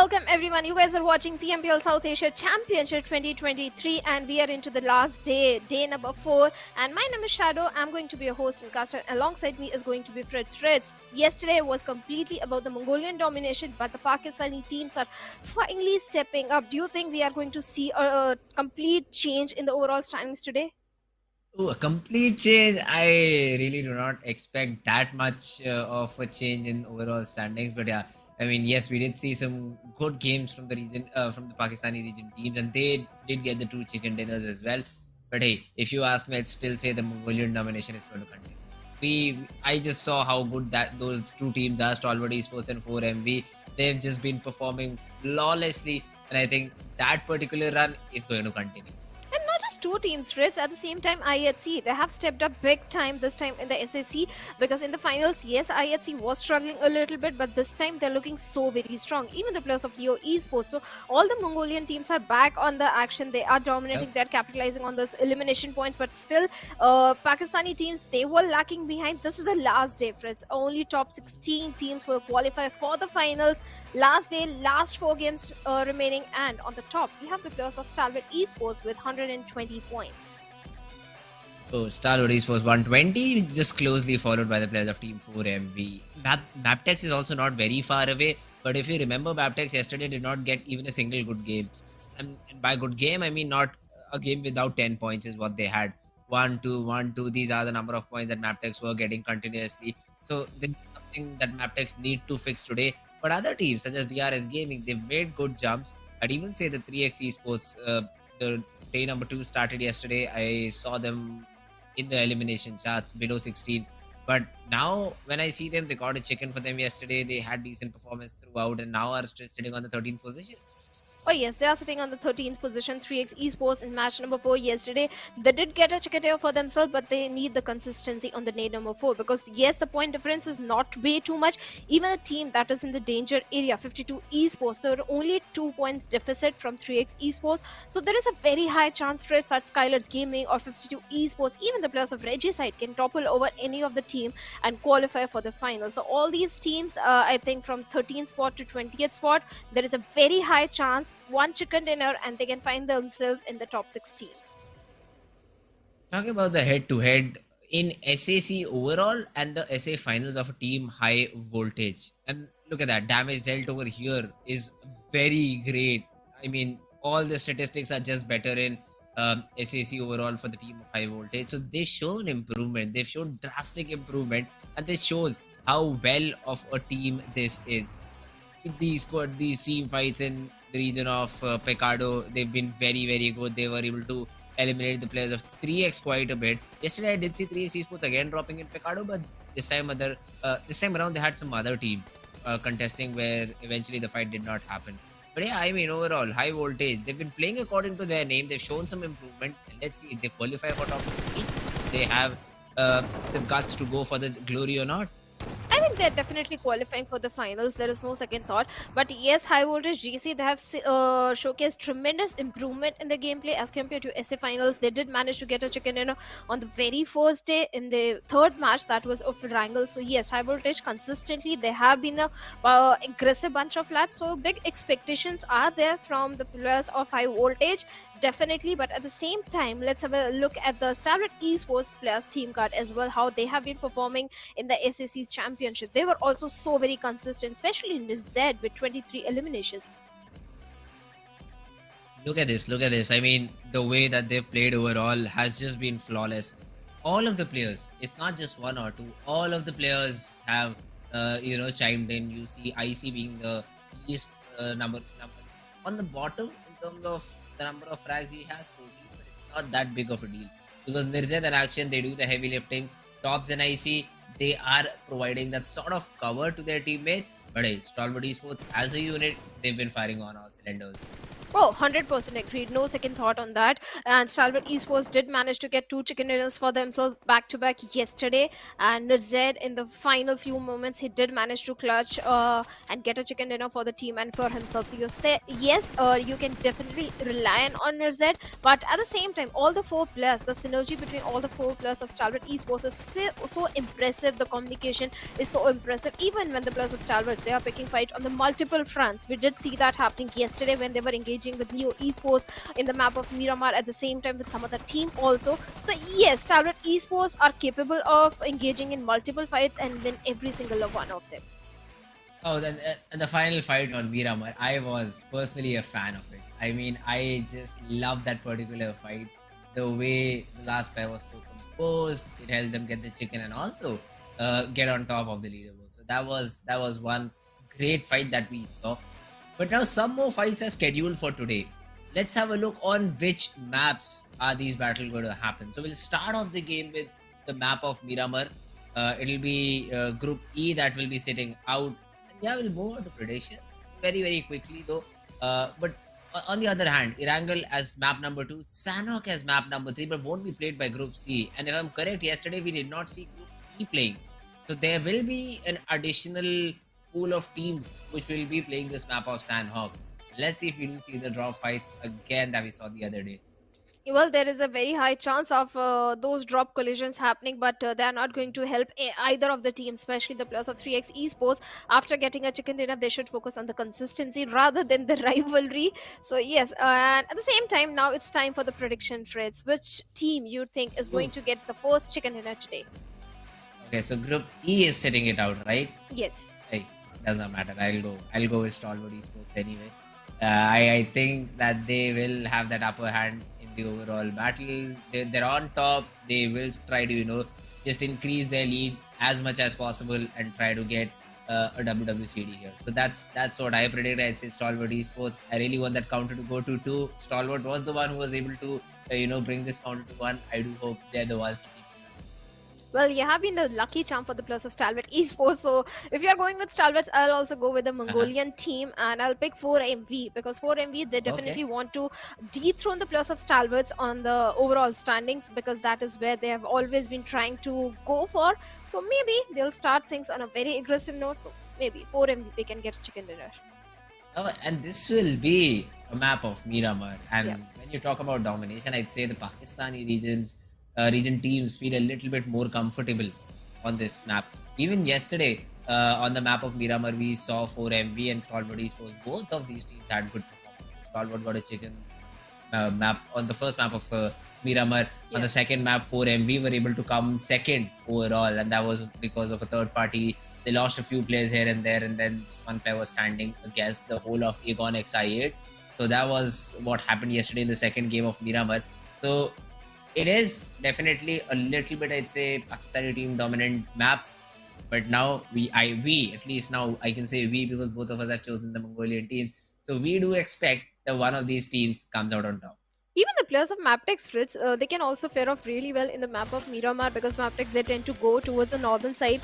welcome everyone. You guys are watching PMPL South Asia Championship 2023 and we are into the last day, day number 4. And my name is Shadow. I'm going to be your host and caster. Alongside me is going to be Fritz. Fritz, yesterday was completely about the Mongolian domination, but the Pakistani teams are finally stepping up. Do you think we are going to see a complete change in the overall standings today? Oh, a complete change. I really do not expect that much of a change in overall standings. But yeah, I mean, yes, we did see some good games from the region, from the Pakistani region teams, and they did get the two chicken dinners as well. But hey, if you ask me, I'd still say the Mongolian domination is going to continue. I just saw how good that those two teams are, Stalwart Esports and 4MV. They've just been performing flawlessly, and I think that particular run is going to continue. And not just two teams, Fritz. At the same time, IHC, they have stepped up big time this time in the SAC because in the finals, yes, IHC was struggling a little bit, but this time they're looking so very strong. Even the players of Leo Esports. So all the Mongolian teams are back on the action. They are dominating. Yep. They're capitalizing on those elimination points, but still, Pakistani teams, they were lacking behind. This is the last day, Fritz. Only top 16 teams will qualify for the finals. Last day, last 4 games remaining, and on the top, we have the players of Stalwart Esports with 120 points. So Stalwart Esports 120, just closely followed by the players of Team 4MV. MABETEX is also not very far away, but if you remember, MABETEX yesterday did not get even a single good game. And by good game, I mean not a game without 10 points is what they had. 1-2, 1-2. These are the number of points that MABETEX were getting continuously. So this is something that MABETEX need to fix today. But other teams such as DRS Gaming, they've made good jumps. I'd even say the 3x Esports, the day number 2 started yesterday. I saw them in the elimination charts below 16. But now when I see them, they got a chicken for them yesterday. They had decent performance throughout and now are still sitting on the 13th position. Oh yes, they are sitting on the 13th position. 3x Esports in match number 4 yesterday. They did get a chicken for themselves, but they need the consistency on the day number 4 because yes, the point difference is not way too much. Even a team that is in the danger area, 52 Esports, there are only 2 points deficit from 3x Esports. So there is a very high chance for it that SKYLIGHTZ Gaming or 52 Esports, even the players of Regicide, can topple over any of the team and qualify for the final. So all these teams, I think from 13th spot to 20th spot, there is a very high chance one chicken dinner and they can find themselves in the top 16. Talking about the head-to-head in SAC overall and the SA finals of a team high voltage. And look at that, damage dealt over here is very great. I mean, all the statistics are just better in SAC overall for the team of high voltage. So they've shown improvement. They've shown drastic improvement. And this shows how well of a team this is. These team fights in the region of Pecado, they've been very, very good. They were able to eliminate the players of 3x quite a bit. Yesterday, I did see 3x Esports again dropping in Pecado, but this time around, they had some other team contesting where eventually the fight did not happen. But yeah, I mean, overall, high voltage. They've been playing according to their name. They've shown some improvement. And let's see if they qualify for top 16. They have the guts to go for the glory or not. I think they're definitely qualifying for the finals. There is no second thought. But yes, Highvoltage DC, they have showcased tremendous improvement in the gameplay as compared to SA finals. They did manage to get a chicken dinner on the very first day in the third match that was of Erangel. So yes, Highvoltage consistently, they have been a aggressive bunch of lads. So big expectations are there from the players of Highvoltage. Definitely, but at the same time, let's have a look at the Stalwart Esports players team card as well, how they have been performing in the SAC championship. They were also so very consistent, especially in this Z with 23 eliminations. Look at this, look at this. I mean, the way that they've played overall has just been flawless. All of the players, it's not just one or two, all of the players have, chimed in. You see IC being the least number. On the bottom, in terms of the number of frags, he has 14, but it's not that big of a deal. Because Nirzad and Action, they do the heavy lifting. Tops and IC, they are providing that sort of cover to their teammates. But hey, Stalwart Esports as a unit, they've been firing on all cylinders. Oh, 100% agreed. No second thought on that. And Stalwart Esports did manage to get two chicken dinners for themselves back to back yesterday. And Zed, in the final few moments, he did manage to clutch and get a chicken dinner for the team and for himself. So you say, yes, you can definitely rely on Zed. But at the same time, all the four players, the synergy between all the four players of Stalwart Esports is so impressive. The communication is so impressive. Even when the players of Stalwart, they are picking fight on the multiple fronts. We did see that happening yesterday when they were engaging with Neo Esports in the map of Miramar at the same time with some other team also. So yes, Stalwart Esports are capable of engaging in multiple fights and win every single one of them. Oh, then and the final fight on Miramar, I was personally a fan of it. I mean, I just love that particular fight. The way the last player was so composed, it helped them get the chicken and also get on top of the leaderboard. So that was one great fight that we saw. But now some more fights are scheduled for today. Let's have a look on which maps are these battles going to happen. So we'll start off the game with the map of Miramar. It'll be Group E that will be sitting out. And yeah, we'll move on to prediction very, very quickly though. But on the other hand, Erangel as map number 2, Sanhok as map number 3, but won't be played by Group C. And if I'm correct, yesterday we did not see Group E playing. So there will be an additional pool of teams which will be playing this map of Sanhok. Let's see if we do see the drop fights again that we saw the other day. Well, there is a very high chance of those drop collisions happening, but they are not going to help either of the teams, especially the players of 3x Esports. After getting a chicken dinner, they should focus on the consistency rather than the rivalry. So yes, and at the same time, now it's time for the prediction, Freds. Which team you think is going Oof. to get the first chicken dinner today? Okay, so Group E is sitting it out, right? Yes. Hey, does not matter. I'll go with Stalwart Esports anyway. I think that they will have that upper hand in the overall battle. They're on top. They will try to just increase their lead as much as possible and try to get a WWCD here. So that's what I predict. I say Stalwart Esports. I really want that counter to go to 2. Stalwart was the one who was able to bring this counter to 1. I do hope they're the ones to keep. Well, you have been the lucky charm for the players of Stalwart Esports. So, if you're going with Stalwarts, I'll also go with the Uh-huh. Mongolian team and I'll pick 4MV because 4MV they Okay. definitely want to dethrone the players of Stalwarts on the overall standings because that is where they have always been trying to go for. So, maybe they'll start things on a very aggressive note. So, maybe 4MV they can get chicken dinner. Oh, and this will be a map of Miramar. Yeah. And when you talk about domination, I'd say the Pakistani region teams feel a little bit more comfortable on this map. Even yesterday, on the map of Miramar, we saw 4MV and Stalwart Esports. Both of these teams had good performances. Stalwart got a chicken map on the first map of Miramar. On the Yes. second map, 4MV were able to come second overall, and that was because of a third party. They lost a few players here and there, and then just one player was standing against the whole of Aegon XI8. So that was what happened yesterday in the second game of Miramar. So it is definitely a little bit, I'd say, Pakistani team dominant map. But now we at least now I can say we because both of us have chosen the Mongolian teams. So we do expect that one of these teams comes out on top. Even the players of MABETEX, Fritz, they can also fare off really well in the map of Miramar because MABETEX they tend to go towards the northern side.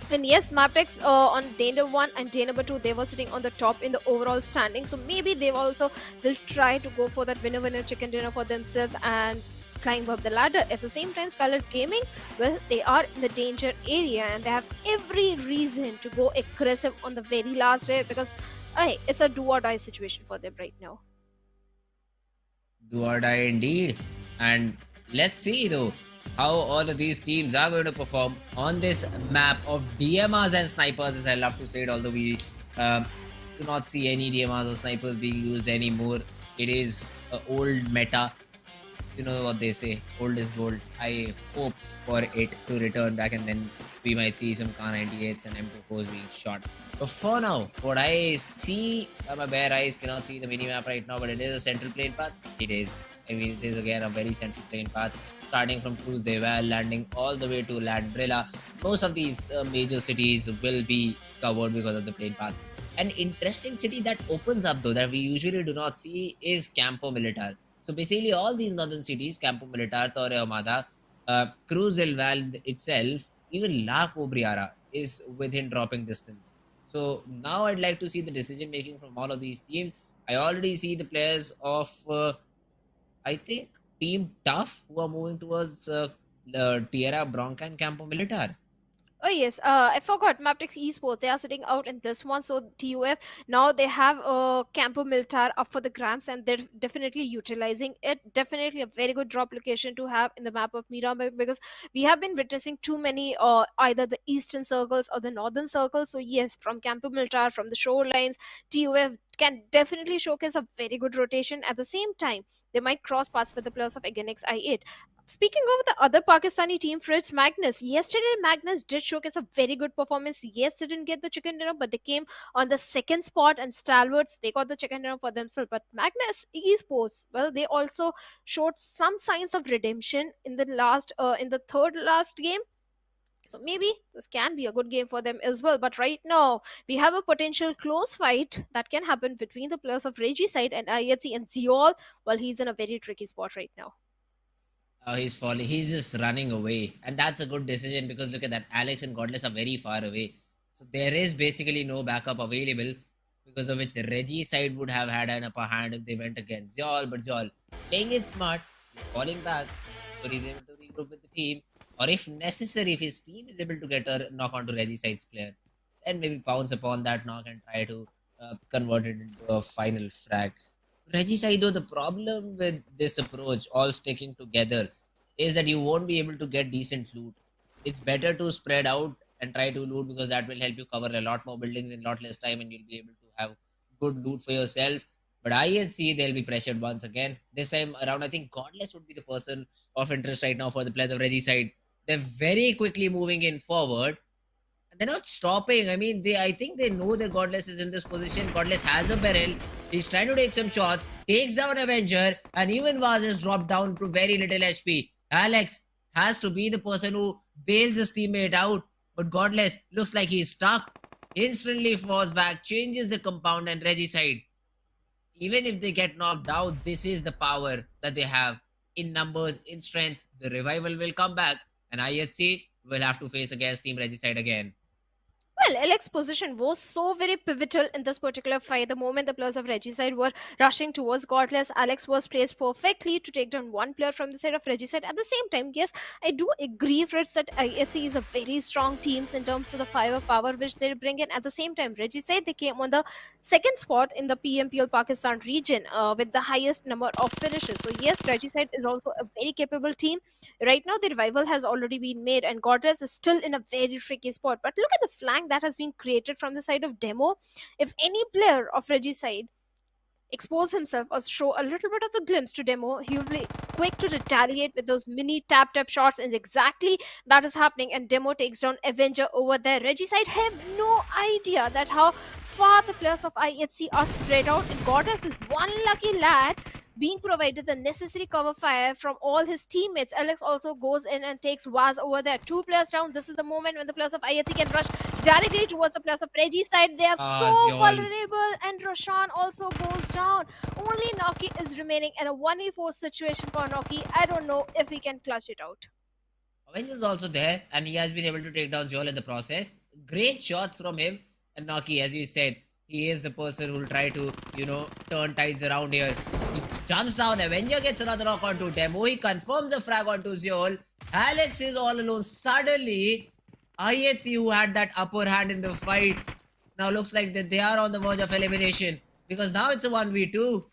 And yes, MABETEX on day number 1 and day number 2, they were sitting on the top in the overall standing. So maybe they also will try to go for that winner chicken dinner for themselves and climb up the ladder. At the same time, SKYLIGHTZ Gaming, well, they are in the danger area and they have every reason to go aggressive on the very last day because hey, it's a do or die situation for them right now. Do or die indeed. And let's see though how all of these teams are going to perform on this map of DMRs and snipers, as I love to say it, although we do not see any DMRs or snipers being used anymore. It is an old meta. You know what they say, old is gold. I hope for it to return back and then we might see some Kar 98s and M24s being shot. But for now, what I see by my bare eyes, cannot see the mini map right now, but it is a central plane path. It is. I mean, it is again a very central plane path, starting from Cruz de Val, landing all the way to Landrilla. Most of these major cities will be covered because of the plane path. An interesting city that opens up though that we usually do not see is Campo Militar. So basically, all these northern cities, Campo Militar, Torre Ahumada, Cruz del Val itself, even La Cobriara is within dropping distance. So now I'd like to see the decision making from all of these teams. I already see the players of, I think, Team Tough who are moving towards Tierra Bronca and Campo Militar. Oh yes, I forgot MABETEX Esports. They are sitting out in this one. So TUF now they have Campo Militar up for the grabs, and they're definitely utilizing it. Definitely a very good drop location to have in the map of Miramar, because we have been witnessing too many either the eastern circles or the northern circles. So yes, from Campo Militar, from the shorelines, TUF can definitely showcase a very good rotation. At the same time, they might cross paths with the players of Againix I8. Speaking of the other Pakistani team, Fritz Magnus. Yesterday, Magnus did showcase a very good performance. Yes, they didn't get the chicken dinner, but they came on the second spot, and Stalwarts, they got the chicken dinner for themselves. But Magnus Esports, well, they also showed some signs of redemption in the in the third last game. So maybe this can be a good game for them as well. But right now, we have a potential close fight that can happen between the players of Regicide and IHC and Ziol. Well, he's in a very tricky spot right now. He's falling. He's just running away, and that's a good decision because look at that. Alex and Godless are very far away, so there is basically no backup available. Because of which Reggie side would have had an upper hand if they went against Zol, but Zol playing it smart, he's falling back, so he's able to regroup with the team, or if necessary, if his team is able to get a knock onto Reggie side's player, then maybe pounce upon that knock and try to convert it into a final frag. Regicide, though, the problem with this approach, all sticking together, is that you won't be able to get decent loot. It's better to spread out and try to loot because that will help you cover a lot more buildings in a lot less time and you'll be able to have good loot for yourself. But ISC, they'll be pressured once again. This time around, I think Godless would be the person of interest right now for the players of Regicide. They're very quickly moving in forward and they're not stopping. I mean, I think they know that Godless is in this position. Godless has a barrel. He's trying to take some shots, takes down Avenger, and even Vaz is dropped down to very little HP. Alex has to be the person who bails his teammate out, but Godless looks like he's stuck. Instantly falls back, changes the compound, and Regicide. Even if they get knocked out, this is the power that they have in numbers, in strength. The revival will come back, and IHC will have to face against Team Regicide again. Well, Alex's position was so very pivotal in this particular fight. The moment the players of Regicide were rushing towards Godless, Alex was placed perfectly to take down one player from the side of Regicide. At the same time, yes, I do agree, Fritz, that IHC is a very strong team in terms of the firepower which they bring in. At the same time, Regicide, they came on the second spot in the PMPL Pakistan region with the highest number of finishes. So yes, Regicide is also a very capable team. Right now, the revival has already been made, and Godless is still in a very tricky spot. But look at the flank that has been created from the side of Demo. If any player of Reggie's side expose himself or show a little bit of the glimpse to Demo, he will be quick to retaliate with those mini tap shots, and exactly that is happening. And Demo takes down Avenger over there. Regicide have no idea that how far the players of IHC are spread out, and Goddess is one lucky lad being provided the necessary cover fire from all his teammates. Alex also goes in and takes Vaz over there. Two players down. This is the moment when the players of IHC can rush directly towards the players of Reggie's side. They are Ah, so Zol. vulnerable, and Roshan also goes down. Only Noki is remaining in a 1v4 situation for Noki. I don't know if he can clutch it out. Avenge is also there, and he has been able to take down Joel in the process. Great shots from him. And Naki, as you said, he is the person who will try to, turn tides around here. He jumps down. Avenger gets another knock onto Demo. He confirms the frag onto Joel. Alex is all alone. Suddenly, IHC, who had that upper hand in the fight, now looks like that they are on the verge of elimination. Because now it's a 1v2.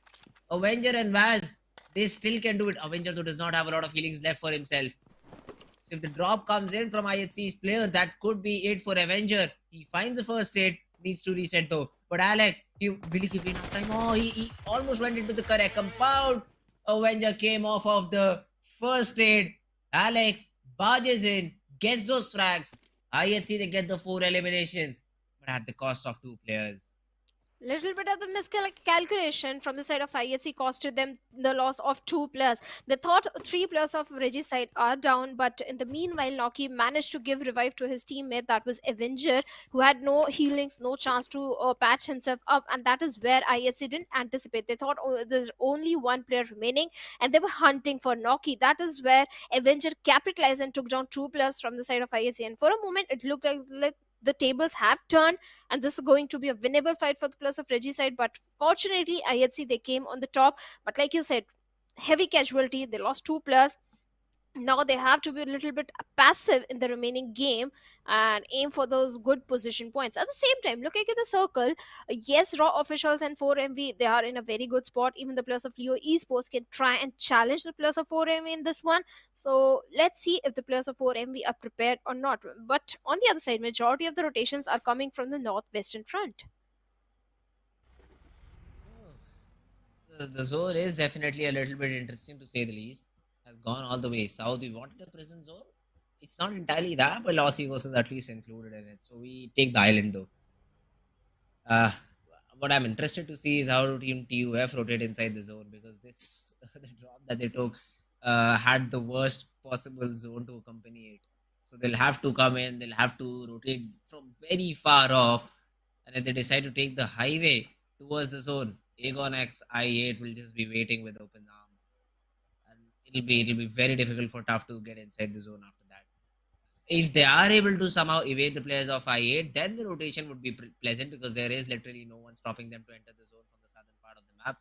Avenger and Vaz, they still can do it. Avenger, though, does not have a lot of healings left for himself. So if the drop comes in from IHC's player, that could be it for Avenger. He finds the first aid, needs to reset though. But Alex, will he give enough time? Oh, he almost went into the correct compound. Avenger came off of the first aid. Alex barges in, gets those frags. IHC, they get the 4 eliminations, but at the cost of 2 players. Little bit of the miscalculation from the side of IHC costed them the loss of 2 players. They thought 3 players of Reggie's side are down, but in the meanwhile, Noki managed to give revive to his teammate, that was Avenger, who had no healings, no chance to patch himself up, and that is where IHC didn't anticipate. They thought, oh, there's only 1 player remaining, and they were hunting for Noki. That is where Avenger capitalized and took down 2 players from the side of IHC, and for a moment, it looked like the tables have turned, and this is going to be a winnable fight for the plus of Reggie side. But fortunately, IHC they came on the top. But like you said, heavy casualty. They lost 2 players. Now they have to be a little bit passive in the remaining game and aim for those good position points. At the same time, looking at the circle, yes, raw officials and 4MV they are in a very good spot. Even the players of Leo Esports can try and challenge the players of 4MV in this one. So let's see if the players of 4MV are prepared or not. But on the other side, majority of the rotations are coming from the northwestern front. Oh, the zone is definitely a little bit interesting to say the least. Has gone all the way south. We wanted a prison zone. It's not entirely that, but Los Egos is at least included in it. So we take the island though. Uh, what I'm interested to see is how do Team TUF rotate inside the zone, because this the drop that they took had the worst possible zone to accompany it. So they'll have to come in, they'll have to rotate from very far off, and if they decide to take the highway towards the zone, Aegon X I8 will just be waiting with open arms, and it'll be very difficult for Tough to get inside the zone after that. If they are able to somehow evade the players of I8, then the rotation would be pleasant, because there is literally no one stopping them to enter the zone from the southern part of the map.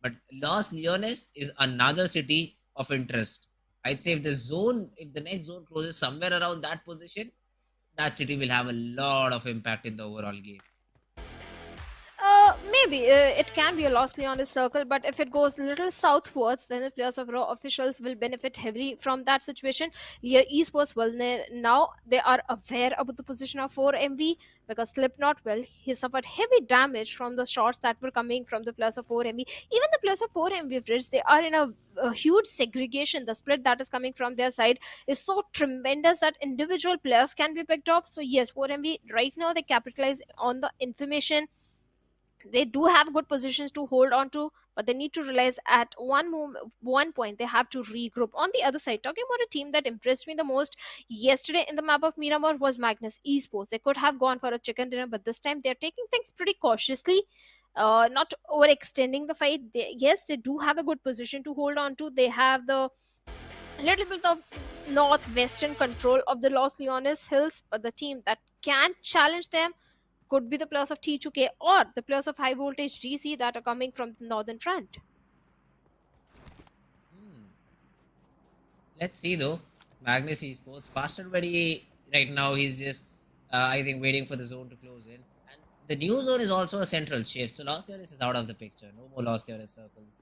But Los Leones is another city of interest. I'd say if the next zone closes somewhere around that position, that city will have a lot of impact in the overall game. Maybe it can be a lost on this circle, but if it goes a little southwards, then the players of Raw officials will benefit heavily from that situation. Yeah, esports well now they are aware about the position of 4MV, because Slipknot, well, he suffered heavy damage from the shots that were coming from the players of 4MV. Even the players of 4MV Fritz, they are in a huge segregation. The split that is coming from their side is so tremendous that individual players can be picked off. So yes, 4MV right now they capitalize on the information. They do have good positions to hold on to, but they need to realize at one point they have to regroup. On the other side, talking about a team that impressed me the most yesterday in the map of Miramar was Magnus Esports. They could have gone for a chicken dinner, but this time they're taking things pretty cautiously, not overextending the fight. Yes, they do have a good position to hold on to. They have the little bit of northwestern control of the Los Leones Hills, but the team that can challenge them could be the players of T2K or the players of Highvoltage DC that are coming from the northern front. Hmm. Let's see though. Magnus Esports, faster very right now. He's just, I think, waiting for the zone to close in. And the new zone is also a central shift. So Lost Theoris is out of the picture. No more Lost Theoris circles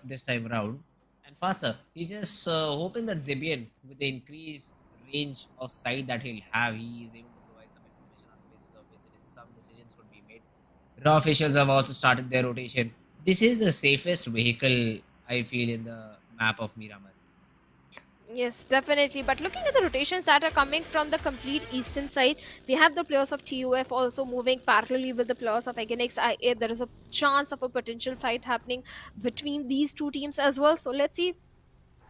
this time around. And faster, he's just hoping that Zibian, with the increased range of sight that he'll have, he is able to provide some information on the basis of which there is some decisions could be made. Raw officials have also started their rotation. This is the safest vehicle, I feel, in the map of Miramar. Yes, definitely. But looking at the rotations that are coming from the complete eastern side, we have the players of TUF also moving parallelly with the players of Agonix IA. There is a chance of a potential fight happening between these two teams as well. So let's see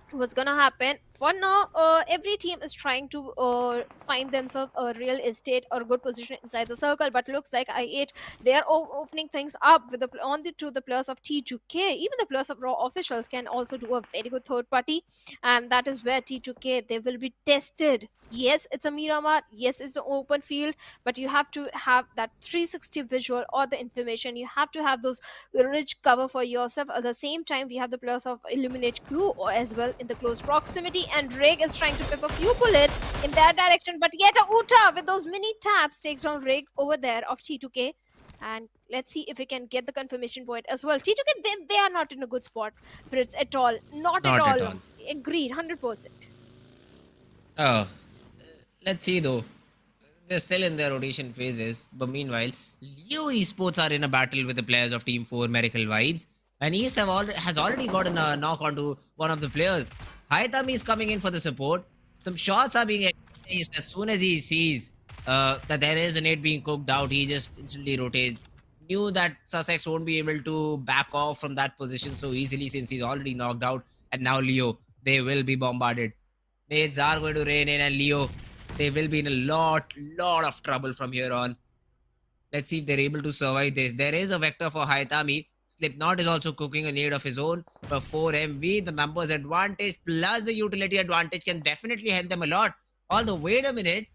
what's gonna happen. For now, every team is trying to find themselves a real estate or good position inside the circle, but looks like I8 they are opening things up with to the players of T2K. Even the players of Raw officials can also do a very good third party, and that is where T2K they will be tested. Yes, it's a Miramar, yes, it's an open field, but you have to have that 360 visual or the information. You have to have those rich cover for yourself. At the same time, we have the players of Illuminate Crew as well in the close proximity, and Rig is trying to pip a few bullets in that direction, but yet a Uta with those mini taps takes down Rig over there of T2K. And let's see if we can get the confirmation point as well. T2K, they are not in a good spot, Fritz, at all. Not at Not at all. all. Agreed, 100%. Oh, let's see though. They're still in their rotation phases, but meanwhile, Leo Esports are in a battle with the players of Team 4 Miracle Vibes, and has already gotten a knock onto one of the players. Haitami is coming in for the support. Some shots are being exchanged. As soon as he sees that there is a nade being cooked out, he just instantly rotates. Knew that Sussex won't be able to back off from that position so easily since he's already knocked out, and now Leo, they will be bombarded. Nades are going to rain in, and Leo, they will be in a lot of trouble from here on. Let's see if they're able to survive this. There is a vector for Haitami. Slipknot is also cooking a nade of his own. But for MV, the numbers advantage plus the utility advantage can definitely help them a lot. Although, wait a minute.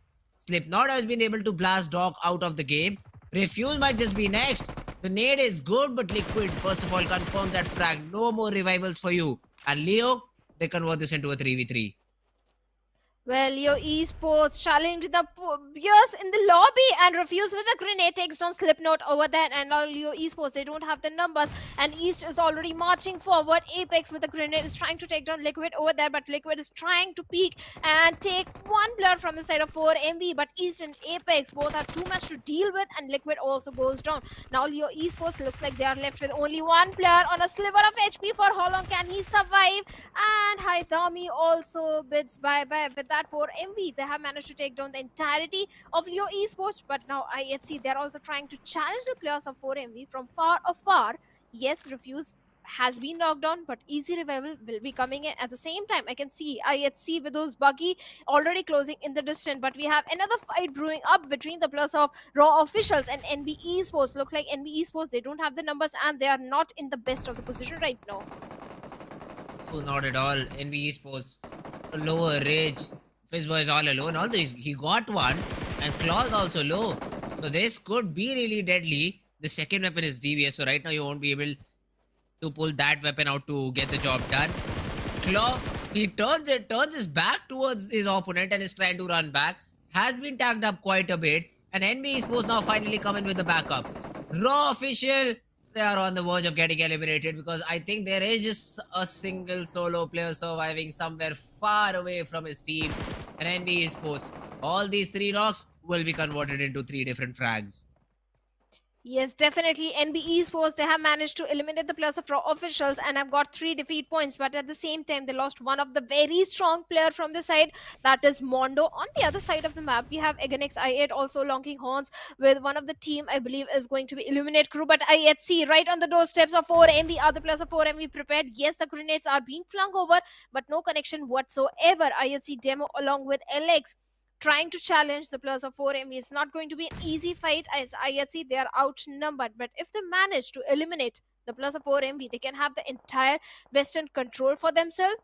Slipknot has been able to blast Doc out of the game. Refuse might just be next. The nade is good, but Liquid, first of all, confirms that frag. No more revivals for you. And Leo, they convert this into a 3v3. Well, your esports challenge the peers in the lobby and refuse with a grenade, takes down Slipknot over there. And now your esports, they don't have the numbers. And East is already marching forward. Apex with a grenade is trying to take down Liquid over there, but Liquid is trying to peek and take one player from the side of 4MV. But East and Apex both have too much to deal with, and Liquid also goes down. Now your esports looks like they are left with only one player on a sliver of HP. For how long can he survive? And Haidami also bids bye-bye with that 4MV. They have managed to take down the entirety of Leo Esports, but now IHC, they're also trying to challenge the players of 4MV from far afar. Yes, Refuse has been knocked down, but easy revival will be coming in. At the same time, I can see IHC with those buggy already closing in the distance, but we have another fight brewing up between the players of Raw Officials and NB Esports. Looks like NB Esports, they don't have the numbers and they are not in the best of the position right now. Oh, not at all. NB Esports, lower rage. Fizzboy is all alone. Although he got one, and Claw's also low. So this could be really deadly. The second weapon is DBS, so right now you won't be able to pull that weapon out to get the job done. Claw, he turns his back towards his opponent and is trying to run back. Has been tagged up quite a bit. And NB Esports now finally come in with the backup. Raw Official, they are on the verge of getting eliminated because I think there is just a single solo player surviving somewhere far away from his team. And NB Esports, all these 3 knocks will be converted into 3 different frags. Yes, definitely. NB Esports, they have managed to eliminate the players of Raw Officials and have got 3 defeat points. But at the same time, they lost one of the very strong player from the side. That is Mondo. On the other side of the map, we have Agonix I8 also locking horns with one of the team, I believe, is going to be Illuminate Crew. But IHC right on the doorsteps of 4MV. Other players of 4MV prepared. Yes, the grenades are being flung over, but no connection whatsoever. IHC demo along with LX trying to challenge the players of 4MV. It's not going to be an easy fight as IHC, they are outnumbered. But if they manage to eliminate the players of 4MV, they can have the entire Western control for themselves.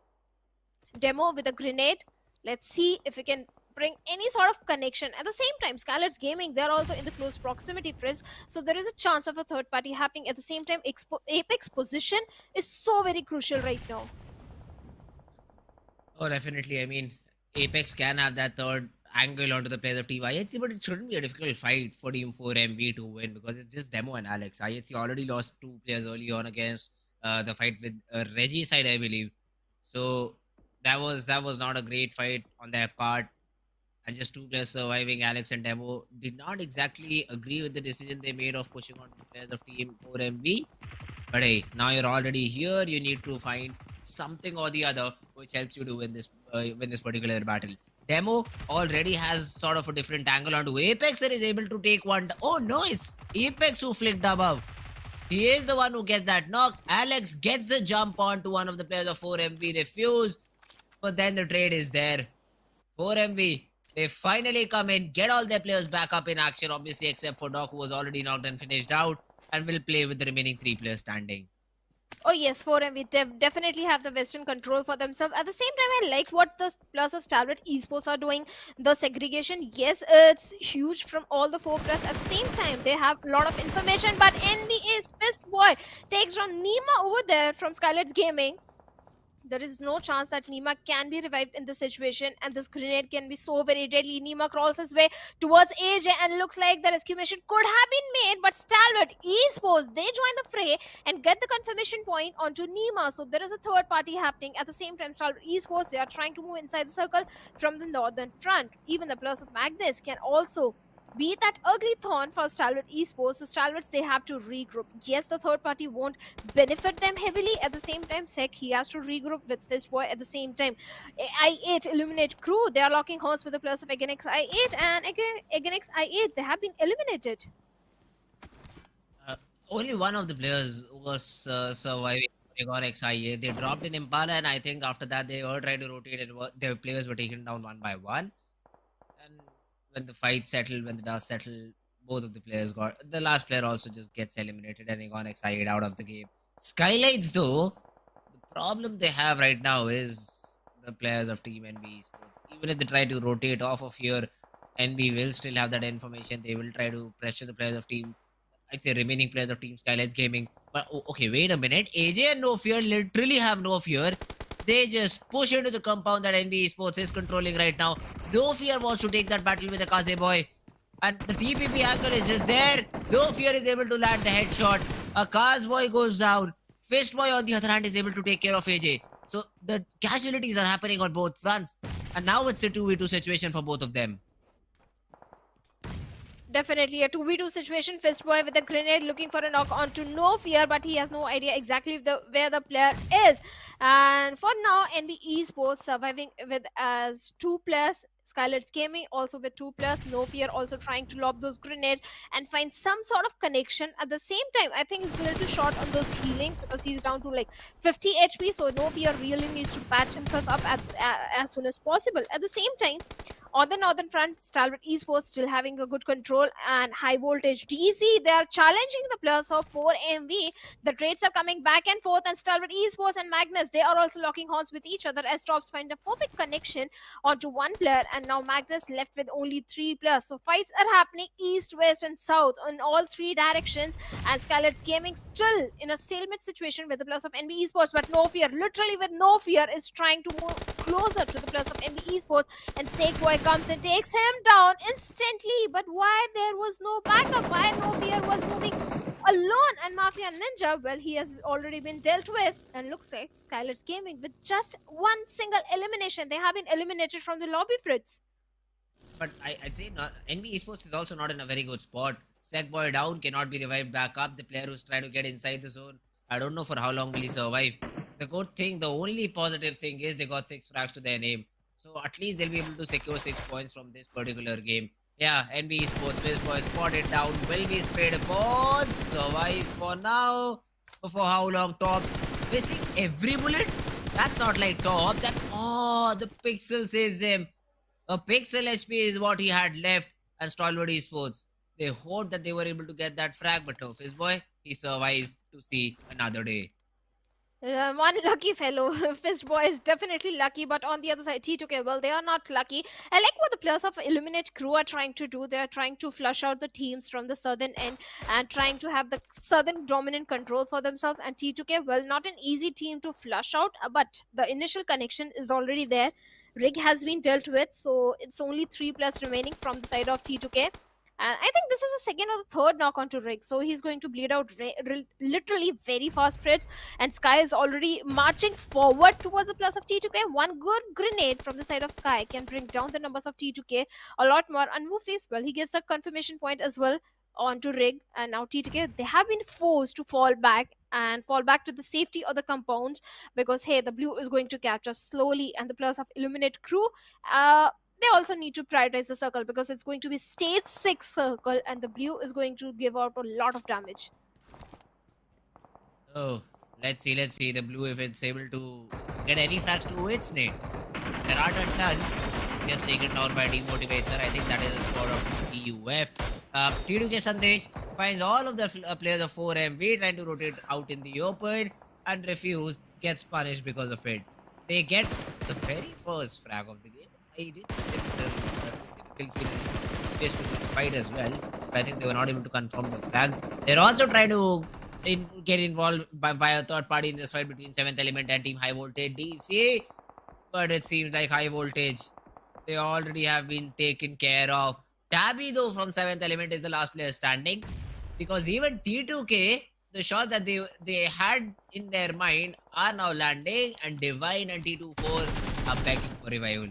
Demo with a grenade. Let's see if we can bring any sort of connection. At the same time, SKYLIGHTZ Gaming, they're also in the close proximity, Frizz. So there is a chance of a third party happening. At the same time, Apex position is so very crucial right now. Oh, definitely. I mean, Apex can have that third angle onto the players of Team IHC, but it shouldn't be a difficult fight for Team 4MV to win because it's just Demo and Alex. IHC already lost 2 players early on against the fight with Reggie side, I believe. So that was not a great fight on their part. And just 2 players surviving, Alex and Demo, did not exactly agree with the decision they made of pushing on the players of Team 4MV. But hey, now you're already here. You need to find something or the other which helps you to win this particular battle. Demo already has sort of a different angle onto Apex and is able to take one. Oh no, it's Apex who flicked above. He is the one who gets that knock. Alex gets the jump onto one of the players of 4MV. Refuse. But then the trade is there. 4MV, they finally come in, get all their players back up in action, obviously, except for Doc, who was already knocked and finished out, and will play with the remaining 3 players standing. Oh yes, 4MV, they definitely have the Western control for themselves. At the same time, I like what the players of Stalwart Esports are doing. The segregation, yes, it's huge from all the 4 players. At the same time, they have a lot of information, but NBA's Fist Boy takes on Nima over there from SKYLIGHTZ Gaming. There is no chance that Nima can be revived in this situation, and this grenade can be so very deadly. Nima crawls his way towards AJ and looks like the rescue mission could have been made, but Stalwart Esports, they join the fray and get the confirmation point onto Nima. So there is a third party happening. At the same time, Stalwart Esports, they are trying to move inside the circle from the northern front. Even the players of Magnus can also be that ugly thorn for Stalwart Esports. So Stalwarts, they have to regroup. Yes, the third party won't benefit them heavily. At the same time, Sek, he has to regroup with Fistboy. At the same time, I8 Illuminate Crew, they are locking horns with the players of Agonix I8, and Agonix I8, they have been eliminated. Only one of the players was surviving Agonix IA. They dropped in Impala, and I think after that they were trying to rotate it. Their players were taken down one by one. And when the fight settled, when the dust settled, both of the players got. The last player also just gets eliminated, and Agonix IA out of the game. SKYLIGHTZ, though, the problem they have right now is the players of Team NB Esports. Even if they try to rotate off of here NB will still have that information. They will try to pressure the players of team, I'd say remaining players of team SKYLIGHTZ Gaming. But okay, wait a minute. AJ and No Fear literally have no fear. They just push into the compound that NB Esports is controlling right now. No Fear wants to take that battle with the Kaze boy. And the TPP angle is just there. No Fear is able to land the headshot. A Kaz boy goes down. Fist boy on the other hand is able to take care of AJ. So the casualties are happening on both fronts. And now it's a 2v2 situation for both of them. Definitely a 2v2 situation. Fistboy with a grenade looking for a knock onto No Fear, but he has no idea exactly where the player is. And for now, NB Esports surviving with as 2 players. SKYLIGHTZ Gaming also with 2 players. No Fear also trying to lob those grenades and find some sort of connection. At the same time, I think he's a little short on those healings because he's down to like 50 HP. So No Fear really needs to patch himself up as soon as possible. At the same time, on the northern front, Stalwart Esports still having a good control, and Highvoltage DC, they are challenging the players of 4MV. The trades are coming back and forth, and Stalwart Esports and Magnus, they are also locking horns with each other as Tops find a perfect connection onto one player, and now Magnus left with only 3 players. So fights are happening east, west, and south in all 3 directions, and SKYLIGHTZ Gaming still in a stalemate situation with the players of NB Esports, but No Fear, literally with No Fear, is trying to move closer to the players of NB Esports, and Boy comes and takes him down instantly. But why there was no backup? Why No Fear was moving alone? And Mafia Ninja, well, he has already been dealt with. And looks like SKYLIGHTZ Gaming with just one single elimination. They have been eliminated from the lobby, Fritz. But I'd say not, NB Esports is also not in a very good spot. Boy down, cannot be revived back up. The player who's trying to get inside the zone, I don't know for how long will he survive. The good thing, the only positive thing is they got 6 frags to their name. So at least they'll be able to secure 6 points from this particular game. Yeah, NB Esports, Boy spotted down, will be sprayed upon, survives for now. For how long? Tops missing every bullet? That's not like Tops. That, oh, the pixel saves him. A pixel HP is what he had left, and Stalwart Esports. They hoped that they were able to get that frag, but no, Boy, he survives to see another day. One lucky fellow. Fistboy is definitely lucky, but on the other side, T2K, well, they are not lucky. I like what the players of Illuminate Crew are trying to do. They are trying to flush out the teams from the southern end and trying to have the southern dominant control for themselves. And T2K, well, not an easy team to flush out, but the initial connection is already there. Rig has been dealt with, so it's only 3 players remaining from the side of T2K. And I think this is the second or the third knock onto Rig, so he's going to bleed out literally very fast, Fritz. And Sky is already marching forward towards the plus of T2K. One good grenade from the side of Sky can bring down the numbers of T2K a lot more. And Woofy, well, he gets a confirmation point as well onto Rig. And now T2K, they have been forced to fall back to the safety of the compounds because, hey, the blue is going to catch up slowly. And the players of Illuminate Crew, they also need to prioritize the circle because it's going to be stage 6 circle and the blue is going to give out a lot of damage. Oh, let's see the blue if it's able to get any frags to its name. There are none. Gets taken down by Demotivator. I think that is a score of TUF. T2K Sandesh finds all of the players of 4MV trying to rotate out in the open and refuse, gets punished because of it. They get the very first frag of the game. I did kill face to this fight as well, but I think they were not able to confirm the flags. They're also trying to get involved via third party in this fight between 7th Element and Team Highvoltage DC, but it seems like Highvoltage, they already have been taken care of. Tabby though from 7th Element is the last player standing because even T2K, the shots that they had in their mind are now landing, and Divine and T24 are begging for revival.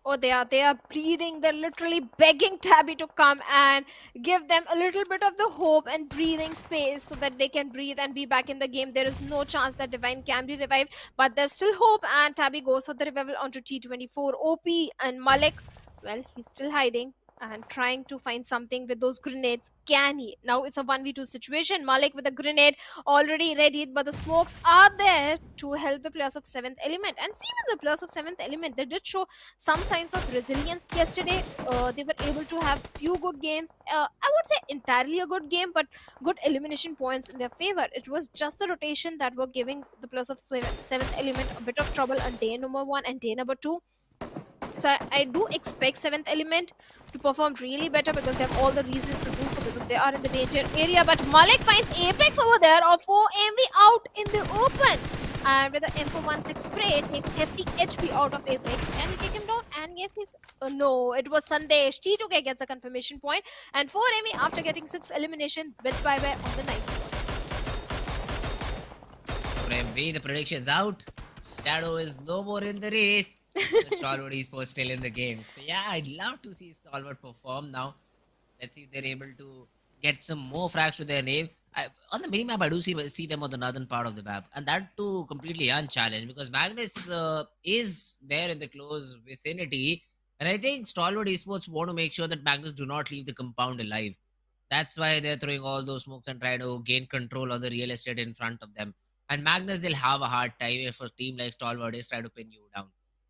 Oh, they are bleeding. They're literally begging Tabby to come and give them a little bit of the hope and breathing space so that they can breathe and be back in the game. There is no chance that Divine can be revived, but there's still hope, and Tabby goes for the revival onto T24. OP and Malik, well, he's still hiding and trying to find something with those grenades. Can he? Now it's a 1v2 situation. Malik with a grenade already ready, but the smokes are there to help the players of 7th Element. And even the players of 7th Element, they did show some signs of resilience yesterday. They were able to have few good games. I would say entirely a good game, but good elimination points in their favor. It was just the rotation that were giving the players of 7th Element a bit of trouble on day number 1 and day number 2. So I do expect 7th Element to perform really better because they have all the reasons to do so because they are in the danger area. But Malik finds Apex over there or 4 MV out in the open. And with the M416 spray, takes hefty HP out of Apex. Can he take him down? And yes, he's... no, it was Sunday. T2K gets a confirmation point. And 4 MV after getting 6 elimination, bids bye-bye on the 9th spot. For MV, the prediction's out. Shadow is no more in the race. Stalwart Esports still in the game. So yeah, I'd love to see Stalwart perform now. Let's see if they're able to get some more frags to their name. On the minimap, I do see them on the northern part of the map, and that too completely unchallenged because Magnus is there in the close vicinity, and I think Stalwart Esports want to make sure that Magnus do not leave the compound alive. That's why they're throwing all those smokes and trying to gain control on the real estate in front of them. And Magnus, they'll have a hard time if a team like Stalwart is trying to pin you down.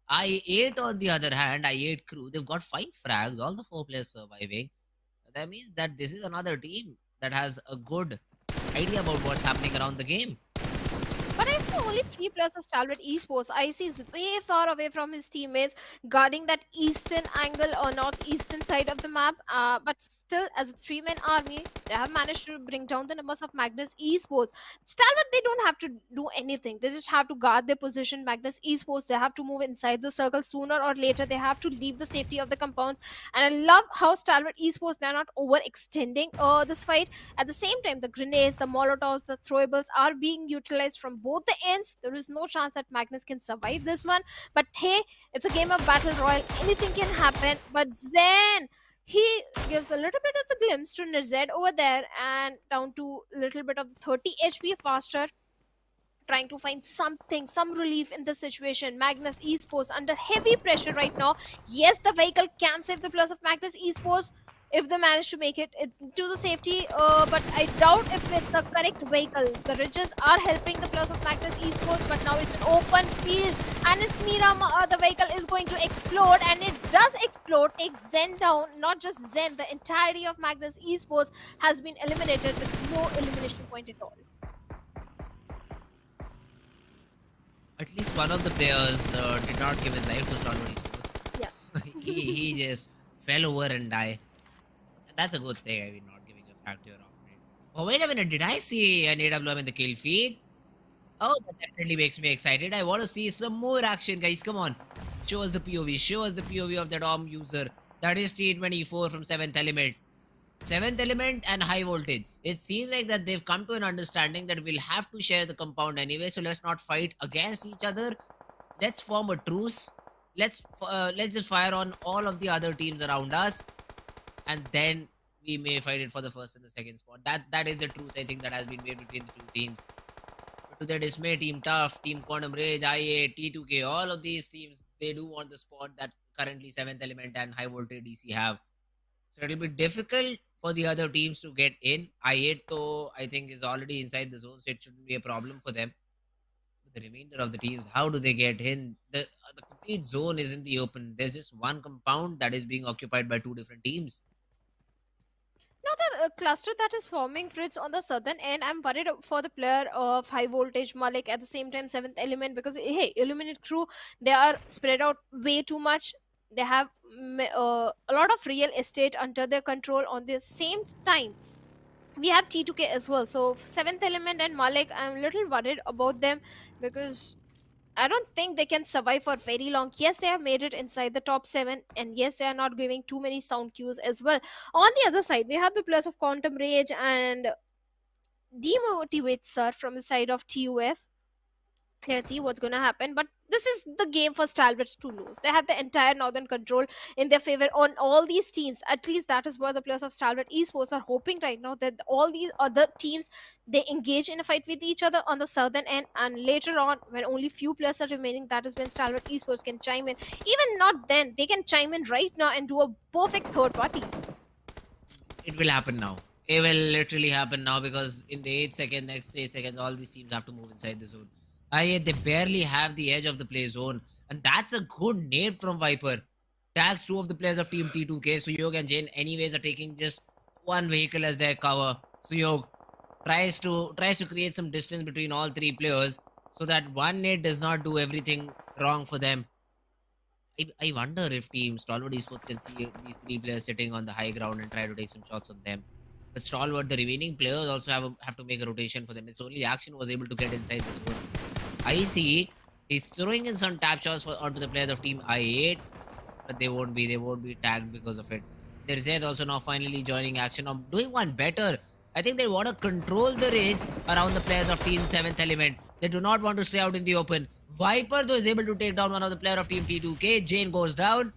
I8, on the other hand, I8 crew, they've got 5 frags, all the 4 players surviving. That means that this is another team that has a good idea about what's happening around the game. But I see only 3 players of Stalwart Esports. Icy is way far away from his teammates, guarding that eastern angle or northeastern side of the map. But still, as a 3-man army, they have managed to bring down the numbers of Magnus Esports. Stalwart, they don't have to do anything. They just have to guard their position. Magnus Esports, they have to move inside the circle sooner or later. They have to leave the safety of the compounds. And I love how Stalwart Esports, they're not overextending this fight. At the same time, the grenades, the molotovs, the throwables are being utilized from both the ends. There is no chance that Magnus can survive this one. But hey, it's a game of battle royal. Anything can happen. But Zen, he gives a little bit of the glimpse to Nirzed over there and down to a little bit of 30 HP faster. Trying to find something, some relief in the situation. Magnus Esports under heavy pressure right now. Yes, the vehicle can save the plus of Magnus Esports if they manage to make it to the safety, but I doubt if it's the correct vehicle. The ridges are helping the plus of Magnus Esports, but now it's an open field and it's Miramar. The vehicle is going to explode, and it does explode. Takes Zen down. Not just Zen, the entirety of Magnus Esports has been eliminated with no elimination point at all. At least one of the players did not give his life to Stalwart Esports. Yeah. he just fell over and died. That's a good thing. I mean, not giving a frag to your opponent. Oh, wait a minute. Did I see an AWM in the kill feed? Oh, that definitely makes me excited. I want to see some more action, guys. Come on. Show us the POV. Show us the POV of that ARM user. That is T24 from 7th Element. 7th Element and Highvoltage. It seems like that they've come to an understanding that we'll have to share the compound anyway, so let's not fight against each other. Let's form a truce. Let's just fire on all of the other teams around us, and then we may fight it for the first and the second spot. That is the truce, I think, that has been made between the two teams. But to their dismay, Team Tough, Team Quantum Rage, IA, T2K, all of these teams, they do want the spot that currently 7th Element and Highvoltage DC have. So it'll be difficult for the other teams to get in. I8 though, I think, is already inside the zone, so it shouldn't be a problem for them. But the remainder of the teams, how do they get in? The complete zone is in the open. There's just one compound that is being occupied by 2 different teams. Now the cluster that is forming, Fritz, on the southern end, I'm worried for the player of Highvoltage Malik, at the same time 7th Element, because hey, Illuminate crew, they are spread out way too much. They have a lot of real estate under their control. On the same time, we have T2K as well. So 7th Element and Malik, I'm a little worried about them because I don't think they can survive for very long. Yes, they have made it inside the top 7, and yes, they are not giving too many sound cues as well. On the other side, we have the players of Quantum Rage and Demotivate Sir from the side of TUF. Let's see what's going to happen. But this is the game for Stalwarts to lose. They have the entire northern control in their favor on all these teams. At least that is what the players of Stalwart Esports are hoping right now, that all these other teams, they engage in a fight with each other on the southern end, and later on, when only few players are remaining, that is when Stalwart Esports can chime in. Even not then, they can chime in right now and do a perfect third party. It will happen now. It will literally happen now, because in the 8 seconds, next 8 seconds, all these teams have to move inside the zone. They barely have the edge of the play zone. And that's a good nade from Viper. Tags 2 of the players of Team T2K. Suyog and Jane anyways are taking just one vehicle as their cover. Suyog tries to create some distance between all 3 players, so that one nade does not do everything wrong for them. I wonder if Team Stalwart Esports can see these three players sitting on the high ground and try to take some shots on them. But Stalwart, the remaining players also have to make a rotation for them. It's only Action was able to get inside the zone. I see he's throwing in some tap shots onto the players of Team I8, but they won't be tagged because of it. There's Zed also now finally joining Action. Now doing one better. I think they want to control the range around the players of Team 7th Element. They do not want to stay out in the open. Viper though is able to take down one of the player of Team T2K. Jane goes down.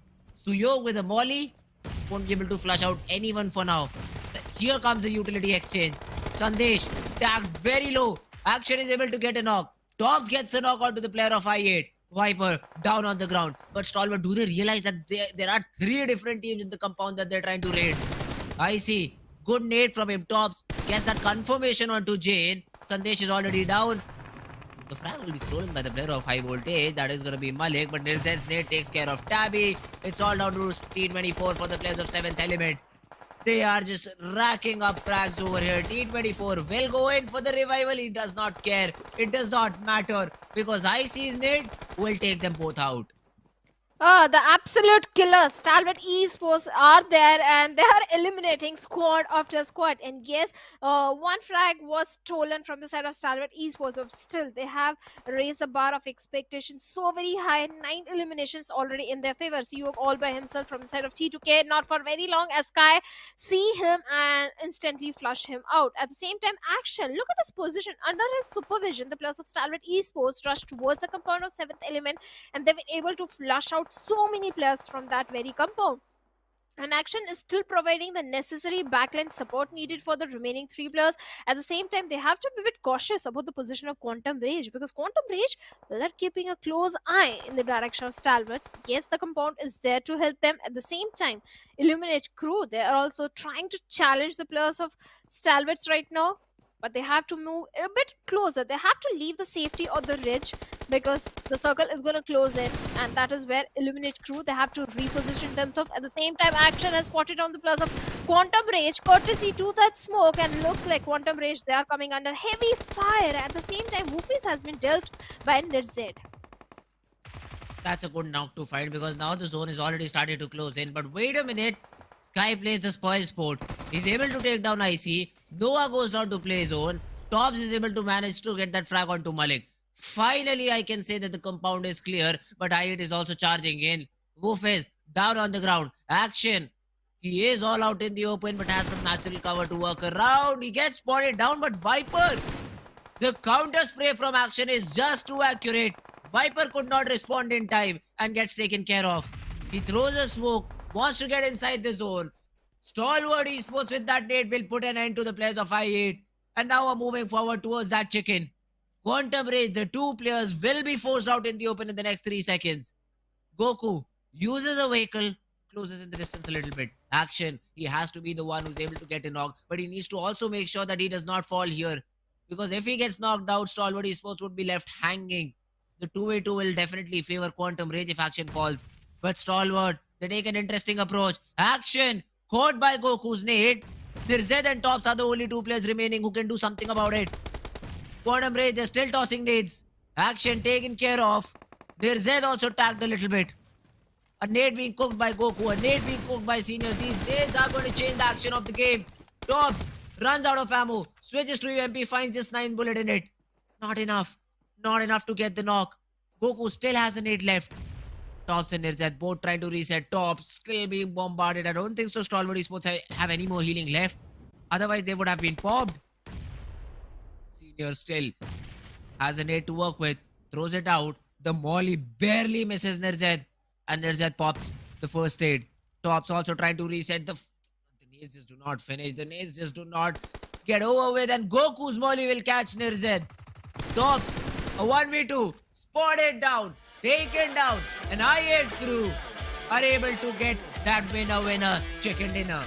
Suyog with a molly won't be able to flush out anyone for now. Here comes the utility exchange. Sandesh tagged very low. Action is able to get a knock. Tops gets a knock onto the player of I8. Viper down on the ground. But Stalwart, do they realize that there are three different teams in the compound that they're trying to raid? I see. Good nade from him. Tops gets that confirmation onto Jane. Sandesh is already down. The frag will be stolen by the player of Highvoltage. That is going to be Malik. But Nirzen's nade takes care of Tabby. It's all down to T24 for the players of 7th Element. They are just racking up frags over here. T24 will go in for the revival. He does not care. It does not matter because IC's nade will take them both out. The absolute killers, Stalwart Esports, are there and they are eliminating squad after squad. And yes, one frag was stolen from the side of Stalwart Esports, but still they have raised the bar of expectations so very high. 9 eliminations already in their favor. Suyog all by himself from the side of T2K, not for very long as Sky see him and instantly flush him out. At the same time, Action, look at his position. Under his supervision, the players of Stalwart Esports rushed towards the compound of 7th Element and they were able to flush out so many players from that very compound. And Action is still providing the necessary backline support needed for the remaining 3 players. At the same time, they have to be a bit cautious about the position of Quantum Rage because Quantum Rage, well, they're keeping a close eye in the direction of Stalwarts. Yes, the compound is there to help them. At the same time, Illuminate Crew, they are also trying to challenge the players of Stalwarts right now. But they have to move a bit closer. They have to leave the safety of the ridge because the circle is going to close in, and that is where Illuminate Crew, they have to reposition themselves. At the same time, Action has spotted on the plus of Quantum Rage courtesy to that smoke, and looks like Quantum Rage, they are coming under heavy fire. At the same time, Woofies has been dealt by Nirzed. That's a good knock to find because now the zone is already started to close in. But wait a minute. Sky plays the spoil sport. He's able to take down IC. Noah goes down to play zone. Tops is able to manage to get that frag onto Malik. Finally, I can say that the compound is clear, but I8 is also charging in. Woof is down on the ground. Action. He is all out in the open, but has some natural cover to work around. He gets spotted down, but Viper, the counter spray from Action is just too accurate. Viper could not respond in time and gets taken care of. He throws a smoke, wants to get inside the zone. Stalwart Esports with that nade will put an end to the players of I8. And now are moving forward towards that chicken. Quantum Rage, the 2 players will be forced out in the open in the next 3 seconds. Goku uses a vehicle, closes in the distance a little bit. Action, he has to be the one who's able to get a knock, but he needs to also make sure that he does not fall here. Because if he gets knocked out, Stalwart Esports would be left hanging. The 2v2 will definitely favor Quantum Rage if Action falls. But Stalwart, they take an interesting approach. Action, caught by Goku's nade. Nirzed and Tops are the only 2 players remaining who can do something about it. Quantum Rage, they're still tossing nades. Action taken care of. Nirzed also tagged a little bit. A nade being cooked by Goku, a nade being cooked by Senior. These nades are going to change the action of the game. Tops runs out of ammo, switches to UMP, finds just 9 bullets in it. Not enough. Not enough to get the knock. Goku still has a nade left. Tops and Nirzed both trying to reset. Tops still being bombarded. I don't think so Stalwart Esports have any more healing left. Otherwise, they would have been popped. Senior still has a nade to work with. Throws it out. The molly barely misses Nirzed. And Nirzed pops the first aid. Tops also trying to reset. The nades just do not finish. The nades just do not get over with. And Goku's molly will catch Nirzed. Tops, a 1v2. Spotted down. Taken down, and I8 crew are able to get that winner chicken dinner.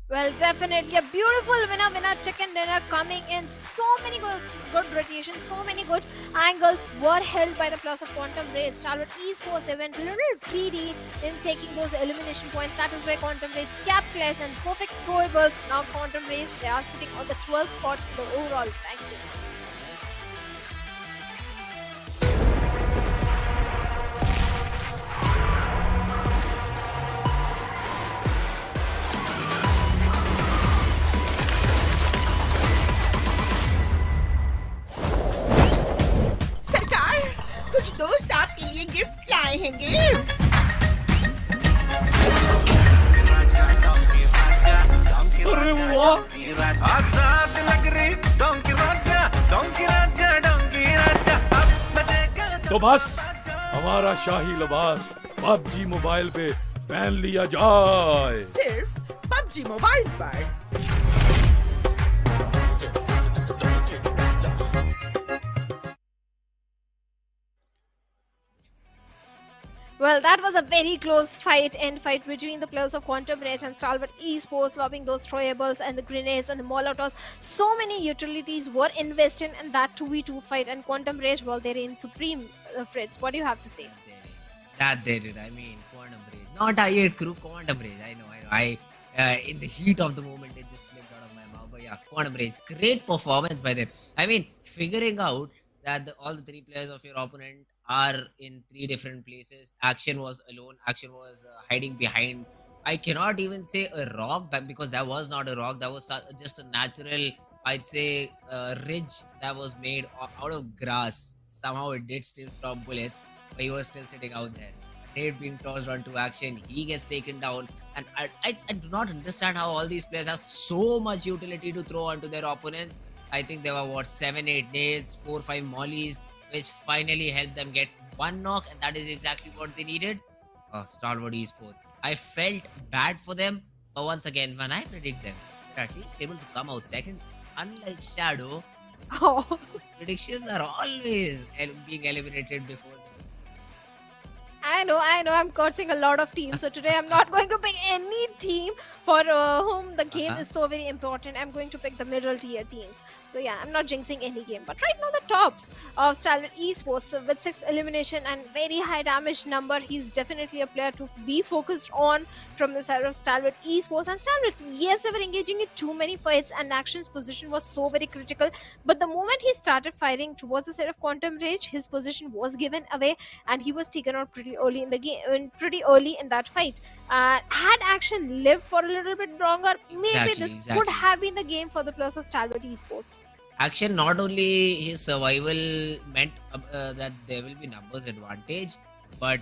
Well, definitely a beautiful winner chicken dinner coming in. So many good rotations, so many good angles were held by the plus of Quantum Rage. Stalwart Esports, they went a little greedy in taking those elimination points. That is where Quantum Rage capitalized and perfect throwables. Now Quantum Rage, they are sitting on the 12th spot in the overall ranking. ये gift लाए हैं gift. अरे वाह, आजाद नगरी donkey राजा तो बस हमारा शाही लिबास पबजी मोबाइल पे पहन लिया जाए। सिर्फ पबजी मोबाइल पर। Well, that was a very close end fight between the players of Quantum Rage and Stalwart Esports, lobbing those throwables and the grenades and the molotovs. So many utilities were invested in that 2v2 fight, and Quantum Rage, well, they're in supreme, Fritz. What do you have to say? That they did. I mean, Quantum Rage. Not I8 crew, Quantum Rage. I know. In the heat of the moment, it just slipped out of my mouth. But yeah, Quantum Rage. Great performance by them. I mean, figuring out that all the three players of your opponent are in three different places. Action was alone. Action was hiding behind. I cannot even say a rock, but because that was not a rock. That was just a natural, I'd say, ridge that was made out of grass. Somehow it did still stop bullets, but he was still sitting out there. Nade being tossed onto action, he gets taken down. And I do not understand how all these players have so much utility to throw onto their opponents. I think there were 7, 8 nades, 4, 5 mollies, which finally helped them get one knock, and that is exactly what they needed. Stalwart Esports. I felt bad for them, but once again, when I predict them, they're at least able to come out second. Unlike Shadow, Oh. whose predictions are always being eliminated before. I know, I'm cursing a lot of teams. So today I'm not going to pick any team for whom the game is so very important. I'm going to pick the middle tier teams. So yeah, I'm not jinxing any game. But right now the tops of Stalwart Esports with 6 elimination and very high damage number. He's definitely a player to be focused on from the side of Stalwart Esports. And Stalwart, yes, they were engaging in too many fights and Action's position was so very critical. But the moment he started firing towards the side of Quantum Rage, his position was given away and he was taken out pretty early in the game, pretty early in that fight. Had Action lived for a little bit longer, maybe this could have been the game for the players of Stalwart Esports. Action, not only his survival meant that there will be numbers advantage, but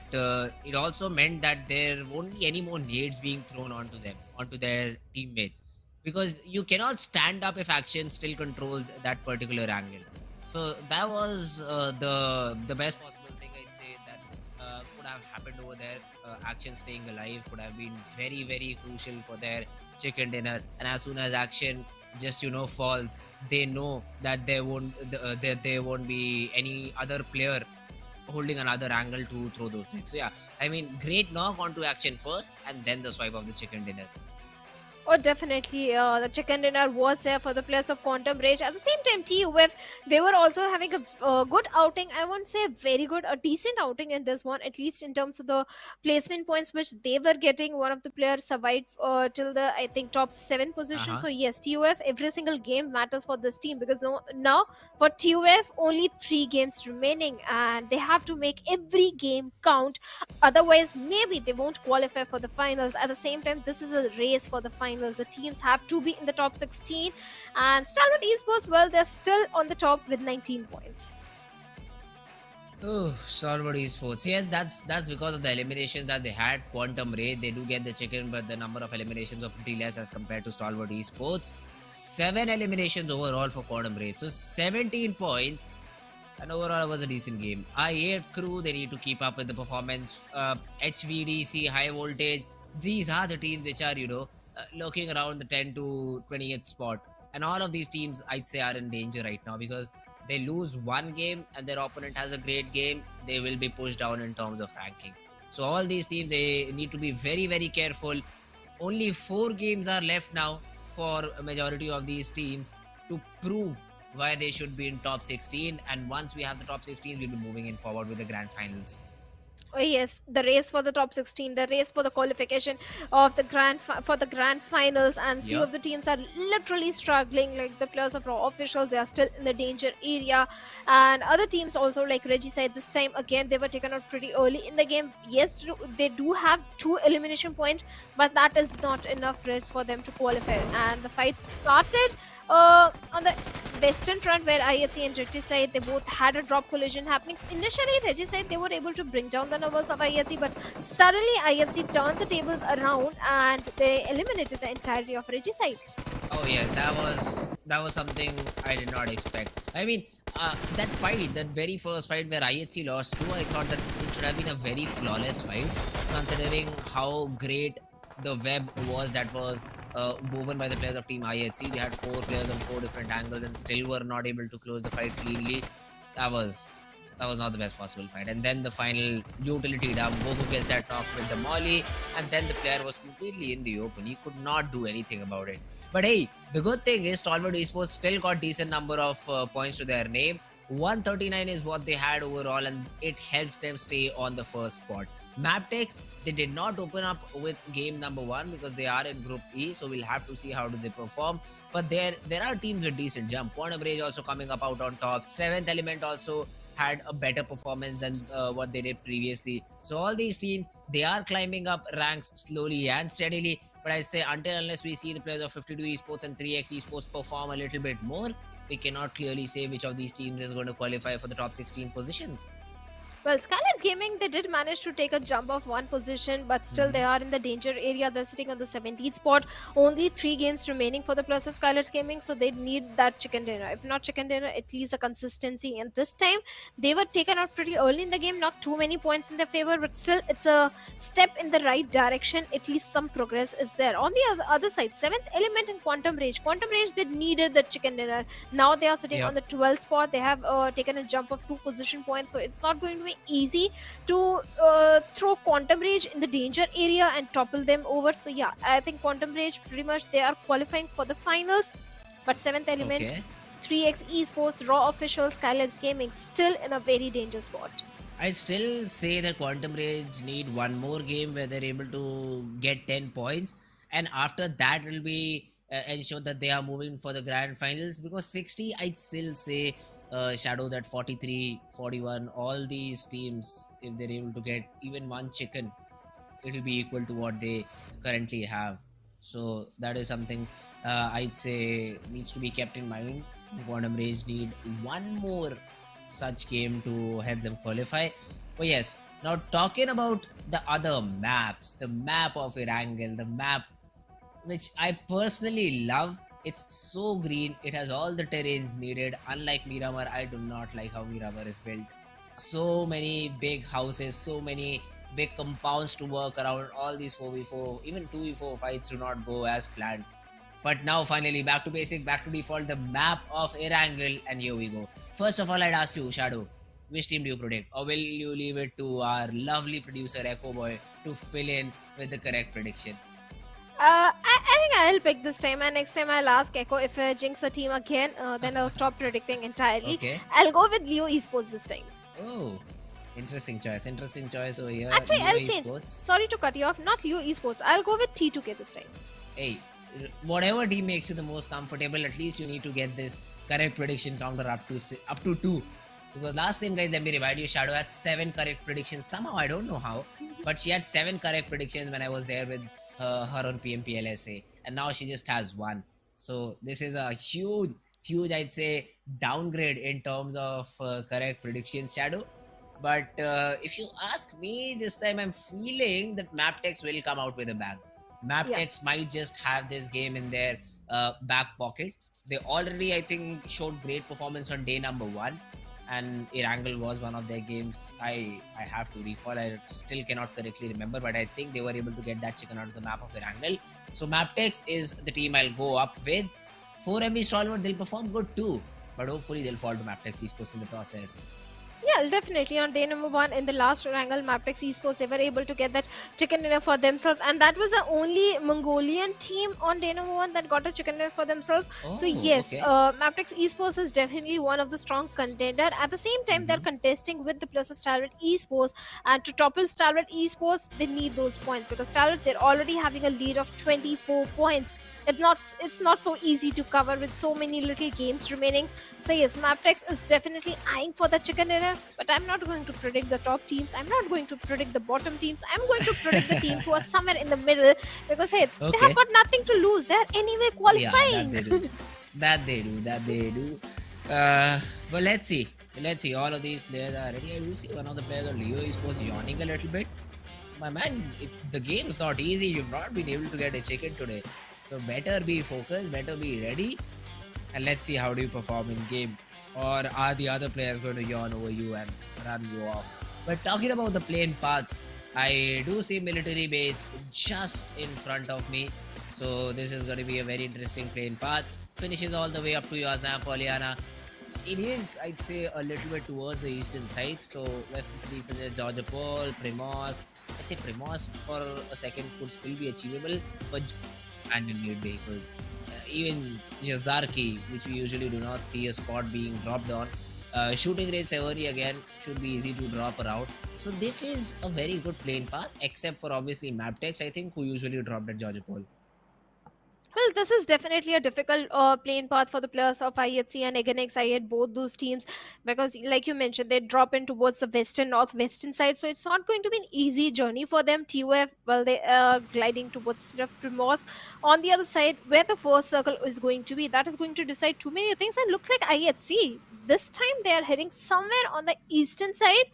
it also meant that there won't be any more nades being thrown onto them, onto their teammates, because you cannot stand up if Action still controls that particular angle. So that was the best possible thing, I'd say, that could have happened over there. Action staying alive could have been very, very crucial for their chicken dinner. And as soon as Action just falls, they know that there won't be any other player holding another angle to throw those things. So yeah, I mean, great knock onto Action first, and then the swipe of the chicken dinner. Oh, definitely. The chicken dinner was there for the players of Quantum Rage. At the same time, TUF, they were also having a good outing. I won't say very good, a decent outing in this one, at least in terms of the placement points which they were getting. One of the players survived till the, I think, top 7 position. So yes, TUF, every single game matters for this team, because now for TUF, only 3 games remaining and they have to make every game count. Otherwise, maybe they won't qualify for the finals. At the same time, this is a race for the finals. The teams have to be in the top 16, and Stalwart Esports, well, they're still on the top with 19 points. Oh, Stalwart Esports. Yes, that's because of the eliminations that they had. Quantum Ray, they do get the chicken, but the number of eliminations are pretty less as compared to Stalwart Esports. 7 eliminations overall for Quantum Ray, so 17 points. And overall, it was a decent game. I8 crew, they need to keep up with the performance. HVDC, Highvoltage, these are the teams which are, lurking around the 10 to 20th spot. And all of these teams, I'd say, are in danger right now, because they lose one game and their opponent has a great game, they will be pushed down in terms of ranking. So all these teams, they need to be very, very careful. Only 4 games are left now for a majority of these teams to prove why they should be in top 16. And once we have the top 16, we'll be moving in forward with the grand finals. Oh yes, the race for the top 16, the race for the qualification of the grand finals, and few of the teams are literally struggling. Like the players of Raw officials, they are still in the danger area, and other teams also, like Regicide, this time again they were taken out pretty early in the game. Yes, they do have 2 elimination points, but that is not enough race for them to qualify. And the fight started on the Western front where IHC and Regicide, they both had a drop collision happening. Initially, Regicide, they were able to bring down the numbers of IHC, but suddenly IHC turned the tables around and they eliminated the entirety of Regicide. Oh yes, that was something I did not expect. I mean, that fight, that very first fight where IHC lost too, I thought that it should have been a very flawless fight, considering how great the web was that was woven by the players of Team IHC. They had 4 players on 4 different angles and still were not able to close the fight cleanly. That was not the best possible fight. And then the final utility down, Goku gets that knock with the molly, and then the player was completely in the open. He could not do anything about it. But hey, the good thing is Stalwart Esports still got decent number of points to their name. 139 is what they had overall, and it helps them stay on the first spot. MABETEX, they did not open up with game number 1 because they are in Group E, so we'll have to see how do they perform. But there are teams with decent jump. Quantum Rage also coming up out on top. 7th Element also had a better performance than what they did previously. So all these teams, they are climbing up ranks slowly and steadily. But I say unless we see the players of 52 Esports and 3x Esports perform a little bit more, we cannot clearly say which of these teams is going to qualify for the top 16 positions. Well, SKYLIGHTZ Gaming, they did manage to take a jump of 1 position, but still they are in the danger area. They're sitting on the 17th spot. Only 3 games remaining for the players of SKYLIGHTZ Gaming, so they need that chicken dinner. If not chicken dinner, at least the consistency. And this time, they were taken out pretty early in the game. Not too many points in their favor, but still, it's a step in the right direction. At least some progress is there. On the other side, 7th Element and Quantum Rage. Quantum Rage, they needed the chicken dinner. Now they are sitting on the 12th spot. They have taken a jump of 2 position points, so it's not going to be easy to throw Quantum Rage in the danger area and topple them over. So yeah, I think Quantum Rage pretty much they are qualifying for the finals. But 7th Element, 3x Esports, Raw officials, SKYLIGHTZ Gaming still in a very dangerous spot. I'd still say that Quantum Rage need 1 more game where they're able to get 10 points, and after that will be ensure that they are moving for the grand finals, because 60 I'd still say Shadow, that 43, 41, all these teams, if they're able to get even 1 chicken, it will be equal to what they currently have. So that is something I'd say needs to be kept in mind. Quantum Rage need 1 more such game to help them qualify. But yes, now talking about the other maps, the map of Erangel, the map which I personally love. It's so green, it has all the terrains needed. Unlike Miramar, I do not like how Miramar is built. So many big houses, so many big compounds to work around. All these 4v4, even 2v4 fights do not go as planned. But now finally, back to basic, back to default, the map of Erangel, and here we go. First of all, I'd ask you, Shadow, which team do you predict? Or will you leave it to our lovely producer, Echo Boy, to fill in with the correct prediction? I think I'll pick this time, and next time I'll ask Echo if I jinx a team again, then I'll stop predicting entirely. Okay. I'll go with Leo Esports this time. Oh, interesting choice over here. Actually, Leo I'll change. Esports. Sorry to cut you off, not Leo Esports. I'll go with T2K this time. Hey, whatever team makes you the most comfortable, at least you need to get this correct prediction counter up to 2. Because last time, guys, let me remind you, Shadow had 7 correct predictions. Somehow, I don't know how, but she had 7 correct predictions when I was there with her on PMPL SA, and now she just has 1. So this is a huge, I'd say, downgrade in terms of correct predictions, Shadow. But if you ask me, this time I'm feeling that MABETEX will come out with a bang. MABETEX might just have this game in their back pocket. They already, I think, showed great performance on day number 1. And Erangel was one of their games. I have to recall. I still cannot correctly remember, but I think they were able to get that chicken out of the map of Erangel. So MABETEX is the team I'll go up with. 4ME Stalwart, they'll perform good too, but hopefully they'll fall to MABETEX Esports in the process. Yeah, definitely. On day number 1 in the last Erangel, MABETEX Esports, they were able to get that chicken dinner for themselves, and that was the only Mongolian team on day number 1 that got a chicken dinner for themselves. So yes, MABETEX Esports is definitely one of the strong contender. At the same time, they're contesting with the plus of Stalwart Esports, and to topple Stalwart Esports, they need those points, because Stalwart, they're already having a lead of 24 points. It's not so easy to cover with so many little games remaining. So yes, MABETEX is definitely eyeing for the chicken dinner, but I'm not going to predict the top teams. I'm not going to predict the bottom teams. I'm going to predict the teams who are somewhere in the middle, because hey, they have got nothing to lose. They're anyway qualifying. Yeah, that they do. That they do. That they do. But let's see. Let's see. All of these players are ready. I do see one of the players of Leo Esports yawning a little bit. My man, the game's not easy. You've not been able to get a chicken today. So better be focused, better be ready. And let's see how do you perform in game. Or are the other players going to yawn over you and run you off? But talking about the plane path, I do see military base just in front of me. So this is going to be a very interesting plane path. Finishes all the way up to Yasna Poliana. It is, I'd say, a little bit towards the eastern side. So western cities such as Georgia Pole, Primos. I'd say Primos for a second could still be achievable, but abandoned made vehicles. Even Jazarki, which we usually do not see a spot being dropped on. Shooting range Severi again should be easy to drop around. So this is a very good plane path, except for obviously MABETEX, I think, who usually dropped at Georgia Pole. Well, this is definitely a difficult playing path for the players of IHC and Aganex IHC, both those teams, because, like you mentioned, they drop in towards the western, northwestern side, so it's not going to be an easy journey for them. TUF, well, they are gliding towards sort of Primos. On the other side, where the first circle is going to be, that is going to decide too many things, and looks like IHC, this time they are heading somewhere on the eastern side.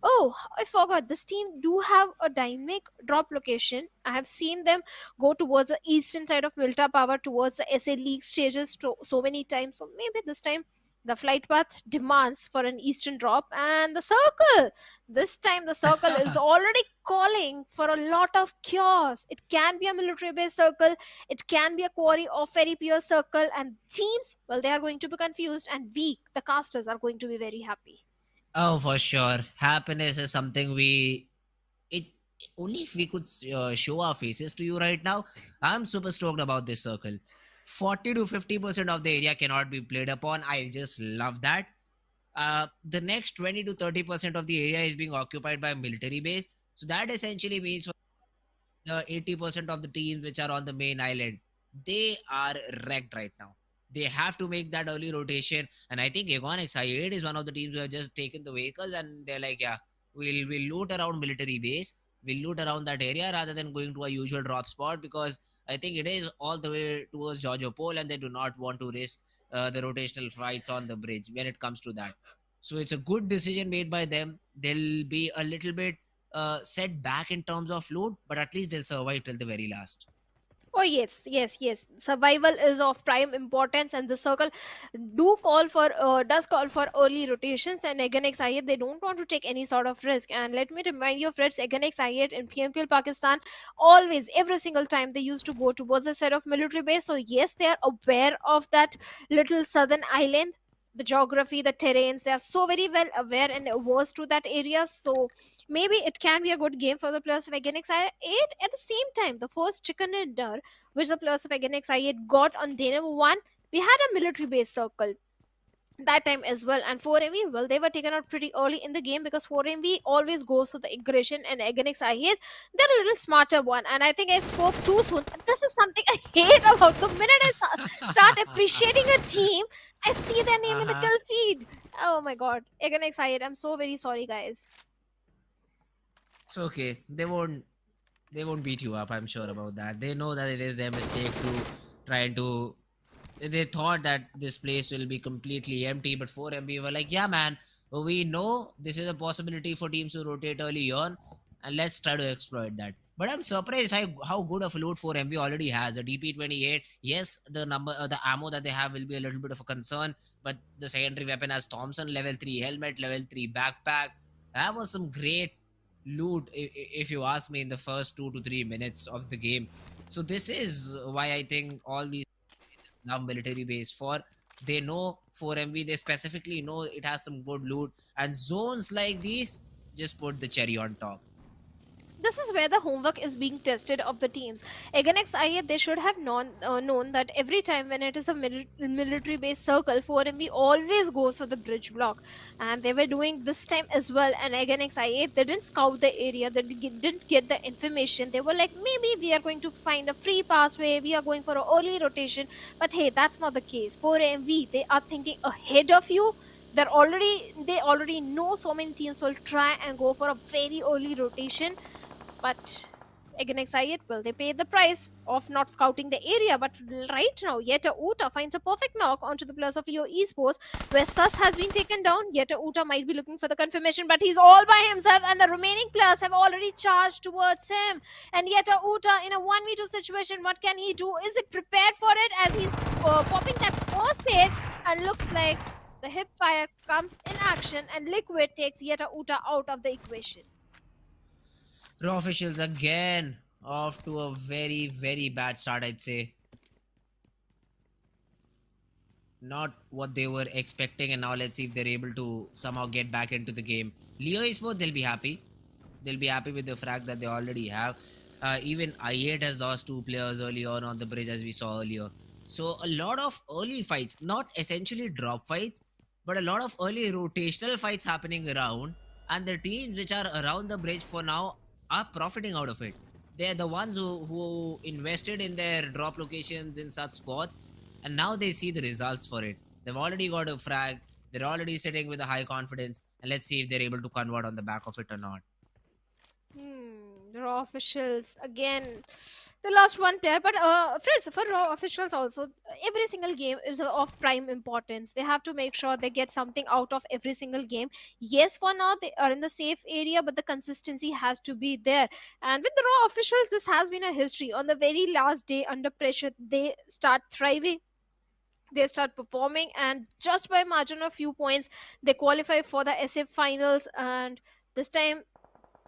Oh, I forgot. This team do have a dynamic drop location. I have seen them go towards the eastern side of Milta Power towards the SA League stages so many times. So maybe this time the flight path demands for an eastern drop, and the circle. This time the circle is already calling for a lot of chaos. It can be a military base circle, it can be a quarry or ferry pier circle, and teams, well, they are going to be confused, and we, the casters, are going to be very happy. Oh, for sure. Happiness is something it only if we could show our faces to you right now. I'm super stoked about this circle. 40 to 50% of the area cannot be played upon. I just love that. The next 20 to 30% of the area is being occupied by military base. So that essentially means the 80% of the teams which are on the main island, they are wrecked right now. They have to make that early rotation. And I think Aegon X8 is one of the teams who have just taken the vehicles and they're like, yeah, we'll loot around military base. We'll loot around that area rather than going to a usual drop spot, because I think it is all the way towards Georgia Pole and they do not want to risk the rotational fights on the bridge when it comes to that. So it's a good decision made by them. They'll be a little bit set back in terms of loot, but at least they'll survive till the very last. Oh yes, yes, yes. Survival is of prime importance, and the circle does call for early rotations. And Aganex IHC, they don't want to take any sort of risk. And let me remind you, friends, Aganex IHC in PMPL Pakistan, always, every single time they used to go towards a set of military base. So yes, they are aware of that little southern island, the geography, the terrains. They are so very well aware and averse to that area. So maybe it can be a good game for the players of Aganex IHC. At the same time, the first chicken dinner which the players of Aganex IHC got on day number 1, we had a military base circle that time as well. And 4MV, well, they were taken out pretty early in the game, because 4MV always goes for the aggression, and Aganex IHC, they're a little smarter one. And I think I spoke too soon. This is something I hate about. The minute I start appreciating a team, I see their name in the kill feed. Oh my god, Aganex IHC, I'm so very sorry, guys. It's okay. They won't beat you up, I'm sure about that. They know that it is their mistake to try to. They thought that this place will be completely empty, but 4MB were like, yeah, man, we know this is a possibility for teams to rotate early on, and let's try to exploit that. But I'm surprised how good of a loot 4MB already has. A DP28, yes, the ammo that they have will be a little bit of a concern, but the secondary weapon has Thompson, level 3 helmet, level 3 backpack. That was some great loot, if you ask me, in the first 2 to 3 minutes of the game. So this is why I think all these love military base for. They know 4MV, they specifically know it has some good loot, and zones like these just put the cherry on top. This is where the homework is being tested of the teams. Against IHC, they should have known that every time when it is a military based circle, 4MB always goes for the bridge block. And they were doing this time as well. And against IHC, they didn't scout the area, they didn't get the information. They were like, maybe we are going to find a free passway, we are going for an early rotation. But hey, that's not the case. 4MV, they are thinking ahead of you. They already know so many teams will try and go for a very early rotation. But Again, excited, will they pay the price of not scouting the area? But right now, Yeta Uta finds a perfect knock onto the players of Leo Esports, where Sus has been taken down. Yeta Uta might be looking for the confirmation, but he's all by himself, and the remaining players have already charged towards him. And Yeta Uta in a 1v2 situation, what can he do? Is he prepared for it as he's popping that first hit? And looks like the hip fire comes in action, and Liquid takes Yeta Uta out of the equation. Raw officials again off to a very, very bad start, I'd say. Not what they were expecting, and now let's see if they're able to somehow get back into the game. Leo Esports, they'll be happy. They'll be happy with the fact that they already have. Even i8 has lost 2 players early on the bridge, as we saw earlier. So a lot of early fights, not essentially drop fights, but a lot of early rotational fights happening around, and the teams which are around the bridge for now are profiting out of it. They're the ones who invested in their drop locations in such spots, and now they see the results for it. They've already got a frag, they're already sitting with a high confidence, and let's see if they're able to convert on the back of it or not. Raw officials again. They lost one player, but friends, for raw officials also, every single game is of prime importance. They have to make sure they get something out of every single game. Yes, for now they are in the safe area, but the consistency has to be there. And with the raw officials, this has been a history. On the very last day under pressure, they start thriving, they start performing, and just by margin of few points they qualify for the SF finals. And this time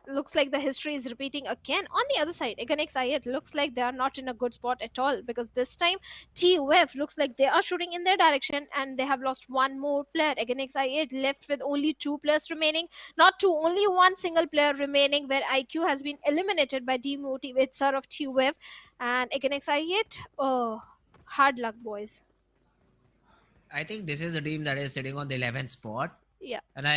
looks like the history is repeating again. On the other side, again it looks like they are not in a good spot at all, because this time TUF looks like they are shooting in their direction, and they have lost one more player. Again it left with only 2 players remaining, not two, only one single player remaining, where IQ has been eliminated by Demotivator of TUF. And again oh, hard luck, boys. I think this is the team that is sitting on the 11th spot. Yeah. And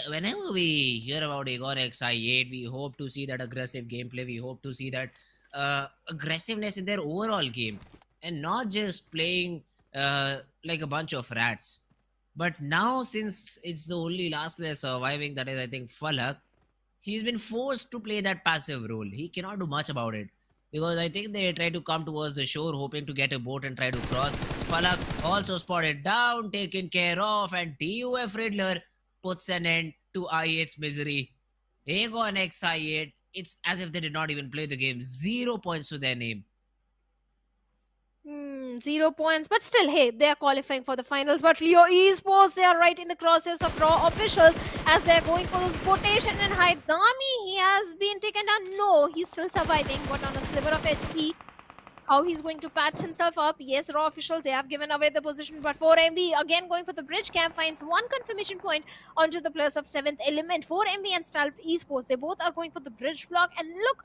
whenever we hear about Aegon XI8, we hope to see that aggressive gameplay. We hope to see that aggressiveness in their overall game, and not just playing like a bunch of rats. But now, since it's the only last player surviving, that is, I think, Falak, he's been forced to play that passive role. He cannot do much about it, because I think they try to come towards the shore hoping to get a boat and try to cross. Falak also spotted down, taken care of, and TUF Riddler puts an end to i8's misery. Aegon X i8, it's as if they did not even play the game. 0 points to their name. 0 points, but still, hey, they are qualifying for the finals. But Leo Esports, they are right in the crosshairs of raw officials as they're going for this quotation. And Haidami, he has been taken down. No, he's still surviving, but on a sliver of HP. How he's going to patch himself up? Yes, raw officials, they have given away the position, but 4MV again going for the bridge camp finds one confirmation point onto the players of 7th element. 4MV and Stalwart Esports, they both are going for the bridge block. And look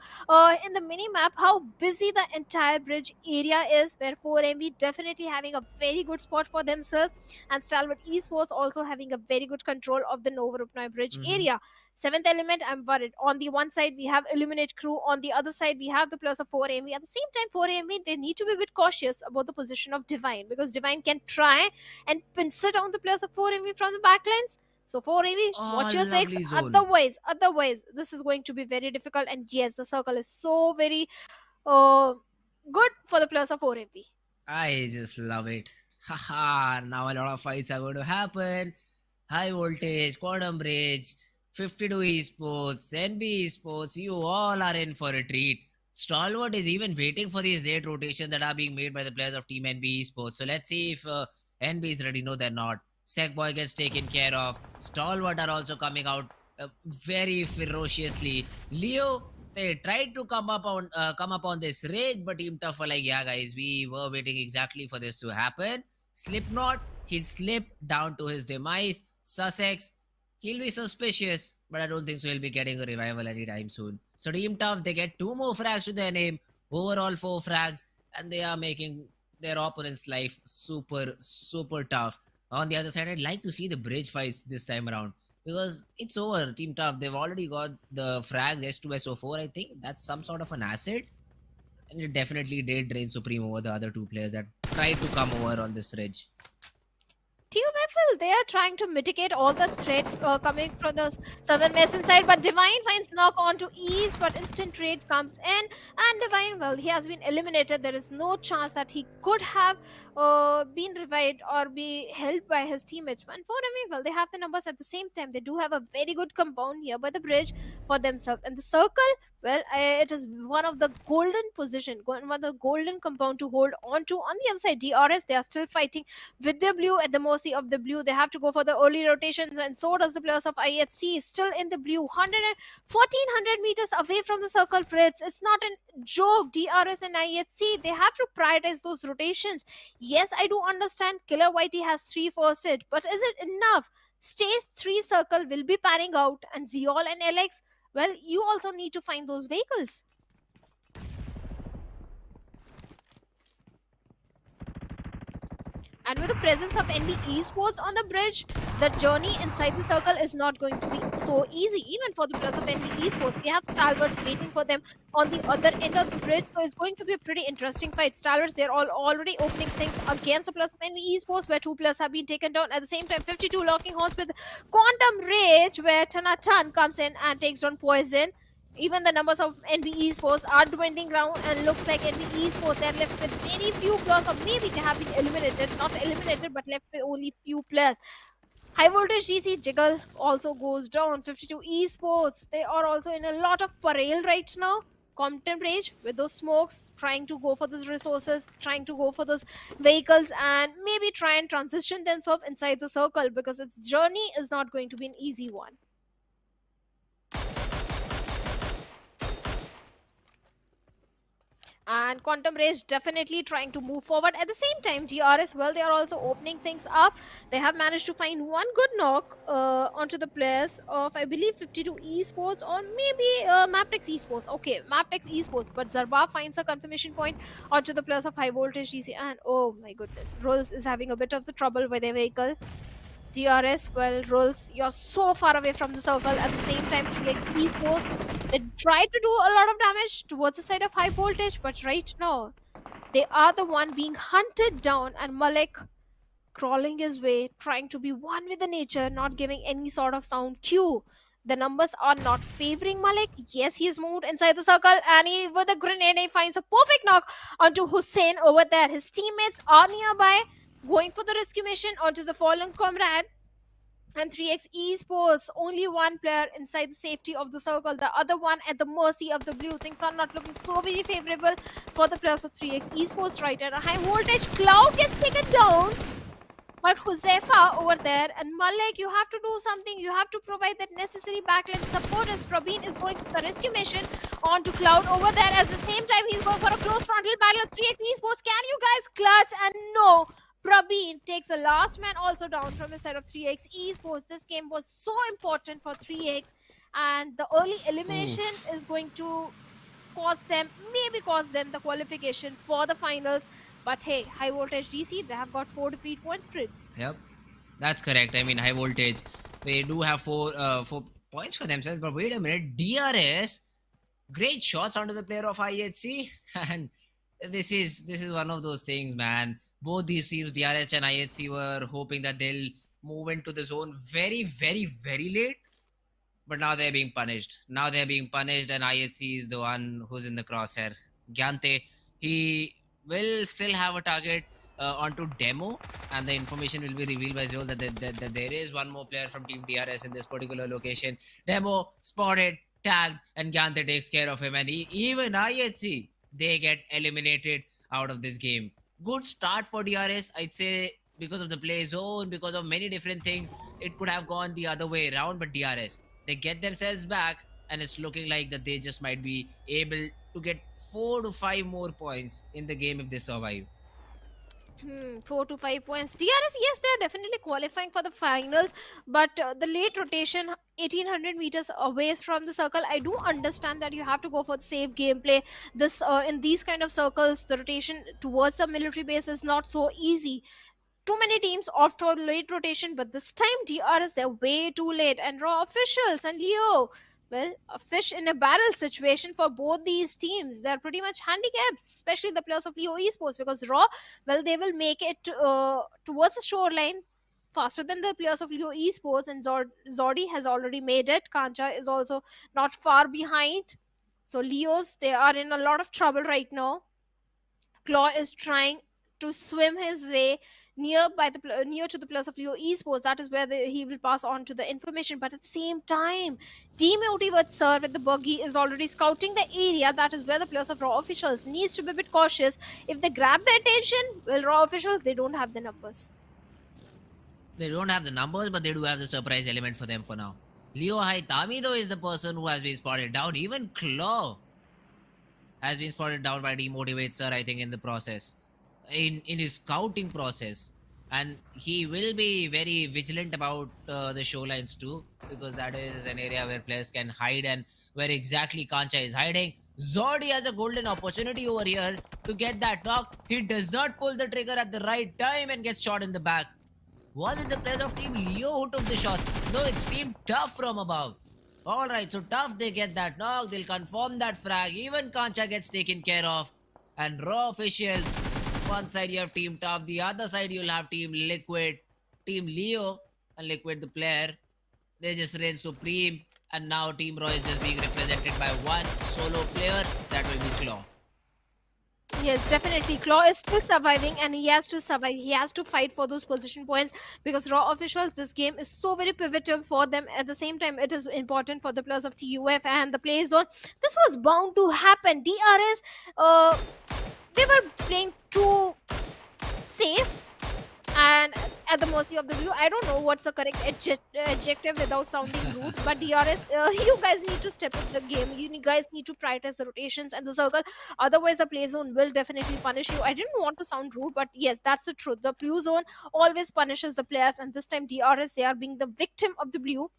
in the mini map how busy the entire bridge area is, where 4MV definitely having a very good spot for themselves, and Stalwart Esports also having a very good control of the Novorupnoy bridge area. 7th element, I'm worried. On the one side, we have Illuminate crew. On the other side, we have the players of 4MV. At the same time, 4MV, they need to be a bit cautious about the position of Divine, because Divine can try and pincer down the players of 4MV from the backlines. So 4MV, watch your six. Otherwise, this is going to be very difficult. And yes, the circle is so very good for the players of 4MV. I just love it. Haha, now a lot of fights are going to happen. High voltage, quantum bridge, 52 Esports, NB Esports, you all are in for a treat. Stalwart is even waiting for these late rotations that are being made by the players of Team NB Esports. So let's see if NB is ready. No, they're not. Sekboy gets taken care of. Stalwart are also coming out very ferociously. Leo, they tried to come up on this rage, but Team Tough were like, yeah guys, we were waiting exactly for this to happen. Slipknot, he'll slip down to his demise. Sussex, he'll be suspicious, but I don't think so he'll be getting a revival anytime soon. So Team Tough, they get 2 more frags to their name, overall 4 frags, and they are making their opponent's life super, super tough. On the other side, I'd like to see the bridge fights this time around, because it's over. Team Tough, they've already got the frags S2, SO4, I think. That's some sort of an asset. And it definitely did drain Supreme over the other 2 players that tried to come over on this ridge. TUBFL, they are trying to mitigate all the threats coming from the southern western side, but Divine finds knock onto east, but instant trade comes in, and Divine, well, he has been eliminated. There is no chance that he could have been revived or be helped by his teammates. And for Remy, well, they have the numbers at the same time. They do have a very good compound here by the bridge for themselves. And the circle, well, it is one of the golden position, one of the golden compound to hold on to. On the other side, DRS, they are still fighting with the blue at the mercy of the blue. They have to go for the early rotations, and so does the players of IHC. Still in the blue, 1400 meters away from the circle, Fritz. It's not a joke. DRS and IHC, they have to prioritize those rotations. Yes, I do understand Killer Whitey has 3 first hit, but is it enough? Stage 3 circle will be panning out, and Zeol and Alex, well, you also need to find those vehicles. And with the presence of NB Esports on the bridge, the journey inside the circle is not going to be so easy. Even for the players of NB Esports, we have Stalwart waiting for them on the other end of the bridge. So it's going to be a pretty interesting fight. Stalwarts, they're all already opening things against the players of NB Esports, where 2 players have been taken down. At the same time, 52 locking horns with Quantum Rage, where Tanatan comes in and takes down Poison. Even the numbers of NB Esports are dwindling down, and looks like NB Esports, they're left with very few players, or maybe they have been eliminated, not eliminated, but left with only few players. Highvoltage DC Jiggle also goes down. 52 Esports, they are also in a lot of peril right now. Compton Rage with those smokes, trying to go for those resources, trying to go for those vehicles, and maybe try and transition themselves inside the circle, because its journey is not going to be an easy one. And Quantum Rage definitely trying to move forward. At the same time, DRS, well, they are also opening things up. They have managed to find one good knock onto the players of, I believe, 52 Esports, or maybe MABETEX Esports. Okay, MABETEX Esports, but Zarba finds a confirmation point onto the players of Highvoltage DC. And oh my goodness, Rolls is having a bit of the trouble with their vehicle. DRS, well, Rolls, you're so far away from the circle. At the same time, 3x Esports, they tried to do a lot of damage towards the side of Highvoltage, but right now, they are the one being hunted down, and Malik crawling his way, trying to be one with the nature, not giving any sort of sound cue. The numbers are not favoring Malik. Yes, he is moved inside the circle, and he, with a grenade, he finds a perfect knock onto Hussein over there. His teammates are nearby, going for the rescue mission onto the fallen comrade. And 3x Esports, only one player inside the safety of the circle, the other one at the mercy of the blue. Things are not looking so very favorable for the players of 3x Esports right now. Highvoltage Cloud gets taken down, but Josefa over there, and Malik, you have to do something. You have to provide that necessary backline support, as Praveen is going for the rescue mission onto Cloud over there. At the same time, he's going for a close frontal battle. 3x Esports, can you guys clutch? And no, Praveen takes a last man also down from the side of 3x Esports. This game was so important for 3x, and the early elimination is going to maybe cause them the qualification for the finals. But hey, Highvoltage DC, they have got 4 defeat points, Fritz. Yep, that's correct. I mean, Highvoltage, they do have 4 points for themselves. But wait a minute, DRS, great shots onto the player of IHC, and this is one of those things, man. Both these teams, DRS and IHC, were hoping that they'll move into the zone very, very, very late. But now they're being punished. And IHC is the one who's in the crosshair. Gyante, he will still have a target onto Demo, and the information will be revealed by Zol that there is one more player from Team DRS in this particular location. Demo spotted, tagged, and Gyante takes care of him. And even IHC, they get eliminated out of this game. Good start for DRS, I'd say, because of the play zone, because of many different things. It could have gone the other way around, but DRS, they get themselves back, and it's looking like that they just might be able to get 4 to 5 more points in the game if they survive. 4 to 5 points. DRS, yes, they are definitely qualifying for the finals, but the late rotation, 1800 meters away from the circle, I do understand that you have to go for the safe gameplay. This in these kind of circles, the rotation towards the military base is not so easy. Too many teams opt for late rotation, but this time DRS, they're way too late. And Raw officials and Leo, well, a fish in a barrel situation for both these teams. They're pretty much handicapped, especially the players of Leo Esports, because Raw, well, they will make it towards the shoreline, faster than the players of Leo Esports, and Zordi has already made it. Kancha is also not far behind. So Leos, they are in a lot of trouble right now. Claw is trying to swim his way near to the place of Leo Esports. That is where he will pass on to the information. But at the same time, Team Motivate Sir with the buggy is already scouting the area. That is where the players of Raw officials needs to be a bit cautious. If they grab the attention, well, Raw officials, they don't have the numbers. They don't have the numbers, but they do have the surprise element for them for now. Leo Haitami, though, is the person who has been spotted down. Even Claw has been spotted down by Demotivate Sir, I think, in the process. In his scouting process. And he will be very vigilant about the showlines too, because that is an area where players can hide and where exactly Kancha is hiding. Zordi has a golden opportunity over here to get that knock. He does not pull the trigger at the right time and gets shot in the back. Was it the players of Team Leo who took the shots? No, it's Team Tough from above. Alright, so Tough, they get that knock. They'll confirm that frag. Even Kancha gets taken care of. And Raw officials, one side you have Team Tough, the other side you'll have Team Liquid, Team Leo, and Liquid the player. They just reign supreme. And now Team Raw is just being represented by one solo player. That will be Claw. Yes, definitely. Claw is still surviving and he has to survive. He has to fight for those position points because Raw officials, this game is so very pivotal for them. At the same time, it is important for the players of TUF and the play zone. This was bound to happen. DRS, they were playing too safe and at the mercy of the view. I don't know what's the correct adjective without sounding rude, but DRS, you guys need to step up the game. You guys need to prioritize the rotations and the circle. Otherwise, the play zone will definitely punish you. I didn't want to sound rude, but yes, that's the truth. The blue zone always punishes the players, and this time DRS, they are being the victim of the blue.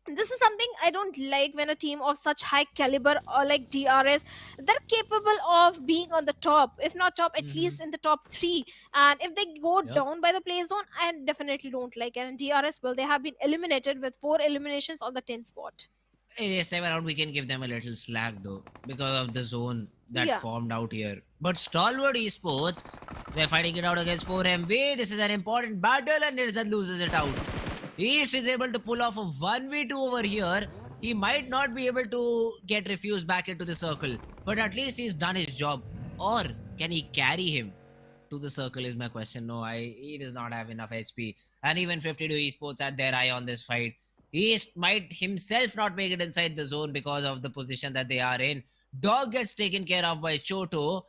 This is something I don't like when a team of such high caliber or like DRS, they're capable of being on the top, if not top, at least in the top 3. And if they go down by the play zone, I definitely don't like it. And DRS, well, they have been eliminated with 4 eliminations on the 10th spot. This time around, we can give them a little slack though, because of the zone that formed out here. But Stalwart Esports, they're fighting it out against 4MV. This is an important battle, and Nirzad loses it out. East is able to pull off a 1v2 over here. He might not be able to get refused back into the circle, but at least he's done his job. Or can he carry him to the circle is my question. No, he does not have enough HP. And even 52 Esports had their eye on this fight. East might himself not make it inside the zone because of the position that they are in. Dog gets taken care of by Choto.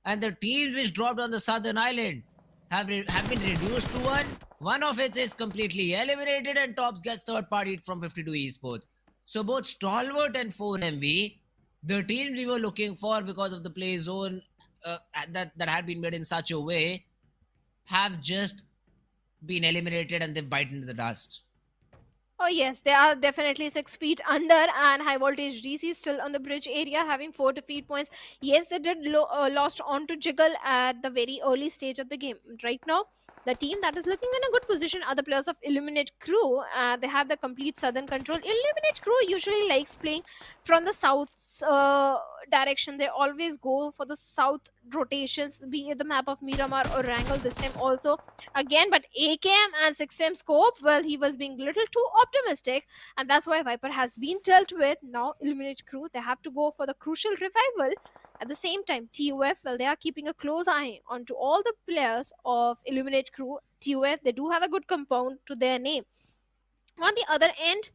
And the teams which dropped on the southern island have been reduced to one. One of it is completely eliminated and Tops gets third partied from 52 Esports. So both Stalwart and 4MV, the teams we were looking for because of the play zone that had been made in such a way, have just been eliminated and they've bitten into the dust. Oh yes, they are definitely 6 feet under, and Highvoltage DC still on the bridge area having 4 defeat points. Yes, they did lost on to Jiggle at the very early stage of the game. Right now, the team that is looking in a good position are the players of Illuminate Crew. They have the complete southern control. Illuminate Crew usually likes playing from the south direction. They always go for the south rotations, be it the map of Miramar or Erangel this time also. Again, but AKM and 6M scope, well, he was being a little too optimistic, and that's why Viper has been dealt with. Now Illuminate Crew, they have to go for the crucial revival. At the same time, TUF, well, they are keeping a close eye onto all the players of Illuminate Crew. TUF, they do have a good compound to their name. On the other end,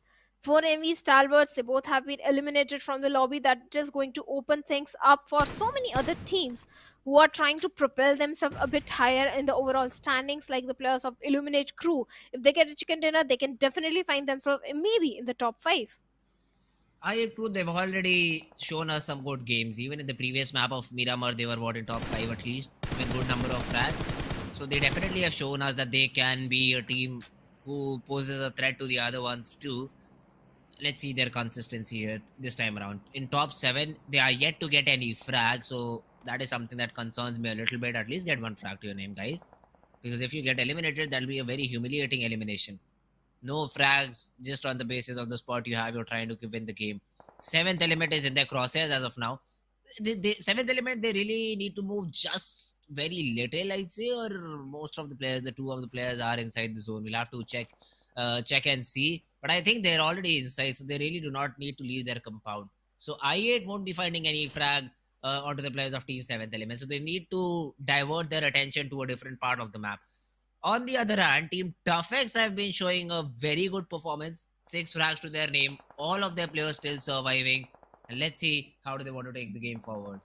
4MV Stalwarts, they both have been eliminated from the lobby. That is going to open things up for so many other teams who are trying to propel themselves a bit higher in the overall standings, like the players of Illuminate Crew. If they get a chicken dinner, they can definitely find themselves maybe in the top 5. True, they've already shown us some good games. Even in the previous map of Miramar, they were in top 5 at least, with good number of frags. So they definitely have shown us that they can be a team who poses a threat to the other ones too. Let's see their consistency here this time around. In top 7, they are yet to get any frag, so that is something that concerns me a little bit. At least get 1 frag to your name, guys. Because if you get eliminated, that'll be a very humiliating elimination. No frags, just on the basis of the spot you have, you're trying to win the game. 7th element is in their crosshairs as of now. The seventh element, they really need to move just very little, I'd say, or most of the players, the two of the players are inside the zone. We'll have to check and see. But I think they're already inside, so they really do not need to leave their compound. So I8 won't be finding any frag onto the players of Team Seventh Element. So they need to divert their attention to a different part of the map. On the other hand, Team ToughX have been showing a very good performance. 6 frags to their name. All of their players still surviving. And let's see how do they want to take the game forward.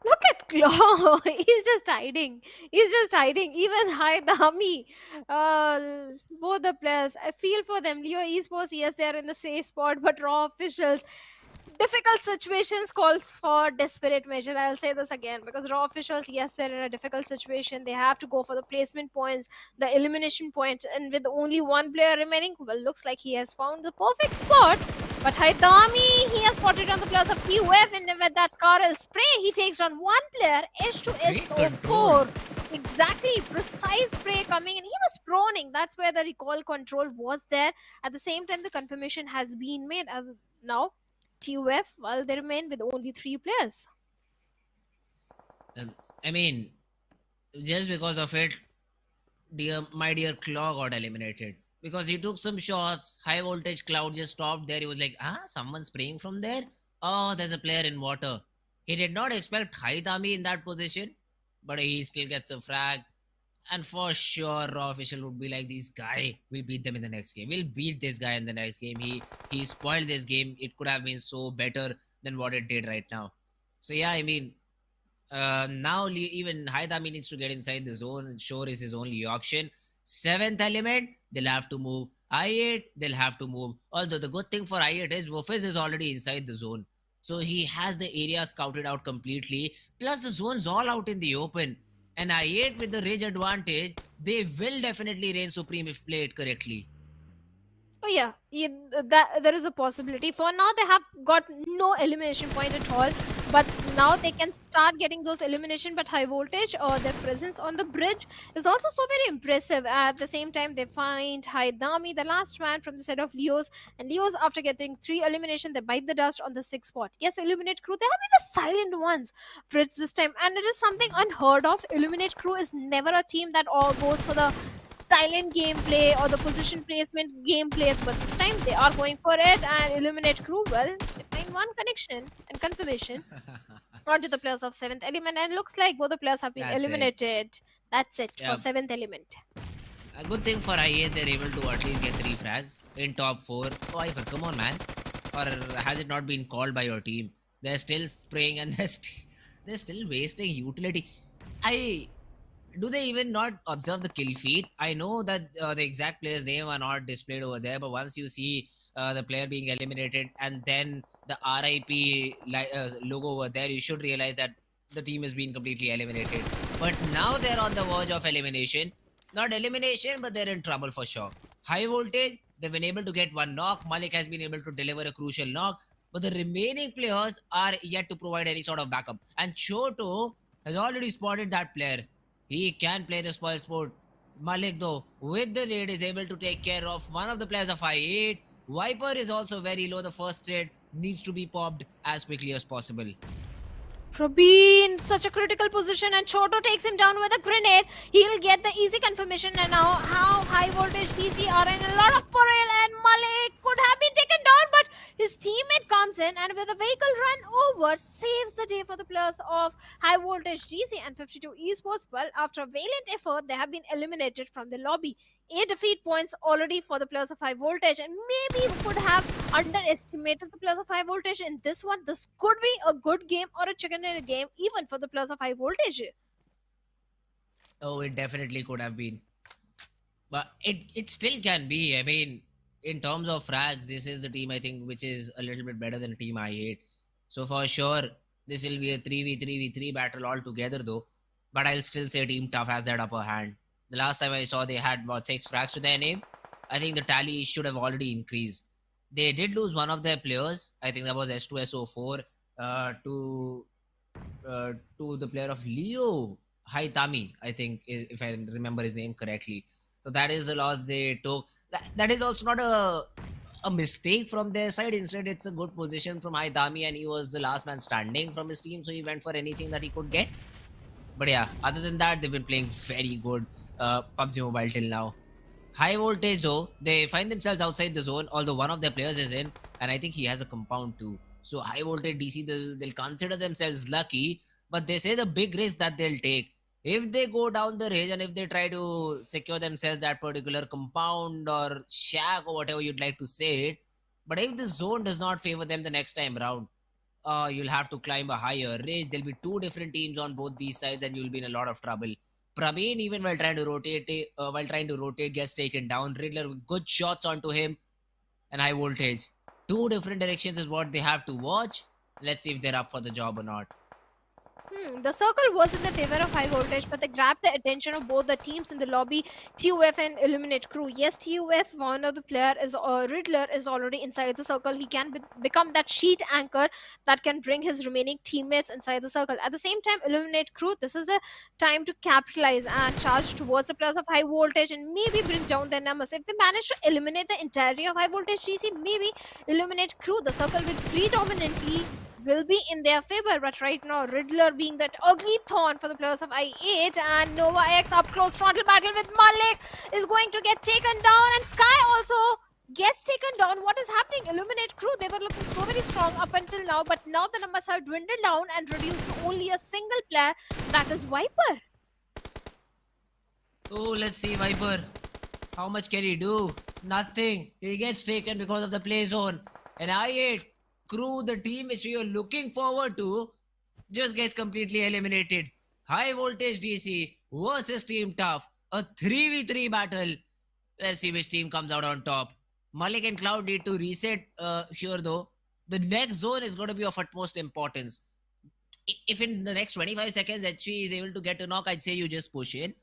Look at Claw. He's just hiding. He's just hiding. Even Haidami. Both the players. I feel for them. Leo Esports, yes, they're in the safe spot, but Raw officials. Difficult situations calls for desperate measure. I'll say this again because Raw officials, yes, they're in a difficult situation. They have to go for the placement points, the elimination points, and with only one player remaining, well, looks like he has found the perfect spot. But Haidami, he has spotted on the players of PUF, and with that Scarlet spray, he takes on one player, Great control. S2S04. Exactly, precise spray coming, and he was proning. That's where the recoil control was there. At the same time, the confirmation has been made. Now, TUF, well, they remain with only 3 players. I mean, just because of it, my dear Claw got eliminated. Because he took some shots, high voltage cloud just stopped there. He was like, someone's spraying from there? Oh, there's a player in water. He did not expect Haitami in that position, but he still gets a frag. And for sure, Raw official would be like, "This guy, we'll beat them in the next game. We'll beat this guy in the next game. He spoiled this game. It could have been so better than what it did right now." So yeah, I mean, now even Haidami needs to get inside the zone. Shore is his only option. Seventh element, they'll have to move. I8, they'll have to move. Although the good thing for I8 is Wofis is already inside the zone. So he has the area scouted out completely. Plus the zone's all out in the open. And I8 with the rage advantage, they will definitely reign supreme if played correctly. Oh yeah, that there is a possibility. For now, they have got no elimination point at all. But now they can start getting those elimination. But high voltage or their presence on the bridge is also so very impressive. At the same time, they find Haidami, the last man from the set of Leos. And Leos, after getting 3 elimination, they bite the dust on the 6th spot. Yes, eliminate crew. They have been the silent ones for it this time, and it is something unheard of. Eliminate crew is never a team that all goes for the silent gameplay or the position placement gameplay, but this time they are going for it and eliminate crew. Well, they find one connection and confirmation onto the players of 7th element, and looks like both the players have been That's it. eliminated. That's it Yeah. for 7th element. A good thing for I8, they're able to at least get 3 frags in top 4. Oh, Iper, come on, man. Or has it not been called by your team? They're still spraying and they're still wasting utility. Do they even not observe the kill feed? I know that the exact player's name are not displayed over there, but once you see the player being eliminated and then the RIP logo over there, you should realize that the team has been completely eliminated. But now they're on the verge of elimination. Not elimination, but they're in trouble for sure. High voltage, they've been able to get 1 knock. Malik has been able to deliver a crucial knock. But the remaining players are yet to provide any sort of backup. And Choto has already spotted that player. He can play the spoil sport. Malik, though, with the lead, is able to take care of one of the players of I8. Viper is also very low. The first trade needs to be popped as quickly as possible. Probeen, such a critical position, and Choto takes him down with a grenade. He'll get the easy confirmation, and now how high voltage DC are in a lot of peril, and Malik could have been taken down, but his teammate comes in and with a vehicle run over, saves the day for the players of high voltage DC and 52 Esports. Well, after a valiant effort, they have been eliminated from the lobby. 8 defeat points already for the players of high voltage, and maybe we could have underestimated the players of high voltage in this one. This could be a good game or a chicken dinner game even for the players of high voltage. Oh, it definitely could have been. But it still can be. I mean, in terms of frags, this is the team I think which is a little bit better than Team I8. So for sure, this will be a 3v3v3 battle altogether though. But I'll still say Team Tough has that upper hand. The last time I saw they had about 6 frags to their name. I think the tally should have already increased. They did lose one of their players. I think that was S2S04 to the player of Leo Haitami, I think, if I remember his name correctly. So that is the loss they took. That is also not a mistake from their side. Instead, it's a good position from Haidami, and he was the last man standing from his team, so he went for anything that he could get. But yeah, other than that, they've been playing very good PUBG Mobile till now. High voltage though, they find themselves outside the zone, although one of their players is in, and I think he has a compound too. So high voltage DC, they'll consider themselves lucky, but they say the big risk that they'll take. If they go down the range and if they try to secure themselves that particular compound or shack or whatever you'd like to say it, but if the zone does not favor them the next time round, you'll have to climb a higher ridge. There'll be two different teams on both these sides, and you'll be in a lot of trouble. Praveen, even while trying to rotate, gets taken down. Riddler with good shots onto him, and high voltage. Two different directions is what they have to watch. Let's see if they're up for the job or not. The circle was in the favor of high voltage, but they grabbed the attention of both the teams in the lobby, TUF and Illuminate crew. Yes, TUF, one of the player is Riddler is already inside the circle. He can become that sheet anchor that can bring his remaining teammates inside the circle. At the same time, Illuminate crew, this is the time to capitalize and charge towards the players of high voltage and maybe bring down their numbers. If they manage to eliminate the entirety of high voltage DC, maybe Illuminate crew, the circle will predominantly will be in their favor, but right now Riddler being that ugly thorn for the players of I8, and Nova X up close frontal battle with Malik is going to get taken down, and Sky also gets taken down. What is happening? Illuminate crew, they were looking so very strong up until now, but now the numbers have dwindled down and reduced to only a single player, that is Viper. Oh, let's see Viper. How much can he do? Nothing. He gets taken because of the play zone. And I8 crew, the team which we are looking forward to, just gets completely eliminated. High voltage DC versus Team Tough. A 3v3 battle. Let's see which team comes out on top. Malik and Cloud need to reset here though. The next zone is going to be of utmost importance. If in the next 25 seconds HV is able to get a knock, I'd say you just push in,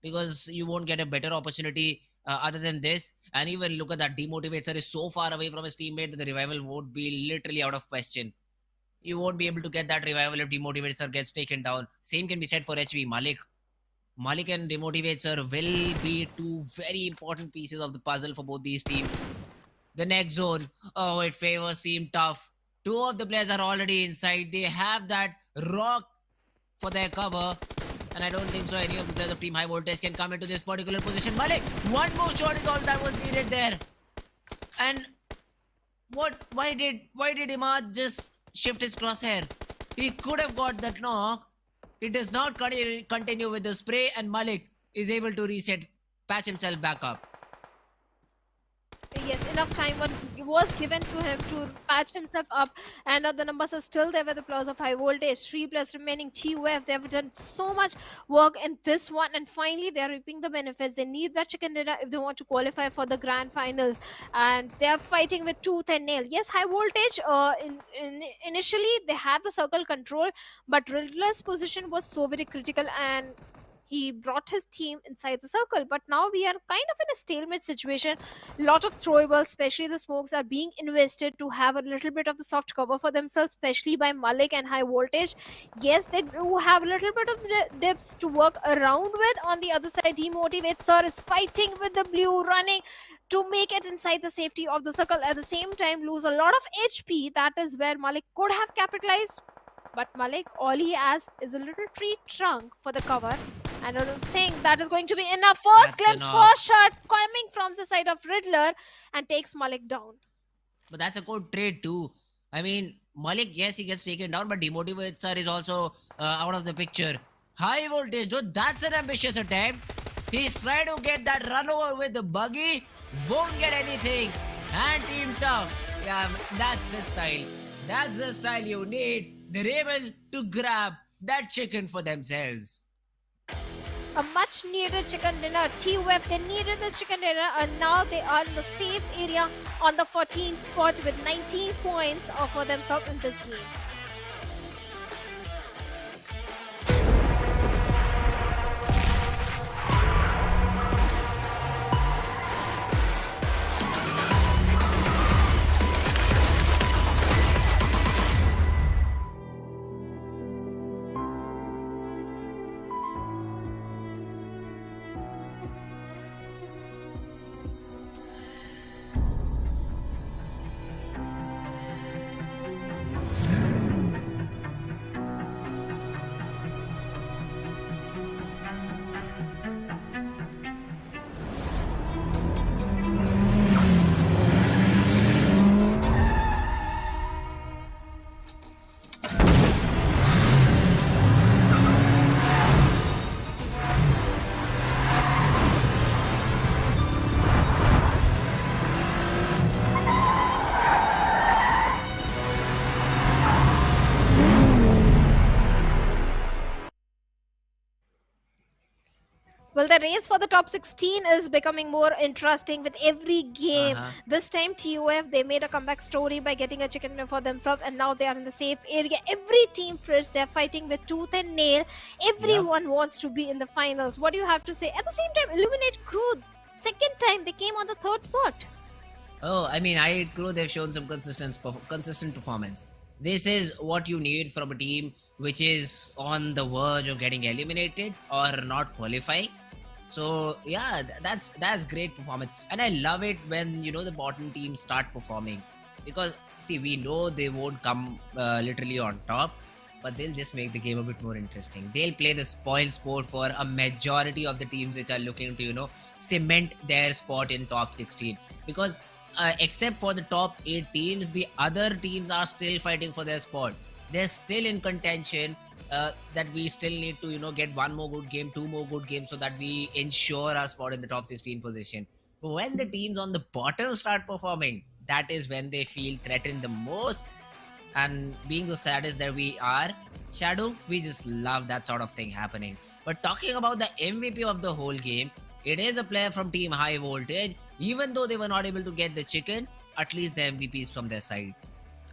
because you won't get a better opportunity other than this. And even look at that, Demotivator is so far away from his teammate that the revival would be literally out of question. You won't be able to get that revival if Demotivator gets taken down. Same can be said for HV. Malik and Demotivator will be two very important pieces of the puzzle for both these teams. The next zone, oh, it favors Team Tough. Two of the players are already inside. They have that rock for their cover, and I don't think so any of the players of Team High Voltage can come into this particular position. Malik, one more shot is all that was needed there. And why did Imad just shift his crosshair? He could have got that knock. He does not continue with the spray, and Malik is able to reset, patch himself back up. Yes, enough time was given to him to patch himself up, and the numbers are still there with the players of high voltage. 3 plus remaining TUF. They have done so much work in this one, and finally they are reaping the benefits. They need that chicken dinner if they want to qualify for the grand finals, and they are fighting with tooth and nail. Yes, high voltage. Initially they had the circle control, but Riddler's position was so very critical, and he brought his team inside the circle. But now we are kind of in a stalemate situation. Lot of throwables, especially the smokes, are being invested to have a little bit of the soft cover for themselves, especially by Malik and high voltage. Yes, they do have a little bit of the dips to work around with. On the other side, Demotivator is fighting with the blue, running to make it inside the safety of the circle. At the same time, lose a lot of HP. That is where Malik could have capitalized. But Malik, all he has is a little tree trunk for the cover. And I don't think that is going to be enough. First glimpse, first shot coming from the side of Riddler and takes Malik down. But that's a good trade too. I mean, Malik, yes, he gets taken down, but Demotivator is also out of the picture. High voltage, though, that's an ambitious attempt. He's trying to get that run over with the buggy. Won't get anything. And Team Tough. Yeah, that's the style. That's the style you need. They're able to grab that chicken for themselves. A much needed chicken dinner. TUF, they needed this chicken dinner, and now they are in the safe area on the 14th spot with 19 points for themselves in this game. the race for the top 16 is becoming more interesting with every game. Uh-huh. This time TUF, they made a comeback story by getting a chicken dinner for themselves, and now they are in the safe area. Every team, Fritz, they're fighting with tooth and nail. Yep. Everyone wants to be in the finals. What do you have to say? At the same time, Illuminate Crew, second time they came on the third spot. Oh, I mean, I Crew, they've shown some consistent performance. This is what you need from a team which is on the verge of getting eliminated or not qualifying. So yeah, that's great performance, and I love it when the bottom teams start performing, because see, we know they won't come literally on top, but they'll just make the game a bit more interesting. They'll play the spoil sport for a majority of the teams which are looking to cement their spot in top 16, because except for the top 8 teams, the other teams are still fighting for their spot. They're still in contention. That we still need to get one more good game, two more good games, so that we ensure our spot in the top 16 position. But when the teams on the bottom start performing, that is when they feel threatened the most. And being the saddest that we are, Shadow, we just love that sort of thing happening. But talking about the MVP of the whole game, it is a player from Team Highvoltage. Even though they were not able to get the chicken, at least the MVP is from their side.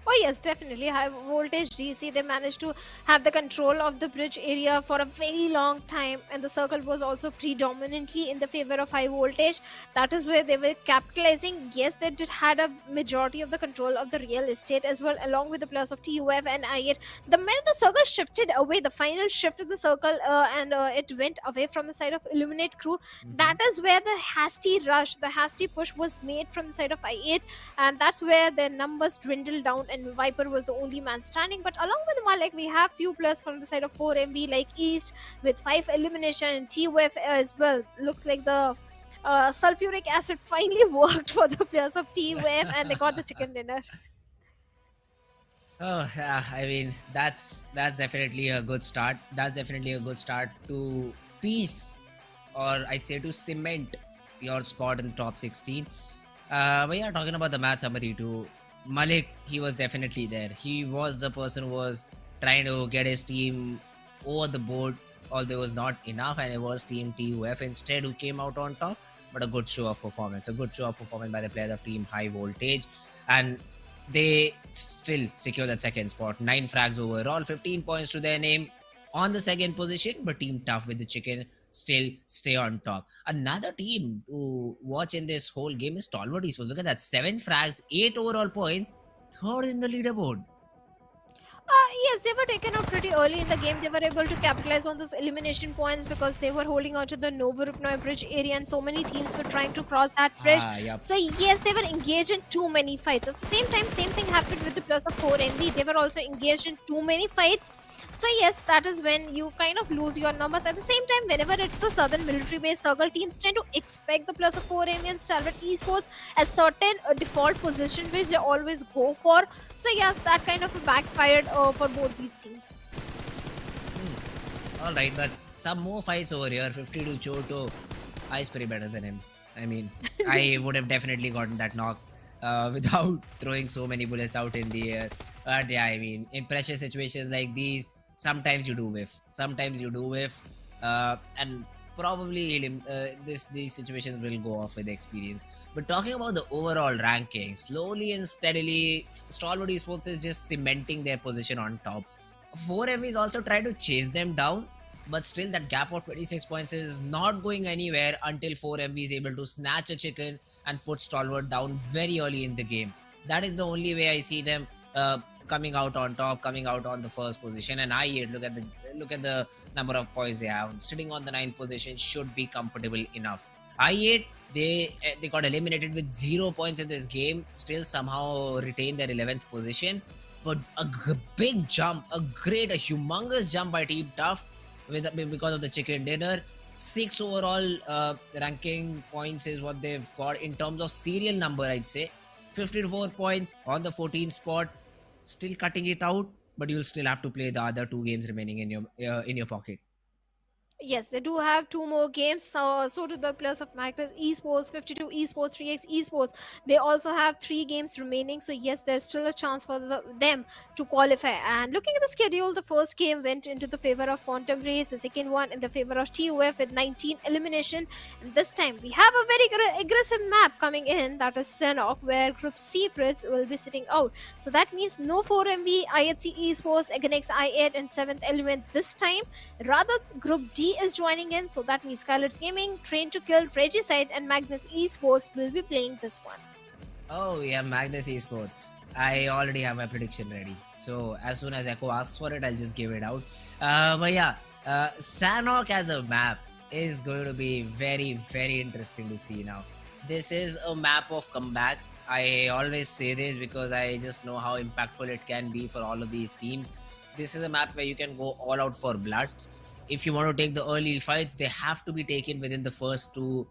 Oh yes, definitely. Highvoltage DC, they managed to have the control of the bridge area for a very long time, and the circle was also predominantly in the favor of Highvoltage. That is where they were capitalizing. Yes, they did had a majority of the control of the real estate as well, along with the players of TUF and I8. The minute the circle shifted away, the final shift of the circle, and it went away from the side of Illuminate Crew. That is where the hasty rush, the hasty push was made from the side of I8, and that's where their numbers dwindled down, and Viper was the only man standing. But along with Malik, we have few players from the side of 4MB like East with 5 elimination, and TUF as well. Looks like the sulfuric acid finally worked for the players of TUF, and they got the chicken dinner. Oh, I mean, that's definitely a good start. That's definitely a good start to piece, or I'd say to cement your spot in the top 16. But yeah, talking about the match summary too, Malik, he was definitely there. He was the person who was trying to get his team over the board, although it was not enough, and it was Team TUF instead who came out on top. But a good show of performance, by the players of Team Highvoltage, and they still secure that second spot. 9 frags overall, 15 points to their name on the second position, but Team Tough with the chicken still stay on top. Another team to watch in this whole game is Stalwart Esports. Look at that, 7 frags, 8 overall points, third in the leaderboard. Yes, they were taken out pretty early in the game. They were able to capitalize on those elimination points because they were holding on to the Novorupnoy bridge area, and so many teams were trying to cross that bridge. Yep. So yes, they were engaged in too many fights. At the same time, same thing happened with the plus of 4MB. They were also engaged in too many fights. So yes, that is when you kind of lose your numbers. At the same time, whenever it's the southern military-based circle, teams tend to expect the plus of 4MB and Stalwart Esports as certain default position which they always go for. So yes, that kind of backfired for both these teams. Alright, but some more fights over here. 52 Choto. I's pretty better than him. I mean, I would have definitely gotten that knock without throwing so many bullets out in the air. But yeah, I mean, in pressure situations like these, sometimes you do whiff. And probably these situations will go off with experience. But talking about the overall ranking, slowly and steadily, Stalwart Esports is just cementing their position on top. 4MB is also trying to chase them down, but still that gap of 26 points is not going anywhere until 4MB is able to snatch a chicken and put Stalwart down very early in the game. That is the only way I see them coming out on top, coming out on the first position. And I8, look at the number of points they have. Sitting on the 9th position should be comfortable enough. I8, they got eliminated with 0 points in this game, still somehow retain their 11th position. But a big jump, a humongous jump by Team Tough because of the chicken dinner. 6 overall ranking points is what they've got in terms of serial number, I'd say. 54 points on the 14th spot. Still cutting it out, but you'll still have to play the other 2 games remaining in your pocket. Yes, they do have two more games. So do the players of Magnus Esports, 52 Esports, 3x Esports. They also have 3 games remaining. So yes, there's still a chance for them to qualify. And looking at the schedule, the first game went into the favor of Quantum Race, the second one in the favor of TUF with 19 elimination. And this time we have a very aggressive map coming in, that is Sanhok, where Group C Fritz will be sitting out. So that means no 4MV, IHC Esports, against I8 and 7th Element this time. Rather, Group D is joining in, so that means SKYLIGHTZ Gaming, Train to Kill, Regicide, and Magnus Esports will be playing this one. Oh, yeah, Magnus Esports. I already have my prediction ready. So as soon as Echo asks for it, I'll just give it out. But yeah, Sanhok as a map is going to be very, very interesting to see now. This is a map of comeback. I always say this because I just know how impactful it can be for all of these teams. This is a map where you can go all out for blood. If you want to take the early fights, they have to be taken within the first two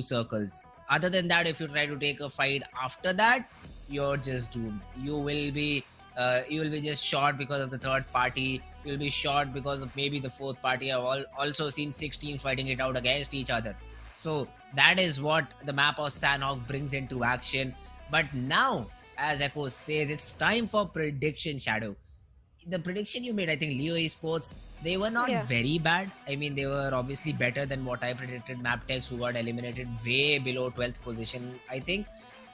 circles. Other than that, if you try to take a fight after that, you're just doomed. You will be just shot because of the third party. You'll be shot because of maybe the fourth party. I've also seen 16 fighting it out against each other. So that is what the map of Sanhok brings into action. But now, as Echo says, it's time for prediction, Shadow. The prediction you made, I think Leo Esports, they were not very bad. I mean, they were obviously better than what I predicted. MABETEX, who got eliminated way below 12th position, I think.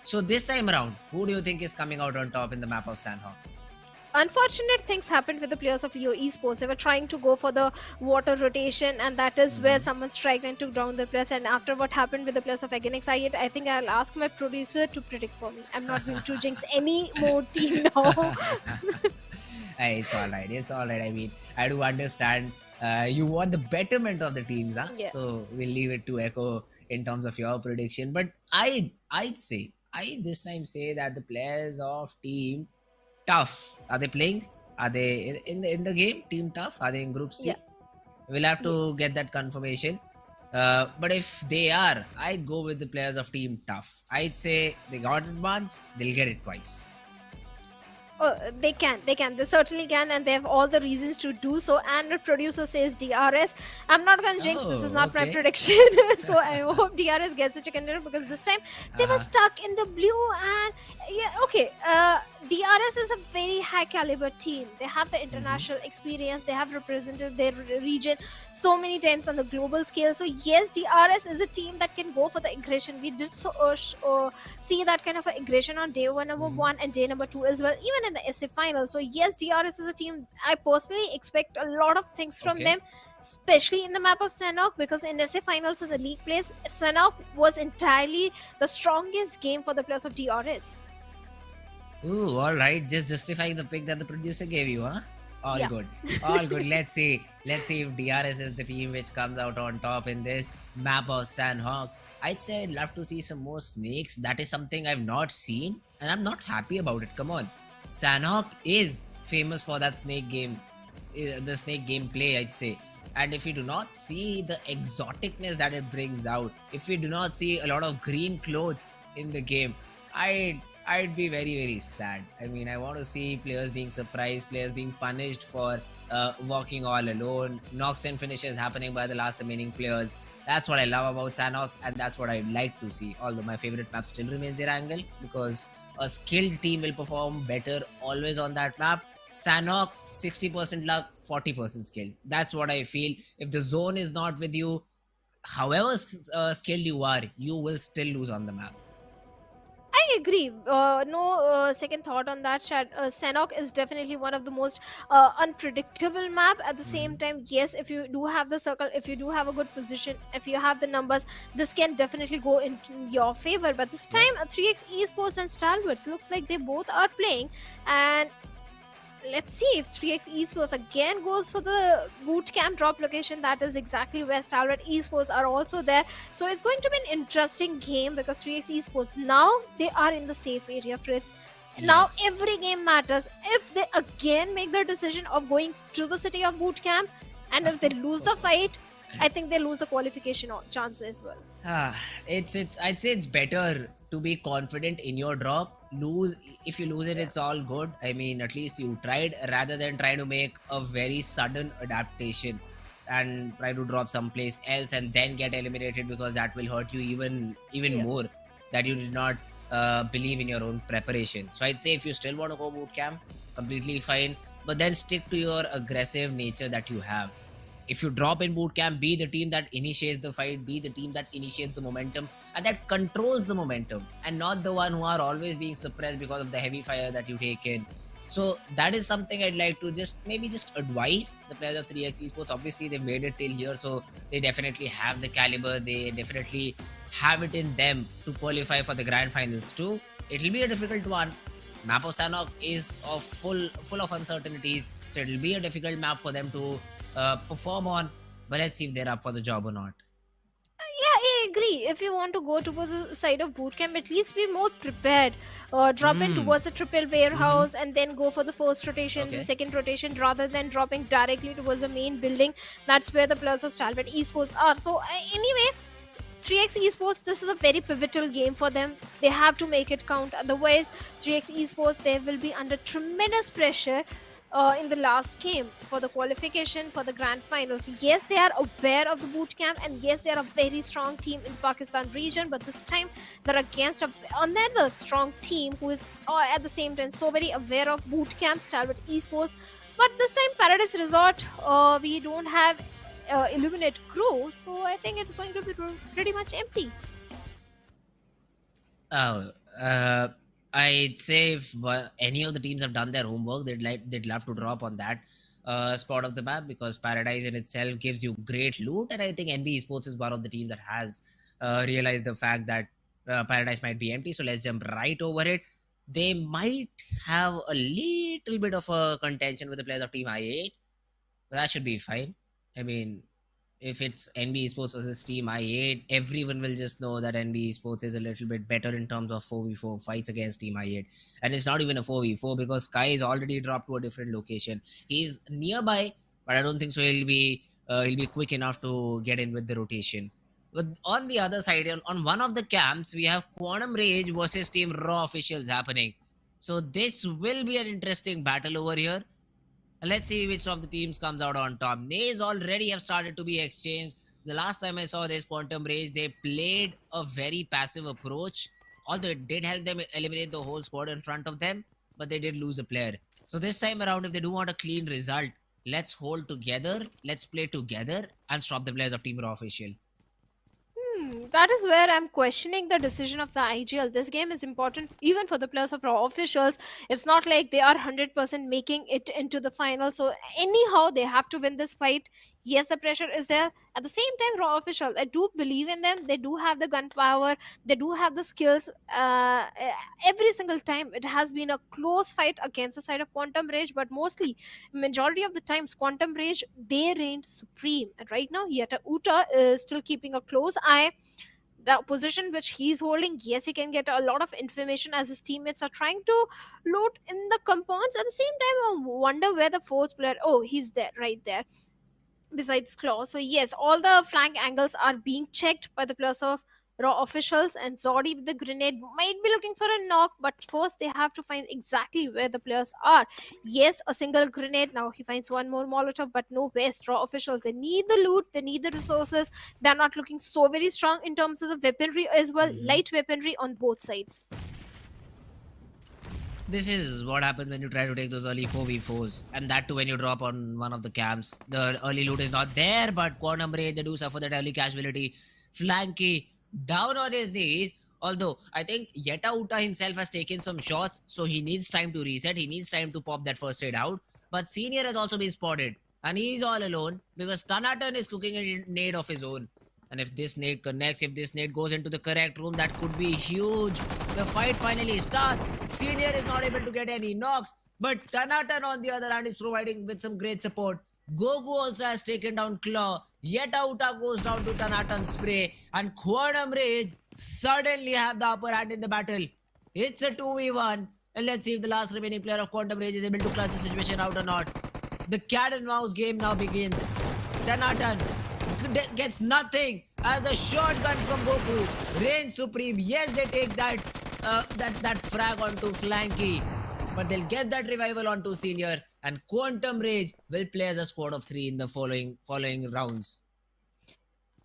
So this time around, who do you think is coming out on top in the map of Sanhok? Unfortunate things happened with the players of Leo Esports. They were trying to go for the water rotation, and that is where someone striked and took down the players. And after what happened with the players of Against I8, I think I'll ask my producer to predict for me. I'm not going to jinx any more team now. Hey, it's all right. It's all right. I mean, I do understand. You want the betterment of the teams, huh? Yeah. So we'll leave it to Echo in terms of your prediction. But I this time say that the players of Team Tough, are they playing? Are they in the game? Team Tough? Are they in Group C? Yeah. We'll have to Yes. get that confirmation. But if they are, I'd go with the players of Team Tough. I'd say they got it once, they'll get it twice. They can, they certainly can, and they have all the reasons to do so. And the producer says DRS. I'm not gonna jinx, this is not my Okay. prediction. So I hope DRS gets a chicken dinner, because this time they were stuck in the blue. And yeah, okay, DRS is a very high caliber team. They have the international experience, they have represented their region so many times on the global scale. So yes, DRS is a team that can go for the aggression. We did see that kind of aggression on day number 1 and day number 2 as well, even in the SA final. So yes, DRS is a team I personally expect a lot of things from Okay. them, especially in the map of Sanhok, because in SA finals of the league plays, Sanhok was entirely the strongest game for the players of DRS. Ooh, all right. Just justifying the pick that the producer gave you, huh? All Yeah. good. All good. Let's see. Let's see if DRS is the team which comes out on top in this map of Sanhok. I'd say I'd love to see some more snakes. That is something I've not seen, and I'm not happy about it. Come on. Sanhok is famous for that snake game, the snake gameplay, I'd say. And if we do not see the exoticness that it brings out, if we do not see a lot of green clothes in the game, I'd be very, very sad. I mean, I want to see players being surprised, players being punished for walking all alone, knocks and finishes happening by the last remaining players. That's what I love about Sanhok, and that's what I'd like to see. Although my favorite map still remains Erangel, because a skilled team will perform better always on that map. Sanhok, 60% luck, 40% skill. That's what I feel. If the zone is not with you, however skilled you are, you will still lose on the map. I agree. No second thought on that. Sanhok is definitely one of the most unpredictable map. At the same time, yes, if you do have the circle, if you do have a good position, if you have the numbers, this can definitely go in your favor. But this time, 3x Esports and Stalwart looks like they both are playing, and let's see if 3x Esports again goes for the boot camp drop location. That is exactly where Stalwart Esports are also there. So it's going to be an interesting game, because 3x Esports now they are in the safe area, Fritz. Now Yes. every game matters. If they again make the decision of going to the city of boot camp, and if they lose the fight, I think they lose the qualification chance as well. It's I'd say it's better to be confident in your drop. If you lose it, it's all good. I mean, at least you tried, rather than trying to make a very sudden adaptation. and try to drop someplace else and then get eliminated, because that will hurt you even Yeah. more, that you did not believe in your own preparation. So I'd say if you still want to go boot camp, completely fine, but then stick to your aggressive nature that you have. If you drop in boot camp, be the team that initiates the fight, be the team that initiates the momentum and that controls the momentum, and not the one who are always being suppressed because of the heavy fire that you take in. So that is something I'd like to just advise the players of 3x Esports. Obviously, they made it till here, so they definitely have the caliber. They definitely have it in them to qualify for the grand finals too. It'll be a difficult one. Map of Sanhok is of full of uncertainties, so it'll be a difficult map for them to perform on. But let's see if they're up for the job or not. Yeah, I agree. If you want to go towards the side of bootcamp, at least be more prepared. Drop in Hmm. towards a triple warehouse and then go for the first rotation, Okay. second rotation, rather than dropping directly towards the main building. That's where the players of Stalwart Esports are. So, anyway, 3x Esports, this is a very pivotal game for them. They have to make it count. Otherwise, 3x Esports, they will be under tremendous pressure in the last game for the qualification for the grand finals. Yes, they are aware of the boot camp, and yes, they are a very strong team in Pakistan region, but this time they're against another strong team who is at the same time so very aware of boot camp, Stalwart Esports. But this time, Paradise Resort, we don't have Illuminate crew, so I think it's going to be pretty much empty. Oh, I'd say if any of the teams have done their homework, they'd love to drop on that spot of the map, because Paradise in itself gives you great loot, and I think NB Esports is one of the teams that has realized the fact that Paradise might be empty. So let's jump right over it. They might have a little bit of a contention with the players of Team I8, but that should be fine. I mean, if it's NB Esports versus Team I8, everyone will just know that NB Esports is a little bit better in terms of 4v4 fights against Team I8. And it's not even a 4v4, because Sky is already dropped to a different location. He's nearby, but I don't think so he'll be quick enough to get in with the rotation. But on the other side, on one of the camps, we have Quantum Rage versus Team Raw officials happening. So this will be an interesting battle over here. And let's see which of the teams comes out on top. Nays already have started to be exchanged. The last time I saw this Quantum Rage, they played a very passive approach. Although it did help them eliminate the whole squad in front of them, but they did lose a player. So this time around, if they do want a clean result, let's hold together, let's play together, and stop the players of Team Raw official. That is where I'm questioning the decision of the IGL. This game is important even for the players of Raw officials. It's not like they are 100% making it into the final. So anyhow, they have to win this fight. Yes, the pressure is there. At the same time, Raw officials, I do believe in them. They do have the gunpowder. They do have the skills. Every single time, it has been a close fight against the side of Quantum Rage. But mostly, majority of the times, Quantum Rage, they reigned supreme. And right now, Yeta Uta is still keeping a close eye. The position which he's holding, yes, he can get a lot of information as his teammates are trying to loot in the compounds. At the same time, I wonder where the fourth player, oh, he's there, right there besides Claw. So yes, all the flank angles are being checked by the players of Raw officials, and Zodi with the grenade might be looking for a knock, but first they have to find exactly where the players are. Yes, a single grenade. Now he finds one more Molotov, but no waste. Raw officials, they need the loot, they need the resources. They're not looking so very strong in terms of the weaponry as well, light weaponry on both sides. This is what happens when you try to take those early 4v4s, and that too when you drop on one of the camps. The early loot is not there, but Quantum Ray, they do suffer that early casualty. Flanky down on his knees, although I think Yeta Uta himself has taken some shots, so he needs time to reset, he needs time to pop that first aid out. But Senior has also been spotted, and he's all alone because Tanatan is cooking a nade of his own. And if this nade connects, if this nade goes into the correct room, that could be huge. The fight finally starts. Senior is not able to get any knocks, but Tanatan on the other hand is providing with some great support. Gogu also has taken down Claw. Yeta Uta goes down to Tanatan's spray, and Quantum Rage suddenly have the upper hand in the battle. It's a 2v1, and let's see if the last remaining player of Quantum Rage is able to clutch the situation out or not. The cat and mouse game now begins. Tanatan gets nothing as the shotgun from Goku reigns supreme. Yes, they take that frag onto Flanky, but they'll get that revival onto Senior. and Quantum Rage will play as a squad of 3 in the following rounds.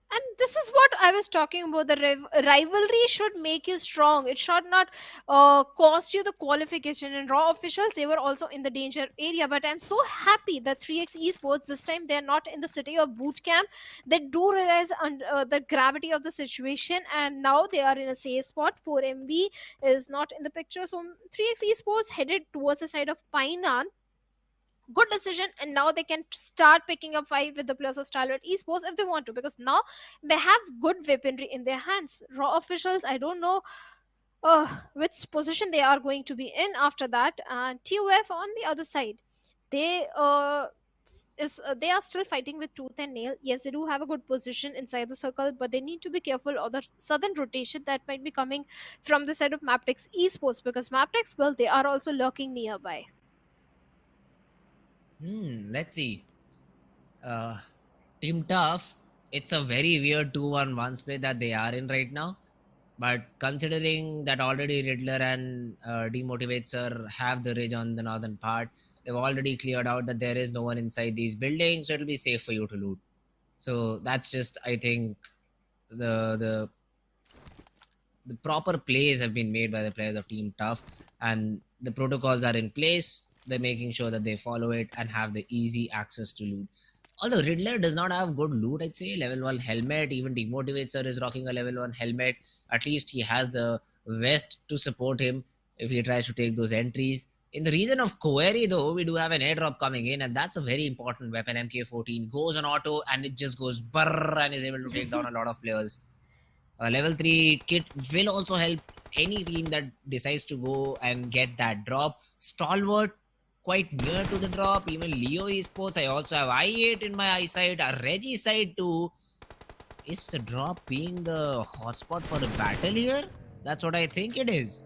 And this is what I was talking about. The rivalry should make you strong. It should not cost you the qualification. And Raw officials, they were also in the danger area. But I'm so happy that 3x Esports, this time they're not in the city of boot camp. They do realize the gravity of the situation. And now they are in a safe spot. 4MB is not in the picture. So 3x Esports headed towards the side of Painan. Good decision, and now they can start picking up fight with the players of Stalwart Esports if they want to, because now they have good weaponry in their hands. Raw officials, I don't know which position they are going to be in after that, and TUF on the other side, they they are still fighting with tooth and nail. Yes, they do have a good position inside the circle, but they need to be careful of the sudden rotation that might be coming from the side of MABETEX Esports, because MABETEX, well, they are also lurking nearby. Let's see. Uh, Team Tough, it's a very weird 2-1-1 split that they are in right now. But considering that already Riddler and Demotivator have the ridge on the northern part, they've already cleared out that there is no one inside these buildings, so it'll be safe for you to loot. So that's just, I think, the the proper plays have been made by the players of Team Tough, and the protocols are in place. They're making sure that they follow it and have the easy access to loot. Although Riddler does not have good loot, I'd say level 1 helmet, even Demotivator is rocking a level 1 helmet. At least he has the vest to support him if he tries to take those entries. In the region of Koeri, though, we do have an airdrop coming in, and that's a very important weapon. MK14 goes on auto, and it just goes brrr and is able to take down a lot of players. A level 3 kit will also help any team that decides to go and get that drop. Stalwart quite near to the drop. Even Leo Esports, I also have I8 in my eyesight. A Reggie side too. Is the drop being the hotspot for the battle here? That's what I think it is.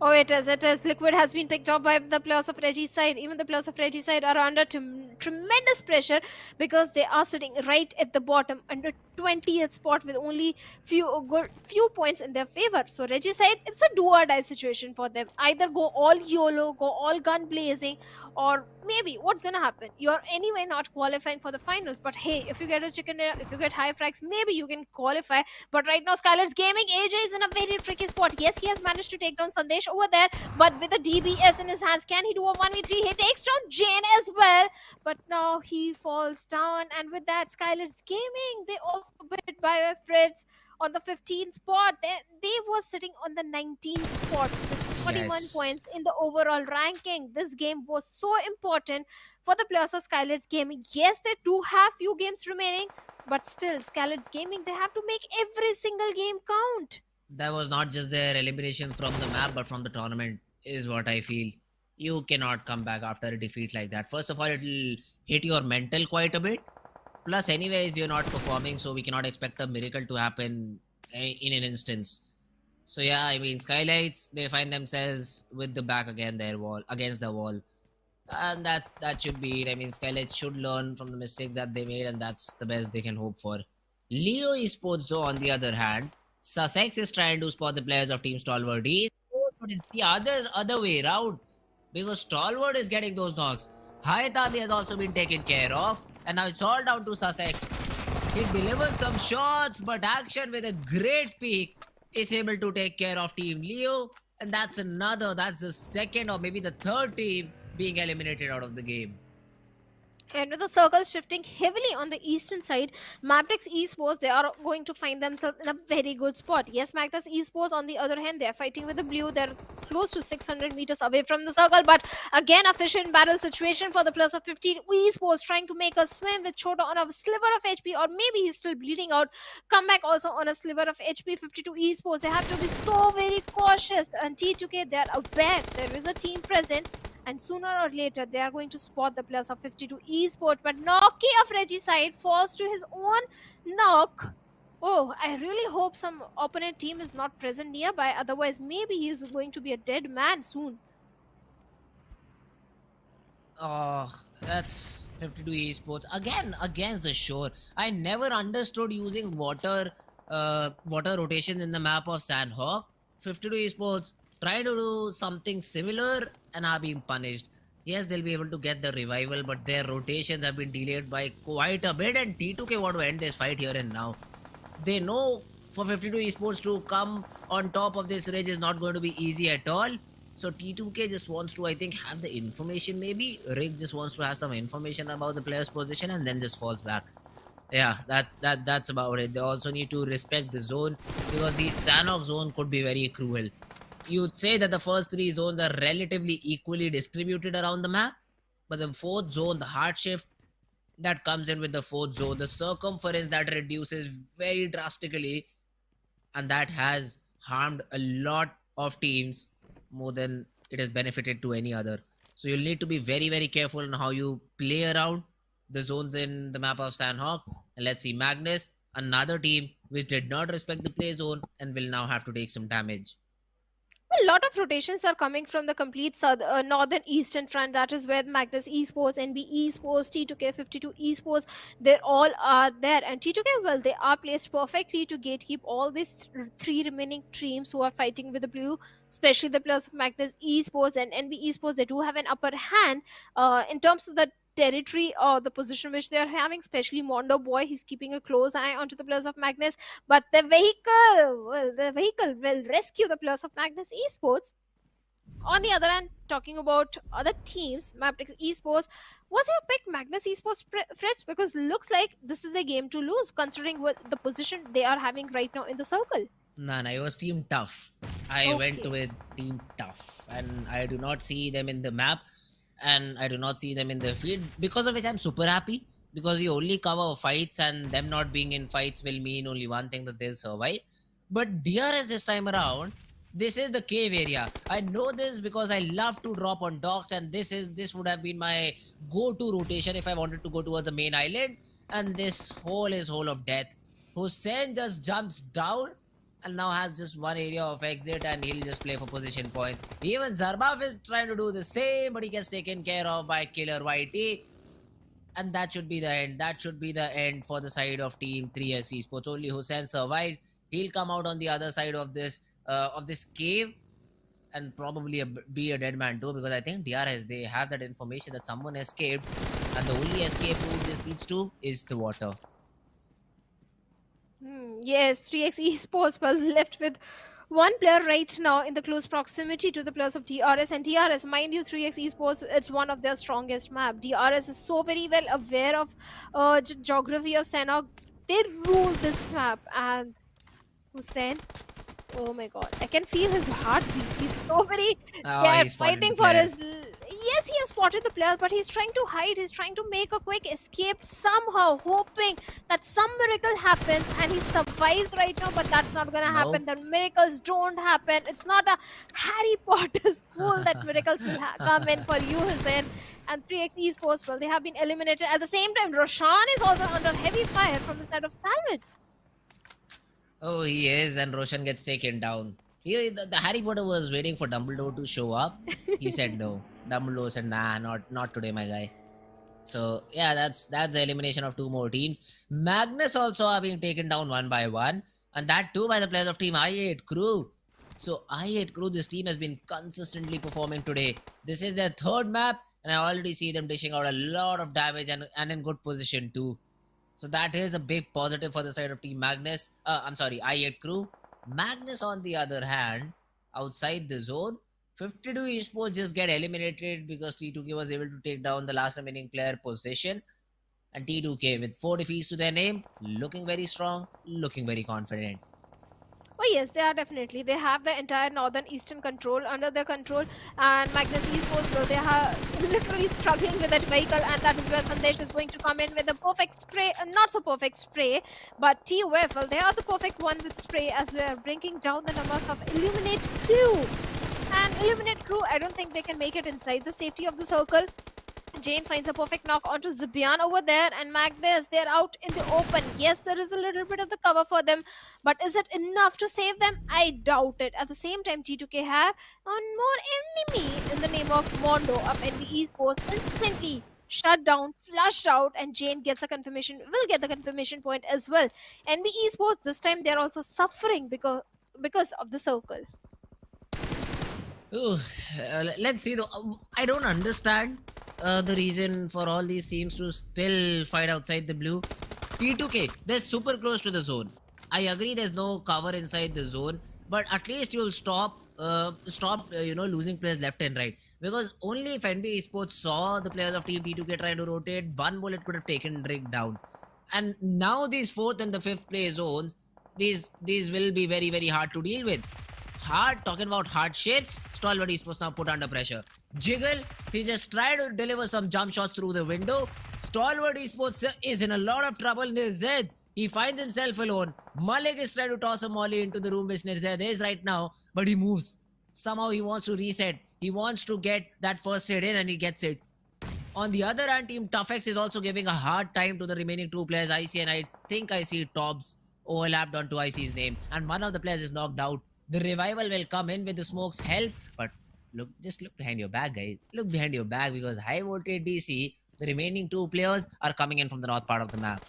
Oh, it is. It is. Liquid has been picked up by the players of Reggie's side. Even the players of Reggie's side are under tremendous pressure, because they are sitting right at the bottom under 20th spot with only few points in their favor. So Reggie's side, it's a do or die situation for them. Either go all YOLO, go all gun blazing, or maybe what's gonna happen? You're anyway not qualifying for the finals. But hey, if you get a chicken dinner, if you get high frags, maybe you can qualify. But right now, SKYLIGHTZ Gaming, AJ is in a very tricky spot. Yes, he has managed to take down Sandesh over there, but with a DBS in his hands, can he do a 1v3? He takes down Jane as well, but now he falls down. And with that, SKYLIGHTZ Gaming, they also bit by Fritz on the 15th spot. They were sitting on the 19th spot with 21 Yes. points in the overall ranking. This game was so important for the players of SKYLIGHTZ Gaming. Yes, they do have few games remaining, but still, SKYLIGHTZ Gaming, they have to make every single game count. That was not just their elimination from the map, but from the tournament, is what I feel. You cannot come back after a defeat like that. First of all, it'll hit your mental quite a bit. Plus, anyways, you're not performing, so we cannot expect a miracle to happen in an instance. So yeah, I mean, SKYLIGHTZ, they find themselves with the back against the wall, and that should be it. I mean, SKYLIGHTZ should learn from the mistakes that they made, and that's the best they can hope for. Leo Esports, though, on the other hand, Sussex is trying to spot the players of Team Stalwart Esports, but it's the other way around, because Stalwart is getting those knocks. Hayatami has also been taken care of, and now it's all down to Sussex. He delivers some shots, but Action with a great peek is able to take care of Team Leo, and that's the second or maybe the third team being eliminated out of the game. And with the circle shifting heavily on the eastern side, MABETEX Esports, they are going to find themselves in a very good spot. Yes, Magnus Esports, on the other hand, they are fighting with the blue. They're close to 600 meters away from the circle. But again, a fish in battle situation for the plus of 15. Esports trying to make a swim with Chota on a sliver of HP, or maybe he's still bleeding out. Come back also on a sliver of HP. 52 Esports, they have to be so very cautious. And T2K, they are aware there is a team present, and sooner or later they are going to spot the players of 52 Esports. But Noki of Reggie's side falls to his own knock. Oh, I really hope some opponent team is not present nearby, otherwise maybe he is going to be a dead man soon. Oh, that's 52 Esports again against the shore. I never understood using water rotation in the map of Sanhok. 52 Esports trying to do something similar and are being punished. Yes, they'll be able to get the revival, but their rotations have been delayed by quite a bit, and T2K want to end this fight here and now. They know for 52 Esports to come on top of this ridge is not going to be easy at all. So T2K just wants to, I think, have the information maybe. Rig just wants to have some information about the player's position and then just falls back. Yeah, that's about it. They also need to respect the zone because the Sanhok zone could be very cruel. You'd say that the first three zones are relatively equally distributed around the map, but the fourth zone, the hard shift that comes in with the fourth zone, the circumference that reduces very drastically, and that has harmed a lot of teams more than it has benefited to any other. So you'll need to be very, very careful on how you play around the zones in the map of Sanhok. And let's see, Magnus, another team which did not respect the play zone and will now have to take some damage. A lot of rotations are coming from the complete northern eastern front. That is where Magnus Esports, NB Esports, T2K 52 Esports, they all are there. And T2K, well, they are placed perfectly to gatekeep all these three remaining teams who are fighting with the blue, especially the players of Magnus Esports and NB Esports. They do have an upper hand in terms of the territory or the position which they are having, especially Mondo Boy. He's keeping a close eye onto the players of Magnus, but the vehicle will rescue the players of Magnus Esports. On the other hand, talking about other teams, MABETEX Esports, was your pick Magnus Esports, Fritz? Because looks like this is a game to lose considering what the position they are having right now in the circle. Nah, it was Team Tough. I went with Team Tough, and I do not see them in the map, and I do not see them in the field, because of which I'm super happy, because you only cover fights, and them not being in fights will mean only one thing, that they'll survive. But DRS this time around, this is the cave area. I know this because I love to drop on docks, and this would have been my go-to rotation if I wanted to go towards the main island. And this hole is hole of death. Hussein just jumps down and now has just one area of exit, and he'll just play for position points. Even Zarbaf is trying to do the same, but he gets taken care of by Killer YT. And that should be the end. That should be the end for the side of Team 3x Esports. Only Hussein survives. He'll come out on the other side of this cave and probably be a dead man too, because I think DRS, they have that information that someone escaped, and the only escape route this leads to is the water. Yes, 3x Esports was left with one player right now in the close proximity to the players of DRS. And DRS, mind you, 3x Esports, it's one of their strongest map. DRS is so very well aware of geography of Sanhok. They rule this map. And Hussein, oh my god, I can feel his heartbeat. He's so very He's fighting for his... Yes, he has spotted the player, but he's trying to hide. He's trying to make a quick escape somehow, hoping that some miracle happens and he survives right now, but that's not gonna happen. The miracles don't happen. It's not a Harry Potter school that miracles will come in for you, Hussein. And 3x Esports, well, they have been eliminated. At the same time, Roshan is also under heavy fire from the side of SKYLIGHTZ. Oh, he is, and Roshan gets taken down. The Harry Potter was waiting for Dumbledore to show up. He said no. Dumbledore said, nah, not today, my guy. So yeah, that's the elimination of two more teams. Magnus also are being taken down one by one, and that too by the players of Team I8 Crew. So I8 Crew, this team has been consistently performing today. This is their third map, and I already see them dishing out a lot of damage and in good position too. So that is a big positive for the side of Team Magnus. I8 Crew. Magnus, on the other hand, outside the zone, 52 Esports just get eliminated because T2K was able to take down the last remaining player position. And T2K, with 4 defeats to their name, looking very strong, looking very confident. Oh yes, they are definitely. They have the entire northern eastern control under their control, and Magnus Esports, well, they are literally struggling with that vehicle, and that is where Sandesh is going to come in with a perfect spray, not so perfect spray, but TOF, well, they are the perfect one with spray as they are bringing down the numbers of Illuminate Crew. And Illuminate Crew, I don't think they can make it inside the safety of the circle. Jane finds a perfect knock onto Zibian over there, and Magnus, they're out in the open. Yes, there is a little bit of the cover for them, but is it enough to save them? I doubt it. At the same time, T2K have one more enemy in the name of Mondo of NB Esports, instantly shut down, flushed out, and Jane gets a confirmation, will get the confirmation point as well. NB Esports, this time they're also suffering because of the circle. Ooh, let's see though. I don't understand the reason for all these teams to still fight outside the blue. T2K, they're super close to the zone. I agree there's no cover inside the zone, but at least you'll stop losing players left and right. Because only if NBA Esports saw the players of Team T2K trying to rotate, one bullet could have taken Drake down. And now these fourth and the fifth play zones, these will be very very hard to deal with. Talking about hardships, Stalwart Esports now put under pressure. Jiggle, he just tried to deliver some jump shots through the window. Stalwart Esports is in a lot of trouble. Nirzad, he finds himself alone. Malik is trying to toss a molly into the room which Nirzad is right now, but he moves. Somehow he wants to reset. He wants to get that first hit in and he gets it. On the other hand, Team ToughX is also giving a hard time to the remaining two players, IC, and I think I see Tobbs overlapped onto IC's name, and one of the players is knocked out. The revival will come in with the smoke's help, but just look behind your back, guys. Look behind your back because Highvoltage DC, the remaining two players are coming in from the north part of the map.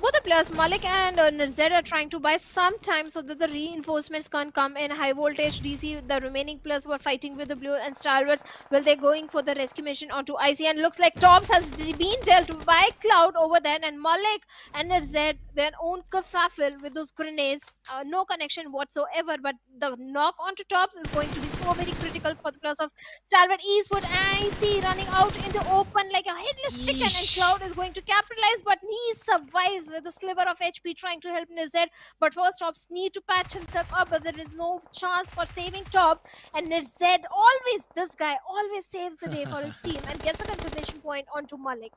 Both the players, Malik and Nirzad, are trying to buy some time so that the reinforcements can come in. Highvoltage DC, the remaining players were fighting with the blue and Stalwarts. Well, they're going for the rescue mission onto IC, and looks like Tobbs has been dealt by Cloud over there, and Malik and Nirzad, their own kerfuffle with those grenades. No connection whatsoever, but the knock onto Tobbs is going to be so very critical for the players of Stalwart Esports. IC running out in the open like a headless chicken, and Cloud is going to capitalize, but he survives with a sliver of HP trying to help Nirzad. But first, Tobbs need to patch himself up, but there is no chance for saving Tobbs. And Nirzad this guy always saves the day for his team and gets a confirmation point onto Malik.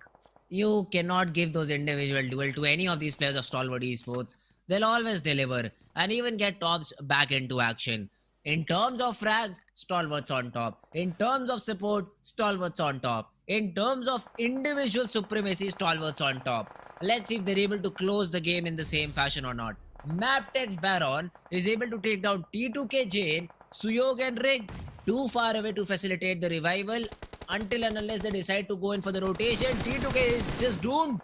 You cannot give those individual duel to any of these players of Stalwart Esports. They'll always deliver and even get Tobbs back into action. In terms of frags, Stalwart's on top. In terms of support, Stalwart's on top. In terms of individual supremacy, Stalwart's on top. Let's see if they're able to close the game in the same fashion or not. MABETEX Baron is able to take down T2K Jane, Suyog and Rig too far away to facilitate the revival. Until and unless they decide to go in for the rotation, T2K is just doomed.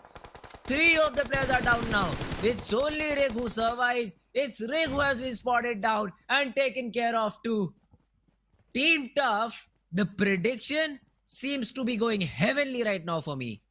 3 of the players are down now. It's only Rig who survives. It's Rig who has been spotted down and taken care of too. Team Tough, the prediction seems to be going heavenly right now for me.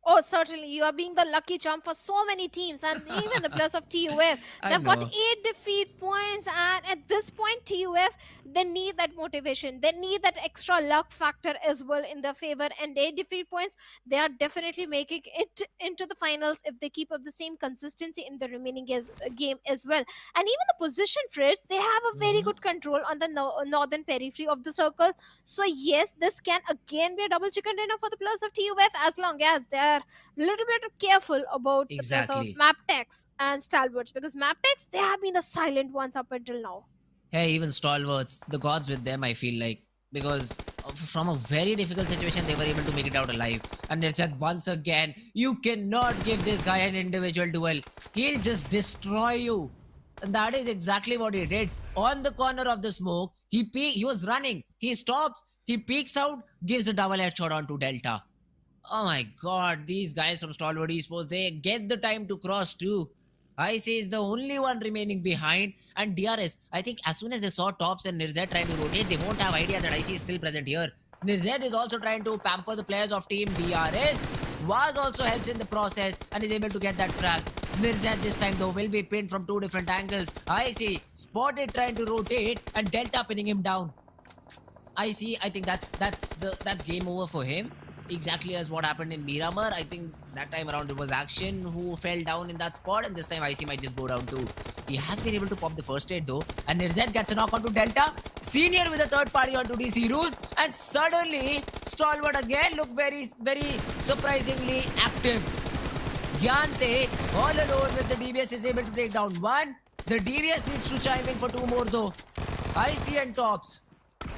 Oh, certainly. You are being the lucky charm for so many teams, and even the players of TUF. They've got 8 defeat points, and at this point, TUF, they need that motivation. They need that extra luck factor as well in their favor, and 8 defeat points, they are definitely making it into the finals if they keep up the same consistency in the remaining game as well. And even the position, Fritz, they have a very good control on the northern periphery of the circle. So yes, this can again be a double chicken dinner for the players of TUF as long as they are a little bit careful about the players of MABETEX and Stalwarts, because MABETEX, they have been the silent ones up until now. Hey, even Stalwarts, the gods with them, I feel like, because from a very difficult situation, they were able to make it out alive. And Nirzad, once again, you cannot give this guy an individual duel. He'll just destroy you. And that is exactly what he did. On the corner of the smoke, he was running. He stops, he peeks out, gives a double headshot onto Delta. Oh my god, these guys from Stalwart Esports, they get the time to cross too. IC is the only one remaining behind, and DRS, I think as soon as they saw Tops and Nirzad trying to rotate, they won't have idea that IC is still present here. Nirzad is also trying to pamper the players of team DRS. Vaz also helps in the process and is able to get that frag. Nirzad this time though will be pinned from 2 different angles. IC spotted trying to rotate and Delta pinning him down. IC, I think that's game over for him. Exactly as what happened in Miramar. I think that time around it was Action who fell down in that spot, and this time IC might just go down too. He has been able to pop the first aid though, and Nirzad gets a knock onto Delta. Senior with a third party onto DC rules, and suddenly Stalwart again look very, very surprisingly active. Gyante all alone with the DBS is able to take down 1. The DBS needs to chime in for 2 more though. IC and Tops.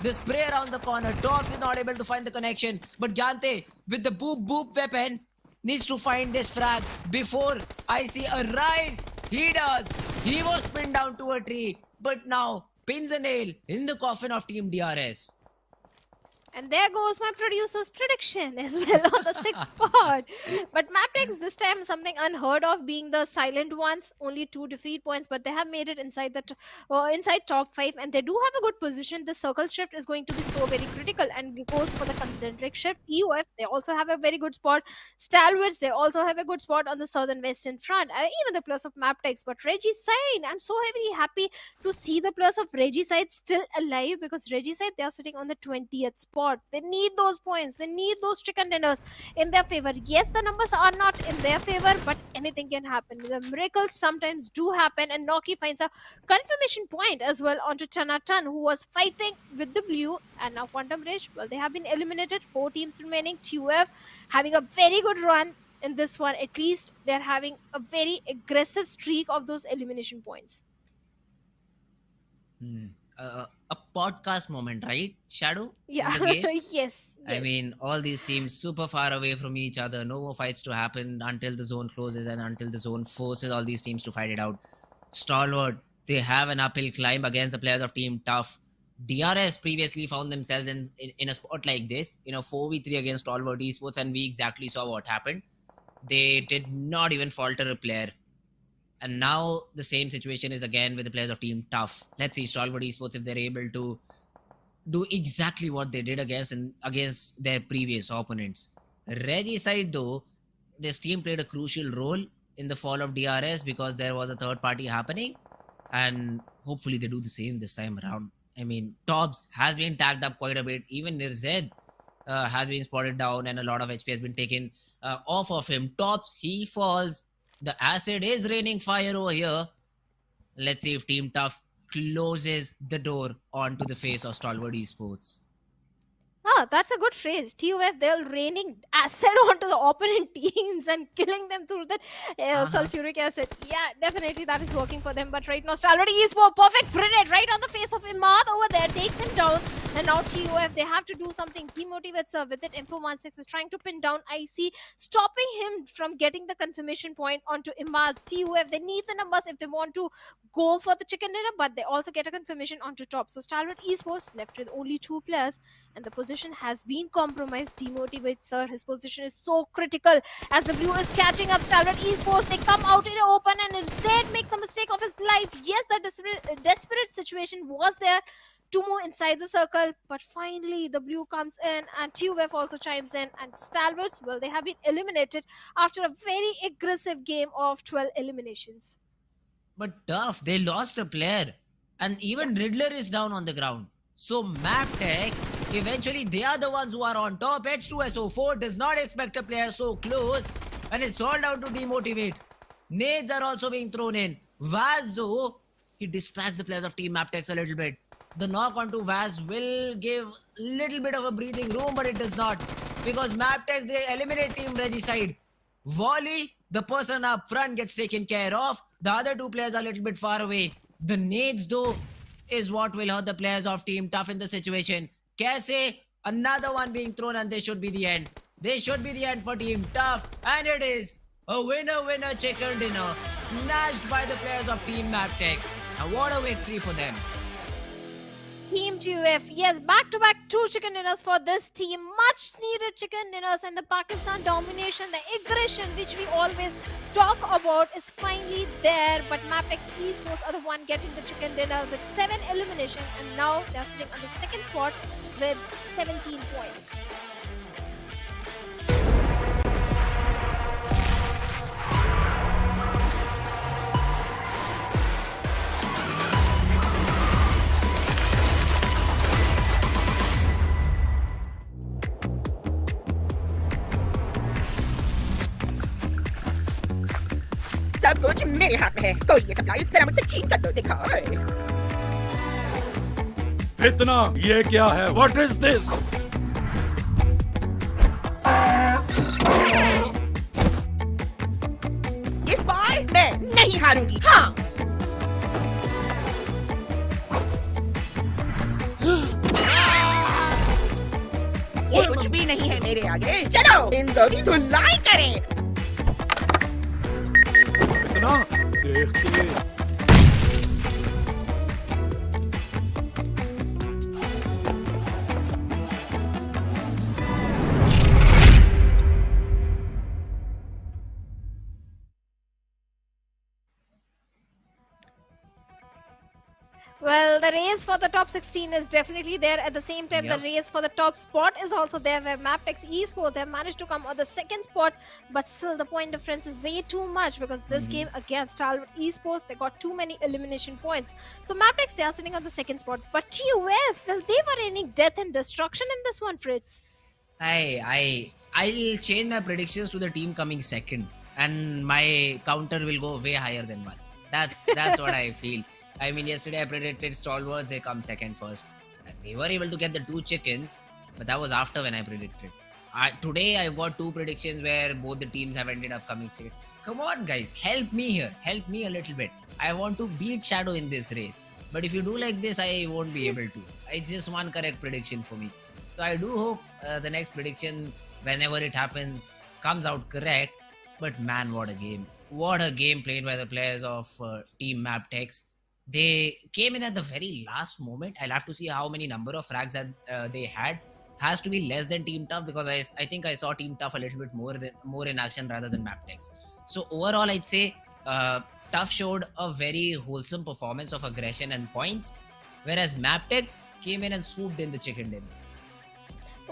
The spray around the corner. Tops is not able to find the connection. But Gyante, with the boop weapon, needs to find this frag before IC arrives. He does. He was pinned down to a tree. But now, pins a nail in the coffin of Team DRS. And there goes my producer's prediction as well on the sixth spot. But MABETEX this time something unheard of, being the silent ones, only 2 defeat points, but they have made it inside inside top 5, and they do have a good position. The circle shift is going to be so very critical, and it goes for the concentric shift. EOF, they also have a very good spot. Stalwarts, they also have a good spot on the southern western front. Even the plus of MABETEX, but Regicide, I'm so very happy to see the plus of Regicide still alive, because Regicide, they are sitting on the 20th spot. They need those points. They need those chicken dinners in their favor. Yes, the numbers are not in their favor, but anything can happen. The miracles sometimes do happen, and Noki finds a confirmation point as well onto Chanatan, who was fighting with the blue, and now Quantum Ridge, well, they have been eliminated. 4 teams remaining. TUF having a very good run in this one. At least they're having a very aggressive streak of those elimination points. A podcast moment, right, Shadow? Yeah. In the game? Yes. I mean, all these teams super far away from each other. No more fights to happen until the zone closes and until the zone forces all these teams to fight it out. Stalwart, they have an uphill climb against the players of Team Tough. DRS previously found themselves in a spot like this, in a 4v3 against Stalwart Esports, and we exactly saw what happened. They did not even falter a player. And now the same situation is again with the players of Team Tough. Let's see Stalwart Esports if they're able to do exactly what they did against their previous opponents. Regicide, though, this team played a crucial role in the fall of DRS because there was a third party happening, and hopefully they do the same this time around. I mean, Tobbs has been tagged up quite a bit. Even Nirzed has been spotted down, and a lot of HP has been taken off of him. Tobbs, he falls. The acid is raining fire over here. Let's see if Team Tough closes the door onto the face of Stalwart Esports. Ah, that's a good phrase. TUF, they're raining acid onto the opponent teams and killing them through the sulfuric acid. Yeah, definitely that is working for them. But right now, Stalwart Esports, perfect grenade right on the face of Imad over there, takes him down. And now TUF, they have to do something. Demotivates with it. Info16 is trying to pin down IC, stopping him from getting the confirmation point onto Imad. TUF, they need the numbers if they want to go for the chicken dinner, but they also get a confirmation onto top. So Stalwart Esports left with only 2 players, and the position has been compromised. Demotivates, his position is so critical as the blue is catching up. Stalwart Esports, they come out in the open, and Zed makes a mistake of his life. Yes, the desperate situation was there to move inside the circle, but finally the blue comes in, and TUF also chimes in, and Stalwarts, well, they have been eliminated after a very aggressive game of 12 eliminations. But Tough, they lost a player, and even Riddler is down on the ground. So MABETEX, eventually they are the ones who are on top. H2SO4 does not expect a player so close, and it's all down to demotivate. Nades are also being thrown in. Vaz, though, he distracts the players of Team MABETEX a little bit. The knock onto Vaz will give a little bit of a breathing room, but it does not, because MABETEX, they eliminate Team Regicide. Volley, the person up front, gets taken care of. The other 2 players are a little bit far away. The nades, though, is what will hurt the players of Team Tough in the situation. Kaise, another one being thrown, and this should be the end. This should be the end for Team Tough, and it is. A winner chicken dinner snatched by the players of Team MABETEX. And what a victory for them. Team TUF, yes, back-to-back 2 chicken dinners for this team. Much needed chicken dinners, and the Pakistan domination, the aggression which we always talk about is finally there. But MABETEX Esports are the one getting the chicken dinner with 7 eliminations, and now they're sitting on the 2nd spot with 17 points. सब कुछ मेरे हाथ में है कोई ये supply इस तरह मुझसे छीन कर तो दिखाए इतना ये क्या है व्हाट इज दिस इस बार मैं नहीं हारूंगी हाँ ये कुछ भी नहीं है मेरे आगे चलो इन दो की धुलाई करें इतना देख के race for the top 16 is definitely there. At the same time, Yep. the race for the top spot is also there, where MABETEX Esports have managed to come on the second spot, but still the point difference is way too much, because this game against Stalwart Esports, they got too many elimination points. So MABETEX, they are sitting on the second spot, but TUF, well, they were raining death and destruction in this one, Fritz. I'll change my predictions to the team coming second, and my counter will go way higher than one. That's what I feel. I mean, yesterday I predicted Stalwarts, they come second first. They were able to get the 2 chickens, but that was after when I predicted. Today I've got 2 predictions where both the teams have ended up coming second. Come on, guys, help me here. Help me a little bit. I want to beat Shadow in this race. But if you do like this, I won't be able to. It's just one correct prediction for me. So I do hope the next prediction, whenever it happens, comes out correct. But man, what a game. What a game played by the players of Team MABETEX. They came in at the very last moment. I'll have to see how many number of frags that they had. Has to be less than Team Tough, because I think I saw Team Tough a little bit more in action rather than MABETEX. So overall, I'd say Tough showed a very wholesome performance of aggression and points, whereas MABETEX came in and swooped in the chicken dinner.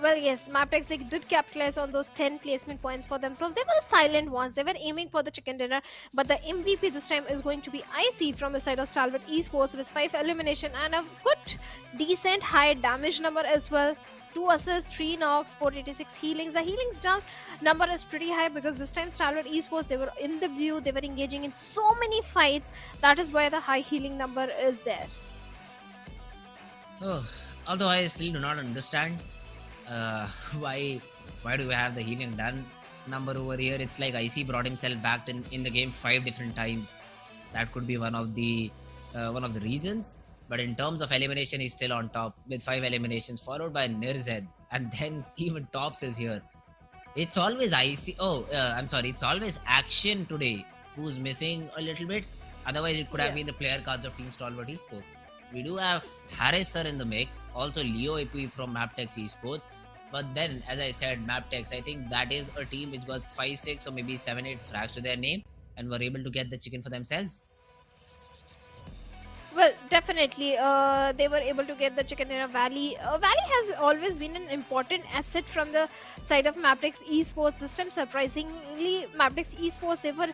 Well, yes, MABETEX, they did capitalize on those 10 placement points for themselves. They were silent ones. They were aiming for the chicken dinner. But the MVP this time is going to be IC from the side of Stalwart Esports, with 5 elimination and a good, decent high damage number as well. 2 assists, 3 knocks, 486 healings. The healings down number is pretty high, because this time Stalwart Esports, they were in the blue. They were engaging in so many fights. That is why the high healing number is there. Oh, although I still do not understand why do we have the healing done number over here. It's like IC brought himself back in the game 5 different times. That could be one of the reasons. But in terms of elimination, he's still on top with 5 eliminations, followed by Nirzed, and then even Tops is here. It's always IC. It's always Action today who's missing a little bit. Otherwise, it could have been the player cards of Team Stalwart Esports. We do have Harris sir in the mix, also Leo Ipui from MABETEX Esports. But then, as I said, MABETEX, I think that is a team which got 5, 6 or maybe 7, 8 frags to their name and were able to get the chicken for themselves. Well, definitely, they were able to get the chicken in a Valley. Valley has always been an important asset from the side of MABETEX Esports. This time, surprisingly, MABETEX Esports, they were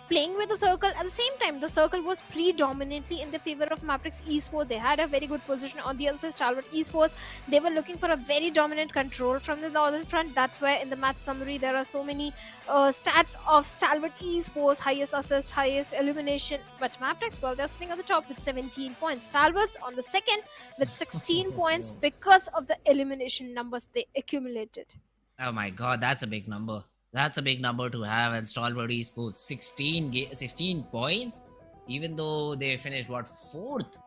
playing with the circle. At the same time, the circle was predominantly in the favor of MABETEX Esports. They had a very good position. On the other side, Stalwart Esports, they were looking for a very dominant control from the northern front. That's why in the match summary, there are so many stats of Stalwart Esports: highest assist, highest elimination. But MABETEX, well, they're sitting at the top with 17 points. Stalwart's on the second with 16 points because of the elimination numbers they accumulated. Oh my god, that's a big number. That's a big number to have, and Stalwart Esports 16 points, even though they finished 4th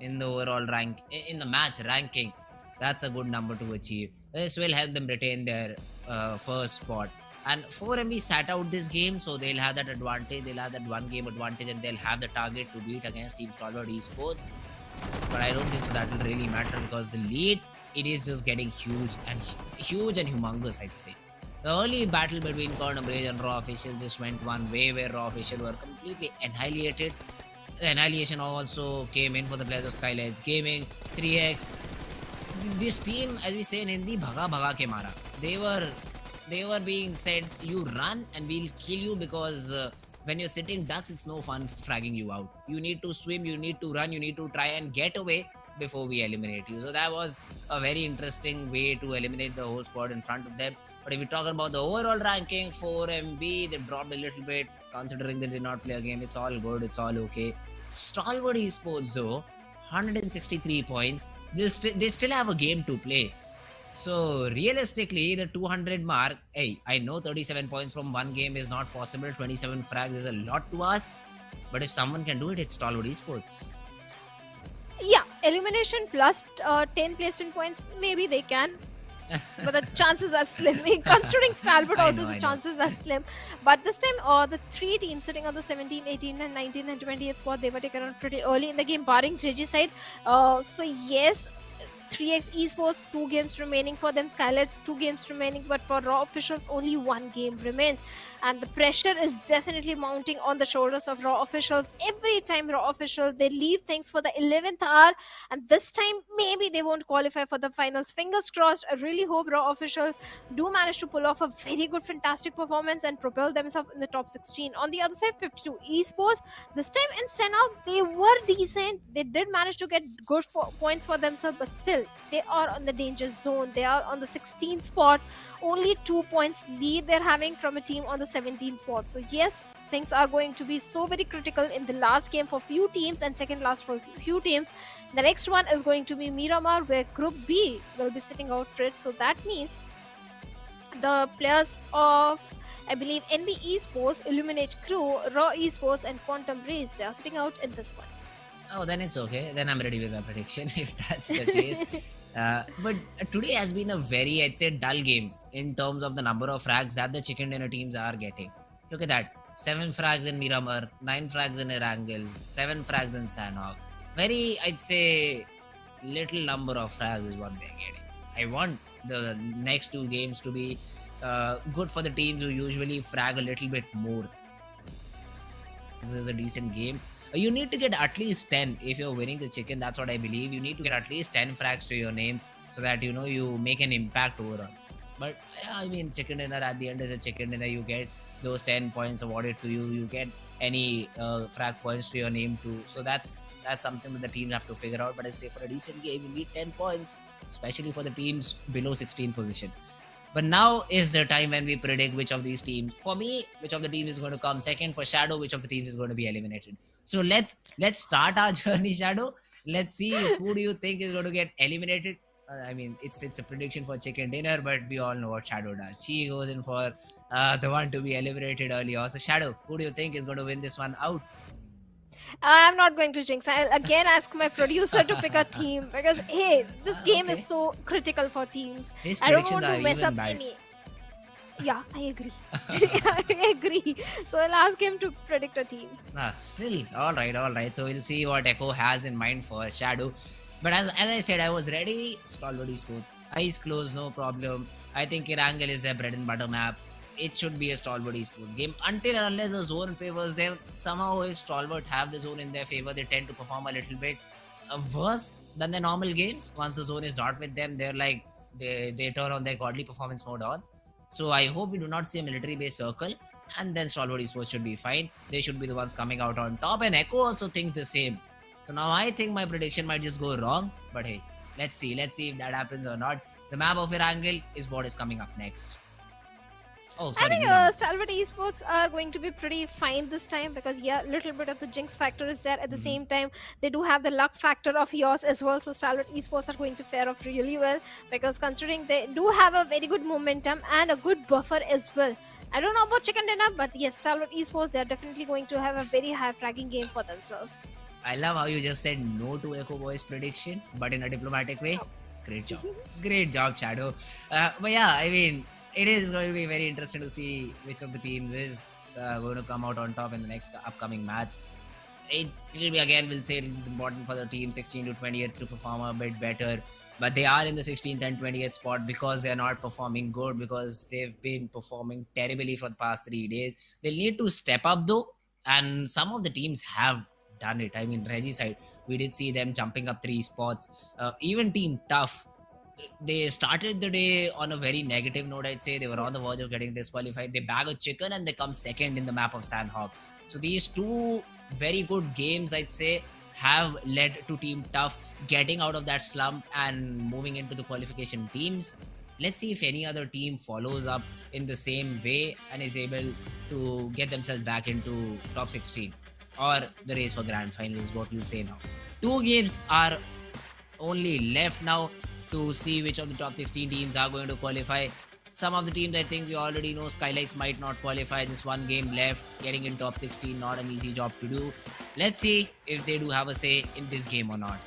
in the overall rank in the match ranking. That's a good number to achieve. This will help them retain their first spot. And 4MB sat out this game, so they'll have that advantage. They'll have that 1 game advantage, and they'll have the target to beat against Team Stalwart Esports. But I don't think so that will really matter, because the lead, it is just getting huge and humongous, I'd say. The early battle between Corner Bridge and Raw Official just went one way, where Raw Official were completely annihilated. The annihilation also came in for the players of SKYLIGHTZ Gaming, 3x. This team, as we say in Hindi, bhaga bhaga ke mara. They were being said, you run and we'll kill you, because when you're sitting ducks, it's no fun fragging you out. You need to swim, you need to run, you need to try and get away before we eliminate you. So that was a very interesting way to eliminate the whole squad in front of them. But if we talk about the overall ranking, 4MB, they dropped a little bit, considering they did not play a game. It's all good, it's all okay. Stalwart Esports though, 163 points. They still have a game to play. So realistically, the 200 mark, hey, I know 37 points from one game is not possible. 27 frags is a lot to ask. But if someone can do it, it's Stalwart Esports. Yeah, elimination plus 10 placement points, maybe they can. But the chances are slim. Considering Stalwart also, the chances are slim. But this time, the 3 teams sitting on the 17, 18, and 19 and 20th spot, they were taken out pretty early in the game, barring Reggie side. So yes, 3x Esports, 2 games remaining for them. SKYLIGHTZ, 2 games remaining, but for Raw officials, only 1 game remains. And the pressure is definitely mounting on the shoulders of Raw officials. Every time Raw officials, they leave things for the 11th hour, and this time maybe they won't qualify for the finals. Fingers crossed. I really hope Raw officials do manage to pull off a very good, fantastic performance and propel themselves in the top 16. On the other side, 52 Esports, this time in Sanhok, they were decent. They did manage to get good points for themselves, but still, they are on the danger zone. They are on the 16th spot. Only 2 points lead they're having from a team on the 17th spot. So yes, things are going to be so very critical in the last game for few teams and second last for few teams. The next one is going to be Miramar, where Group B will be sitting out for it. So that means the players of, I believe, NB Esports, Illuminate Crew, Raw Esports, and Quantum Race, they are sitting out in this one. Oh, then it's okay. Then I'm ready with my prediction if that's the case. But today has been a very, I'd say, dull game in terms of the number of frags that the chicken dinner teams are getting. Look at that. 7 frags in Miramar, 9 frags in Erangel, 7 frags in Sanhok. Very, I'd say, little number of frags is what they're getting. I want the next 2 games to be good for the teams who usually frag a little bit more. This is a decent game. You need to get at least 10 if you're winning the chicken. That's what I believe. You need to get at least 10 frags to your name so that you make an impact overall. But yeah, I mean, chicken dinner at the end is a chicken dinner. You get those 10 points awarded to you. You get any frag points to your name too. So that's something that the teams have to figure out. But I'd say for a decent game, you need 10 points, especially for the teams below 16 position. But now is the time when we predict which of these teams, for me, which of the teams is going to come second, for Shadow, which of the teams is going to be eliminated. So let's start our journey, Shadow. Let's see who do you think is going to get eliminated. I mean, it's a prediction for chicken dinner, but we all know what Shadow does. She goes in for the one to be eliminated early. Also, Shadow, who do you think is going to win this one out? I'm not going to jinx. I'll again ask my producer to pick a team because hey, this game is so critical for teams. His I don't predictions want are to mess even up bad. any. Yeah, I agree. I agree. So I'll ask him to predict a team. Still, all right. So we'll see what Echo has in mind for Shadow. But as I said, I was ready. Stalwart Esports, eyes closed, no problem. I think Erangel is their bread and butter map. It should be a Stalwart Esports game until and unless the zone favors them. Somehow, if Stalwart have the zone in their favor, they tend to perform a little bit worse than their normal games. Once the zone is not with them, they're like they turn on their godly performance mode on. So I hope we do not see a military base circle, and then Stalwart Esports should be fine. They should be the ones coming out on top, and Echo also thinks the same. So now I think my prediction might just go wrong, but hey, let's see if that happens or not. The map of Erangel is what is coming up next. Oh, sorry. I think Miramar. Stalwart Esports are going to be pretty fine this time because yeah, little bit of the jinx factor is there. At the same time, they do have the luck factor of yours as well. So Stalwart Esports are going to fare off really well because considering they do have a very good momentum and a good buffer as well. I don't know about chicken dinner, but yes, Stalwart Esports, they are definitely going to have a very high fragging game for themselves. I love how you just said no to Echo Boy's prediction, but in a diplomatic way. Great job. Great job, Shadow. But yeah, I mean, it is going to be very interesting to see which of the teams is going to come out on top in the next upcoming match. It will be, again, we'll say it is important for the team 16 to 20th to perform a bit better. But they are in the 16th and 20th spot because they are not performing good, because they've been performing terribly for the past 3 days. They'll need to step up though, and some of the teams have done it. I mean, Reggie side, we did see them jumping up 3 spots. Even Team Tough, they started the day on a very negative note, I'd say. They were on the verge of getting disqualified. They bag a chicken and they come second in the map of Sanhok. So these 2 very good games, I'd say, have led to Team Tough getting out of that slump and moving into the qualification teams. Let's see if any other team follows up in the same way and is able to get themselves back into top 16 or the race for grand final is what we'll say now. 2 games are only left now to see which of the top 16 teams are going to qualify. Some of the teams, I think we already know, SKYLIGHTZ might not qualify. Just 1 game left. Getting in top 16, not an easy job to do. Let's see if they do have a say in this game or not.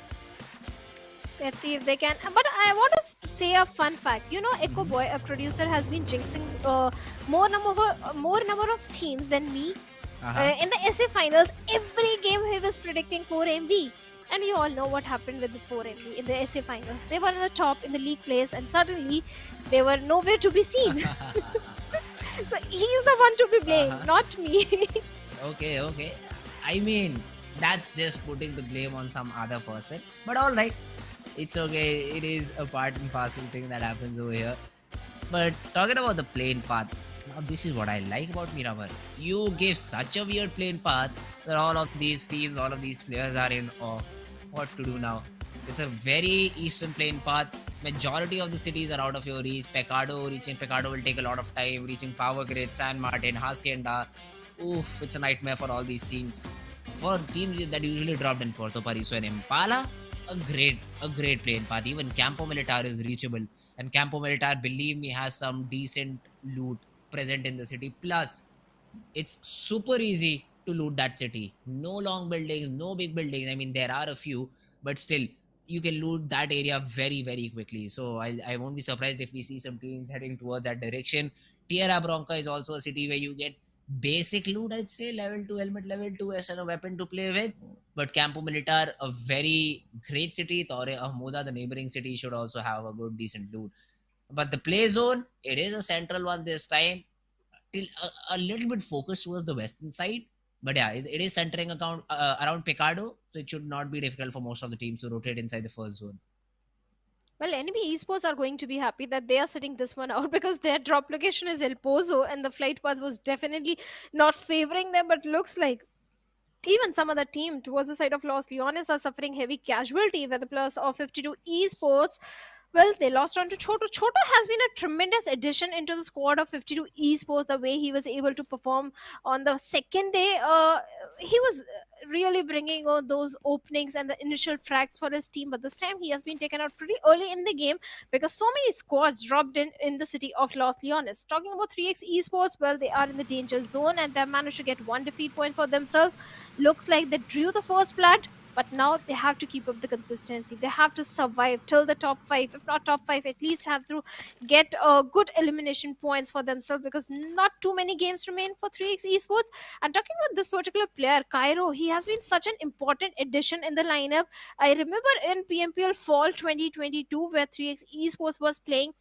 Let's see if they can. But I want to say a fun fact. You know, Echo Boy, a producer, has been jinxing more number of teams than me. In the SA finals, every game he was predicting 4 MV. And we all know what happened with the 4MB in the SA finals. They were in the top in the league place, and suddenly they were nowhere to be seen. So he's the one to be blamed, Uh-huh. not me. Okay, okay. I mean, that's just putting the blame on some other person. But all right, it's okay. It is a part and parcel thing that happens over here. But talking about the plane path, now this is what I like about Miramar. You give such a weird plane path that all of these teams, all of these players are in awe. What to do now? It's a very eastern plane path. Majority of the cities are out of your reach. Reaching Pecado will take a lot of time. Reaching Power Grid, San Martin, Hacienda. Oof, it's a nightmare for all these teams. For teams that usually dropped in Puerto Pariso and Impala, a great plane path. Even Campo Militar is reachable, and Campo Militar, believe me, has some decent loot present in the city. Plus, it's super easy to loot that city. No long buildings, no big buildings. I mean, there are a few, but still, you can loot that area very, very quickly. So I won't be surprised if we see some teams heading towards that direction. Tierra Bronca is also a city where you get basic loot, I'd say, level 2 helmet, level 2 S and a weapon to play with. But Campo Militar, a very great city. Torre Ahmoda, the neighboring city, should also have a good, decent loot. But the play zone, it is a central one this time, till a little bit focused towards the western side. But yeah, it is centering around Picado, so it should not be difficult for most of the teams to rotate inside the first zone. Well, enemy esports are going to be happy that they are sitting this one out because their drop location is El Pozo and the flight path was definitely not favoring them, but looks like even some other team towards the side of Los Leones are suffering heavy casualty with the plus of 52 esports. Well, they lost on to Choto. Choto has been a tremendous addition into the squad of 52 esports. The way he was able to perform on the second day, he was really bringing on those openings and the initial frags for his team. But this time, he has been taken out pretty early in the game because so many squads dropped in the city of Los Leones. Talking about 3x esports, well, they are in the danger zone and they managed to get one defeat point for themselves. Looks like they drew the first blood, but now they have to keep up the consistency. They have to survive till the top 5, if not top 5, at least have to get good elimination points for themselves because not too many games remain for 3x esports. And talking about this particular player, Cairo, he has been such an important addition in the lineup. I remember in PMPL fall 2022 where 3x esports was playing,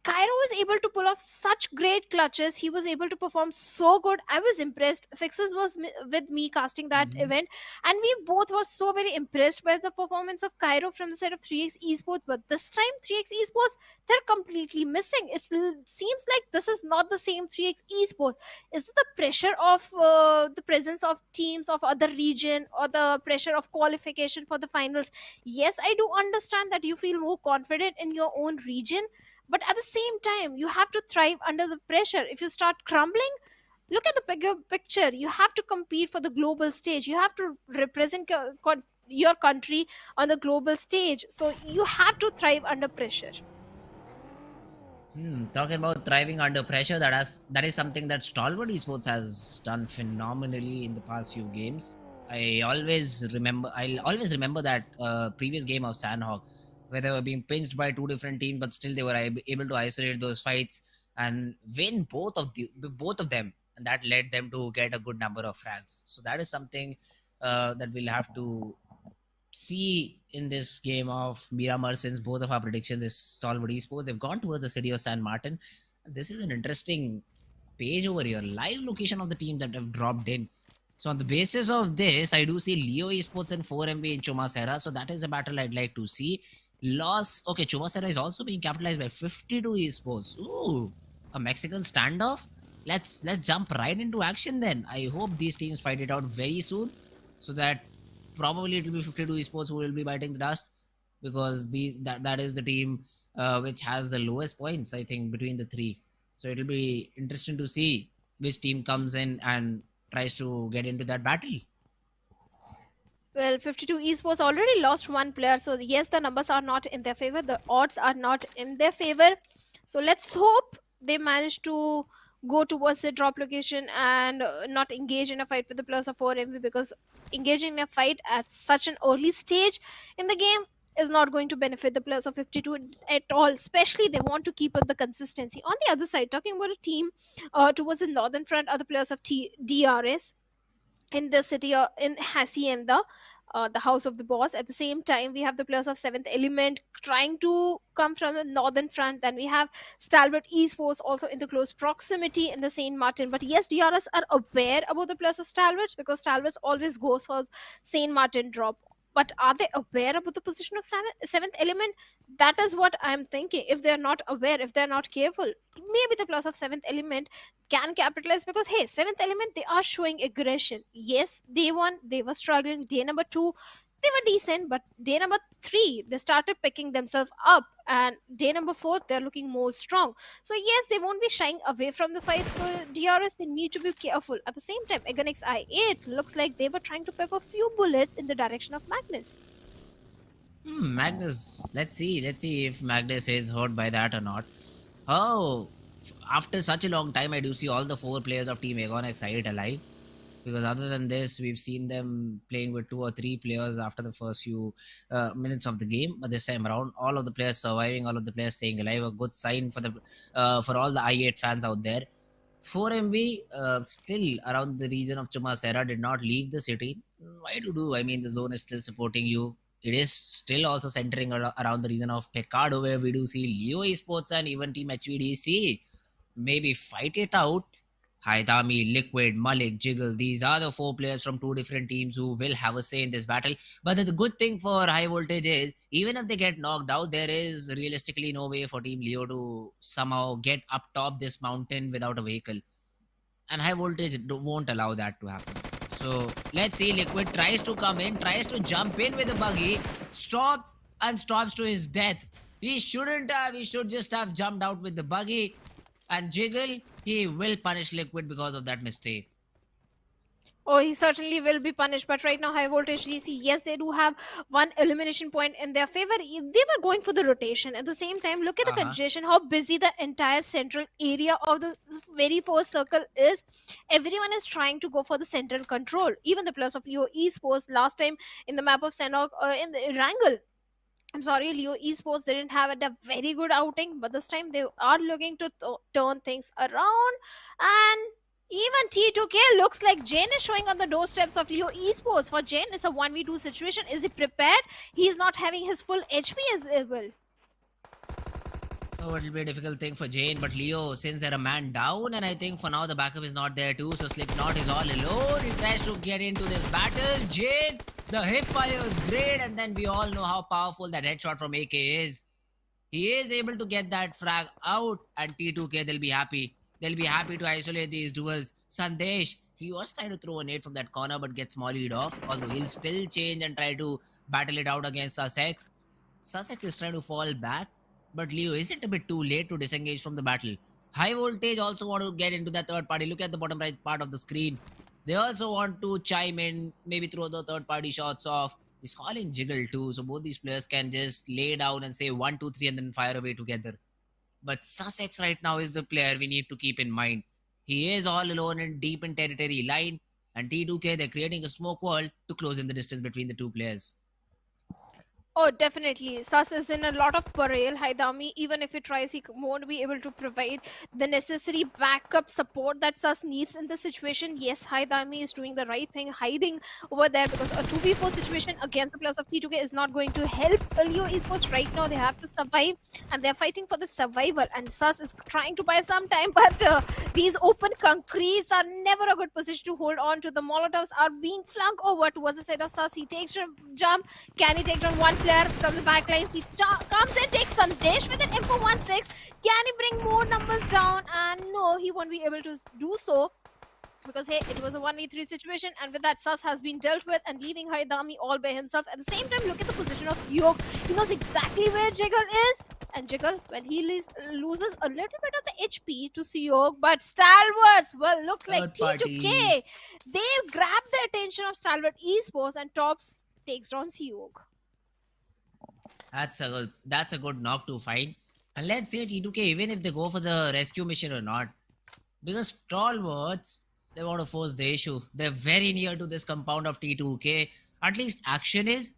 Cairo was able to pull off such great clutches. He was able to perform so good. I was impressed. Fixes was with me casting that Mhm. event, and we both were so very impressed by the performance of Cairo from the side of 3x Esports. But this time, 3x Esports, they're completely missing. It seems like this is not the same 3x Esports. Is it the pressure of the presence of teams of other region or the pressure of qualification for the finals? Yes, I do understand that you feel more confident in your own region, but at the same time you have to thrive under the pressure. If you start crumbling, look at the bigger picture. You have to compete for the global stage. You have to represent your country on the global stage, so you have to thrive under pressure. Talking about thriving under pressure, that is something that Stalwart Esports has done phenomenally in the past few games. I'll always remember that previous game of Sanhok, where they were being pinched by two different teams, but still they were able to isolate those fights and win both of them, and that led them to get a good number of frags. So that is something that we'll have to see in this game of Miramar, since both of our predictions is Stalwart Esports. They've gone towards the city of San Martin. This is an interesting page over here. Live location of the team that have dropped in. So on the basis of this, I do see Leo Esports and 4MB in Chumacera. So that is a battle I'd like to see. Loss. Okay, Chumacera is also being capitalized by 52 Esports. Ooh, a Mexican standoff. Let's jump right into action then. I hope these teams fight it out very soon, so that probably it will be 52 esports who will be biting the dust, because that is the team which has the lowest points, I think, between the three. So it'll be interesting to see which team comes in and tries to get into that battle. Well, 52 esports already lost one player, so yes, the numbers are not in their favor, the odds are not in their favor. So let's hope they manage to go towards the drop location and not engage in a fight with the players of 4MV, because engaging in a fight at such an early stage in the game is not going to benefit the players of 52 at all. Especially they want to keep up the consistency. On the other side, talking about a team towards the northern front, are the players of DRS in the city in Hacienda. the house of the boss. At the same time, we have the players of Seventh Element trying to come from the northern front. Then we have Stalwart Esports also in the close proximity in the Saint Martin. But yes, DRS are aware about the players of Stalwart, because Stalwart always goes for Saint Martin drop. But are they aware about the position of Seventh Element? That is what I'm thinking. If they're not aware, if they're not careful, maybe the players of Seventh Element can capitalize, because hey, Seventh Element, they are showing aggression. Yes, day one they were struggling. Day number two, they were decent, but day number three they started picking themselves up, and day number four they're looking more strong. So yes, they won't be shying away from the fight. So DRS, they need to be careful. At the same time, Agonix I8 looks like they were trying to pepper few bullets in the direction of Magnus. Magnus. Let's see. Let's see if Magnus is hurt by that or not. Oh, after such a long time, I do see all the 4 players of Team Agonix I8 alive. Because other than this, we've seen them playing with 2 or 3 players after the first few minutes of the game. But this time around, all of the players surviving, all of the players staying alive. A good sign for the for all the I8 fans out there. 4MV still around the region of Chumasera did not leave the city. Why do? I mean, the zone is still supporting you. It is still also centering around the region of Pecado, where we do see Leo Esports and even Team HVDC maybe fight it out. Haidami, Liquid, Malik, Jiggle, these are the 4 players from 2 different teams who will have a say in this battle. But the good thing for Highvoltage is, even if they get knocked out, there is realistically no way for Team Leo to somehow get up top this mountain without a vehicle. And Highvoltage won't allow that to happen. So let's see, Liquid tries to come in, tries to jump in with a buggy, stops and stops to his death. He shouldn't have, he should just have jumped out with the buggy. And Jiggle, he will punish Liquid because of that mistake. Oh, he certainly will be punished. But right now, Highvoltage DC, yes, they do have one elimination point in their favor. They were going for the rotation. At the same time, look at the congestion, how busy the entire central area of the very first circle is. Everyone is trying to go for the central control. Even the players of Leo Esports last time in the map of Sanhok, in the Erangel, I'm sorry, Leo Esports didn't have a very good outing, but this time they are looking to turn things around. And even T2K looks like Jane is showing on the doorsteps of Leo Esports. For Jane, it's a 1v2 situation. Is he prepared? He is not having his full HP as well. Oh, it'll be a difficult thing for Jane, but Leo, since they're a man down, and I think for now the backup is not there too, so Slipknot is all alone. He tries to get into this battle. Jane, the hip fire is great, and then we all know how powerful that headshot from AK is. He is able to get that frag out, and T2K, they'll be happy. They'll be happy to isolate these duels. Sandesh, he was trying to throw a nade from that corner, but gets mollied off, although he'll still change and try to battle it out against Sussex. Sussex is trying to fall back, but Leo, is it a bit too late to disengage from the battle? Highvoltage also want to get into that third party. Look at the bottom right part of the screen. They also want to chime in, maybe throw the third party shots off. He's calling Jiggle too, so both these players can just lay down and say 1, 2, 3 and then fire away together. But Sussex right now is the player we need to keep in mind. He is all alone and deep in territory line, and T2K, they're creating a smoke wall to close in the distance between the 2 players. Oh, definitely. Sus is in a lot of peril. Haidami, even if he tries, he won't be able to provide the necessary backup support that Sus needs in the situation. Yes, Haidami is doing the right thing, hiding over there, because a 2v4 situation against the players of T2K is not going to help Leo Esports right now. They have to survive, and they're fighting for the survival. And Sus is trying to buy some time, but these open concretes are never a good position to hold on to. The Molotovs are being flung over towards the side of Sus. He takes a jump. Can he take down one player from the backlines? He comes in, takes Sandesh with an M416. Can he bring more numbers down? And no, he won't be able to do so, because hey, it was a 1v3 situation, and with that, Sus has been dealt with and leaving Haidami all by himself. At the same time, look at the position of Seok. He knows exactly where Jiggle is, and Jiggle, well, he loses a little bit of the HP to Seok, but Stalwarts, well, look like T2K. They grab the attention of Stalwart Esports, and Tops takes down Seok. That's a good knock to find. And let's say T2K, even if they go for the rescue mission or not, because Stalwarts, they want to force the issue. They're very near to this compound of T2K. At least action is,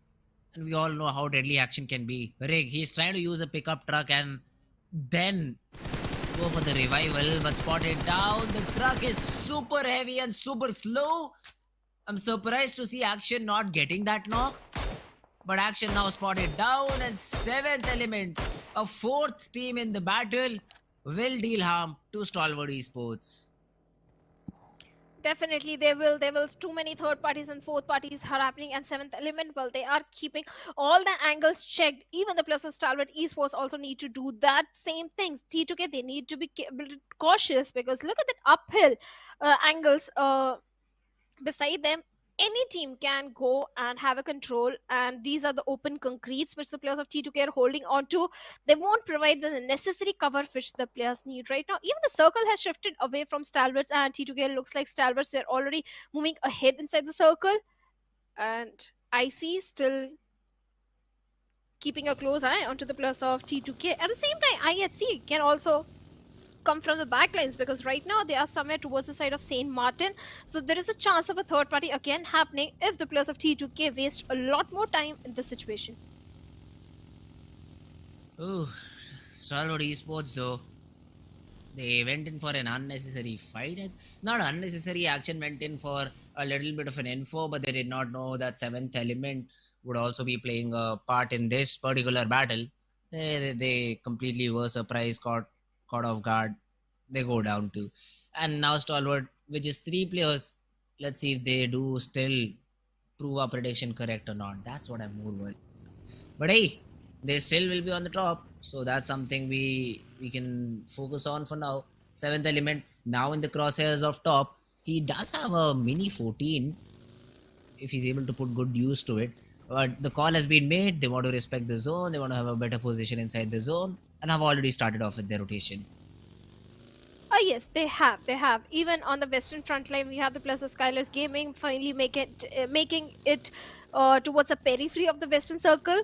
and we all know how deadly action can be. Rig, he's trying to use a pickup truck and then go for the revival, but spotted down. The truck is super heavy and super slow. I'm surprised to see Action not getting that knock. But Action now spotted down, and 7th element, a 4th team in the battle, will deal harm to Stalwart Esports. Definitely, they will. There will too many third parties and fourth parties are happening, and 7th element. Well, they are keeping all the angles checked. Even the players of Stalwart Esports also need to do that same things. T2K, they need to be cautious, because look at that uphill angles. Beside them, any team can go and have a control, and these are the open concretes which the players of T2K are holding on to. They won't provide the necessary cover which the players need right now. Even the circle has shifted away from Stalwarts, and T2K looks like Stalwarts, they're already moving ahead inside the circle, and IC still keeping a close eye onto the players of T2K. At the same time, IHC can also come from the backlines, because right now they are somewhere towards the side of Saint Martin. So there is a chance of a third party again happening if the players of T2K waste a lot more time in this situation. Ooh, Stalwart Esports though, they went in for an unnecessary fight. Not unnecessary, Action went in for a little bit of an info, but they did not know that 7th element would also be playing a part in this particular battle. They completely were surprised, caught off guard. They go down to. And now Stalwart, which is 3 players. Let's see if they do still prove our prediction correct or not. That's what I'm more worried. But hey, they still will be on the top. So that's something we can focus on for now. 7th element now in the crosshairs of top. He does have a mini 14 if he's able to put good use to it. But the call has been made. They want to respect the zone. They want to have a better position inside the zone, and have already started off with their rotation. Oh yes, they have. They have. Even on the western front line, we have the players of SKYLIGHTZ Gaming finally making it towards the periphery of the western circle.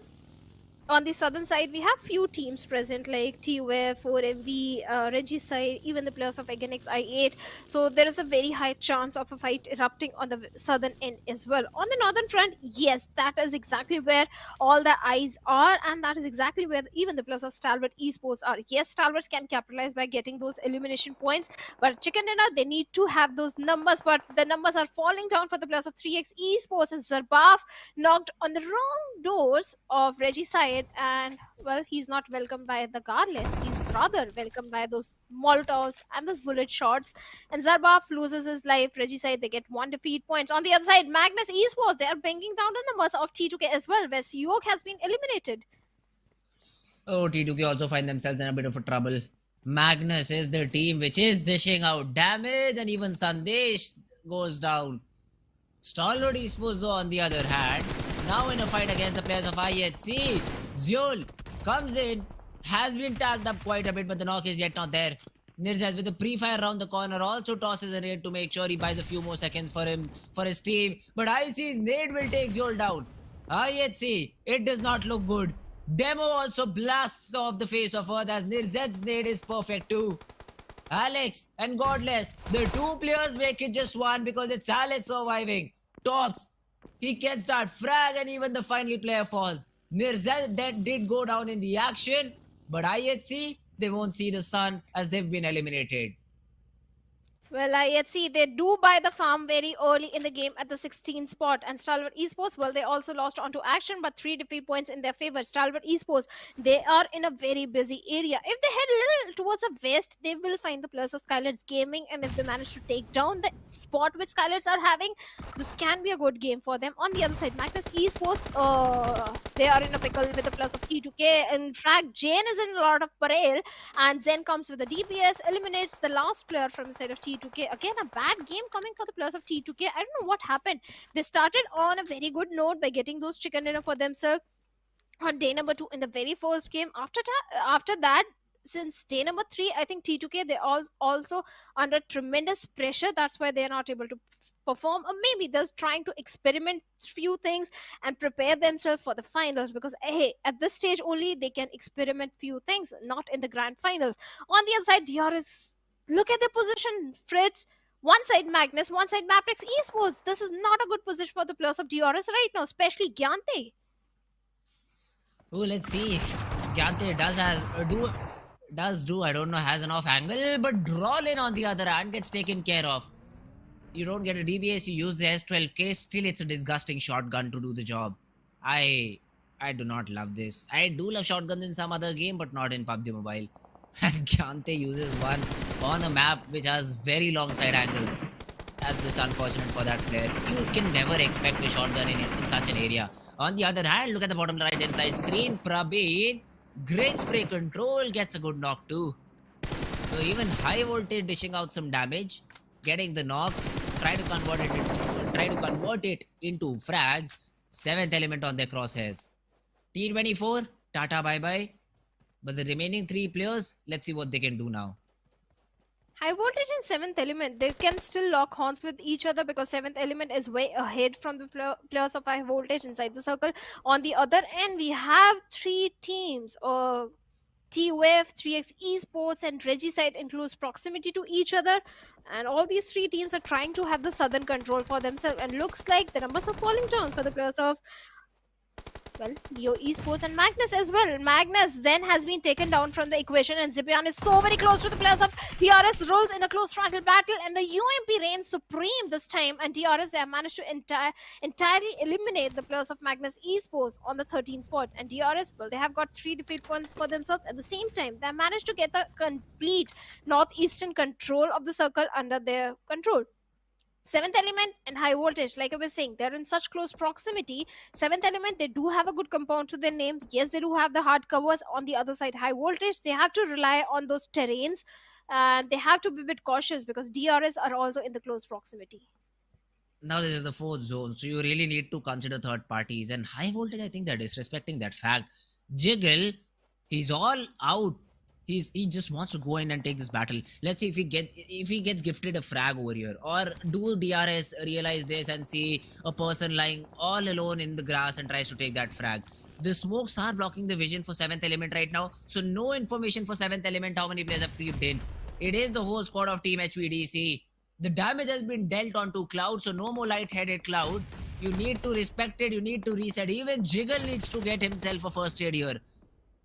On the southern side, we have few teams present like TUF, 4MV, Regicide, even the players of Agenix I8. So there is a very high chance of a fight erupting on the southern end as well. On the northern front, yes, that is exactly where all the eyes are, and that is exactly where even the players of Stalwart Esports are. Yes, Stalwarts can capitalize by getting those elimination points, but Chicken Dinner, they need to have those numbers, but the numbers are falling down for the players of 3x Esports, as Zarbaf knocked on the wrong doors of Regicide, and well, he's not welcomed by the Garlets. He's rather welcomed by those Molotovs and those bullet shots. And Zarbaf loses his life. Regicide, they get 1 defeat points. On the other side, Magnus Esports, they are bringing down the numbers of T2K as well, where Sanhok has been eliminated. Oh, T2K also find themselves in a bit of a trouble. Magnus is the team which is dishing out damage, and even Sandesh goes down. Stalwart Esports though, on the other hand, now in a fight against the players of IHC, Zyul comes in, has been tagged up quite a bit, but the knock is yet not there. Nirzaz with a pre-fire around the corner also tosses a nade to make sure he buys a few more seconds for his team. But IC's nade will take Zyul down. IHC, it does not look good. Demo also blasts off the face of Earth, as Nirzaz's nade is perfect too. Alex and Godless, the 2 players make it just 1 because it's Alex surviving. Tops, he gets that frag, and even the final player falls. Nirzaz did go down in the action, but IHC, they won't see the sun as they've been eliminated. Well, IHC, they do buy the farm very early in the game at the 16th spot. And Stalwart Esports, well, they also lost onto Action, but 3 defeat points in their favor. Stalwart Esports, they are in a very busy area. If they head a little towards the west, they will find the players of SKYLIGHTZ Gaming. And if they manage to take down the spot which SKYLIGHTZ are having, this can be a good game for them. On the other side, Magnus Esports, they are in a pickle with the players of T2K. In fact, Jane is in a lot of peril. And Zen comes with the DPS, eliminates the last player from the side of T2K. Again, a bad game coming for the players of T2K. I don't know what happened. They started on a very good note by getting those chicken dinner for themselves on day number 2 in the very first game. After that, since day number 3, I think T2K, they're also under tremendous pressure. That's why they're not able to perform, or maybe they're trying to experiment few things and prepare themselves for the finals, because hey, at this stage only they can experiment few things, not in the grand finals. On the other side, DRS, look at the position, Fritz. One side Magnus, one side MABETEX Esports. This is not a good position for the players of DRS right now, especially Gyante. Oh, let's see. Gyante does do, I don't know, has an off angle, but Drawlin on the other hand gets taken care of. You don't get a DBS, you use the S12K, still it's a disgusting shotgun to do the job. I I do not love this. I do love shotguns in some other game, but not in PUBG Mobile. And Kyante uses one on a map which has very long side angles. That's just unfortunate for that player. You can never expect a shotgun in such an area. On the other hand, look at the bottom right hand side screen. Prabeen, great spray control, gets a good knock too. So even high voltage dishing out some damage, getting the knocks, try to convert it into frags. 7th element on their crosshairs. T24, Tata bye bye. But the remaining 3 players, let's see what they can do now. Highvoltage and 7th element, they can still lock horns with each other because 7th element is way ahead from the players of Highvoltage inside the circle. On the other end, we have 3 teams. TWF, 3x Esports, and Regicide in close proximity to each other, and all these 3 teams are trying to have the southern control for themselves, and looks like the numbers are falling down for the players of, well, Leo Esports and Magnus as well. Magnus then has been taken down from the equation, and Zipian is so very close to the players of DRS. Rolls in a close frontal battle, and the UMP reigns supreme this time, and DRS, they have managed to entirely eliminate the players of Magnus Esports on the 13th spot. And DRS, well, they have got 3 defeat points for themselves. At the same time, they have managed to get the complete northeastern control of the circle under their control. 7th element and Highvoltage, like I was saying, they're in such close proximity. 7th element, they do have a good compound to their name. Yes, they do have the hard covers. On the other side, Highvoltage, they have to rely on those terrains, and they have to be a bit cautious because DRS are also in the close proximity. Now this is the 4th zone, so you really need to consider third parties. And Highvoltage, I think they're disrespecting that fact. Jiggle, he's all out. He just wants to go in and take this battle. Let's see if he gets gifted a frag over here, or do DRS realize this and see a person lying all alone in the grass and tries to take that frag. The smokes are blocking the vision for 7th element right now, so no information for 7th element how many players have creeped in. It is the whole squad of Team HVDC. The damage has been dealt onto Cloud, so no more light-headed Cloud. You need to respect it, you need to reset. Even Jiggle needs to get himself a first aid here.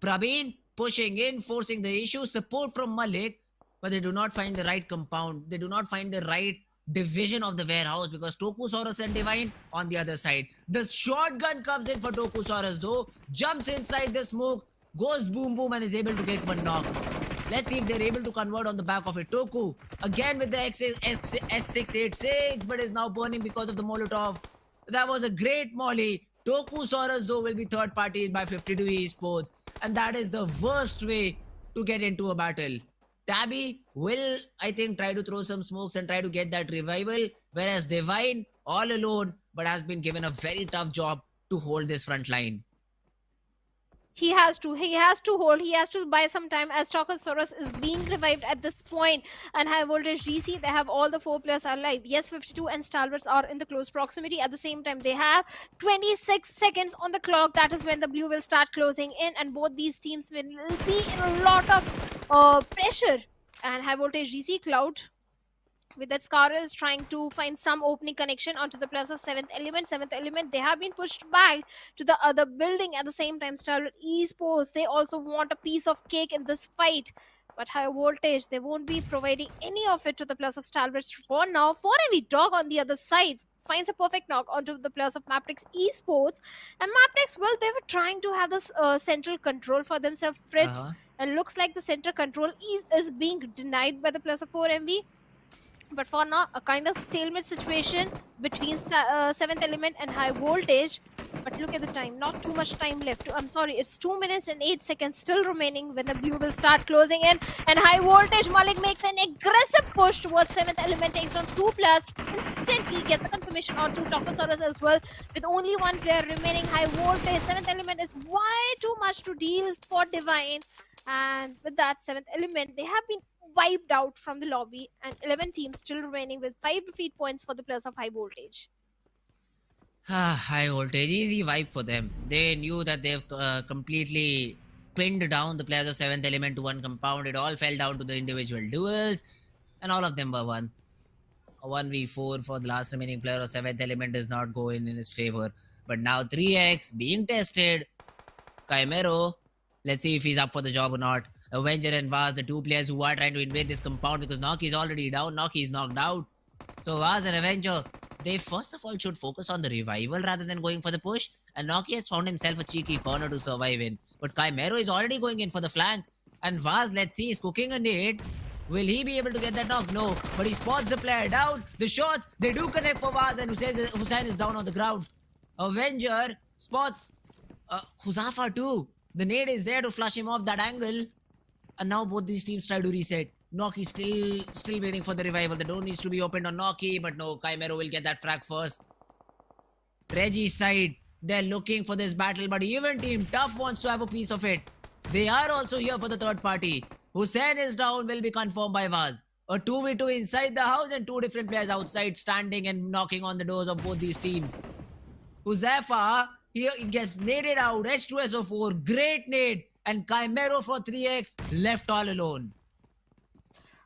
Praveen pushing in, forcing the issue, support from Malik, but they do not find the right compound. They do not find the right division of the warehouse because Tokusaurus and Divine on the other side. The shotgun comes in for Tokusaurus though, jumps inside the smoke, goes boom boom and is able to get one knock. Let's see if they're able to convert on the back of it. Toku, again with the S686, but is now burning because of the Molotov. That was a great molly. Tokusaurus though will be third party by 52 Esports. And that is the worst way to get into a battle. Tabby will, I think, try to throw some smokes and try to get that revival. Whereas Divine, all alone, but has been given a very tough job to hold this front line. He has to hold, he has to buy some time as Tokusaurus is being revived at this point. And Highvoltage DC, they have all the 4 players alive. Yes, 52 and Stalwarts are in the close proximity. At the same time, they have 26 seconds on the clock. That is when the blue will start closing in, and both these teams will be in a lot of pressure. And Highvoltage DC, Cloud, with that Scar is trying to find some opening connection onto the plus of 7th element. 7th element, they have been pushed back to the other building. At the same time, Stalwart Esports, they also want a piece of cake in this fight. But Highvoltage, they won't be providing any of it to the plus of Stalwart for now. 4MV Dog on the other side finds a perfect knock onto the players of MABETEX Esports. And MABETEX, well, they were trying to have this central control for themselves, Fritz. And looks like the center control is being denied by the plus of 4MV. But for now, a kind of stalemate situation between 7th element and Highvoltage. But look at the time, not too much time left. I'm sorry, it's 2 minutes and 8 seconds still remaining when the blue will start closing in. And Highvoltage, Malik makes an aggressive push towards 7th element, takes on 2 players. Instantly get the confirmation onto Tokusaurus as well. With only 1 player remaining, Highvoltage, 7th element is way too much to deal for Divine. And with that, 7th element, they have been wiped out from the lobby, and 11 teams still remaining with 5 defeat points for the players of Highvoltage. Highvoltage, easy wipe for them. They knew that they've completely pinned down the players of 7th element to 1 compound. It all fell down to the individual duels, and all of them were won. A 1v4 for the last remaining player of 7th element does not go in his favor. But now 3x being tested. Chimero, let's see if he's up for the job or not. Avenger and Vaz, the 2 players who are trying to invade this compound because Noki is already down. Noki is knocked out. So Vaz and Avenger, they first of all should focus on the revival rather than going for the push. And Nokia has found himself a cheeky corner to survive in. But Chimero is already going in for the flank. And Vaz, let's see, is cooking a nade. Will he be able to get that knock? No. But he spots the player down. The shots, they do connect for Vaz, and Hussein is down on the ground. Avenger spots Huzafa too. The nade is there to flush him off that angle. And now both these teams try to reset. Noki still waiting for the revival. The door needs to be opened on Noki, but no, Chimero will get that frag first. Reggie's side, they're looking for this battle, but even Team Tough wants to have a piece of it. They are also here for the third party. Hussein is down, will be confirmed by Vaz. A 2v2 inside the house and two different players outside standing and knocking on the doors of both these teams. Huzafa, he gets naded out. H2SO4, great nade. And Chimero for 3x left all alone.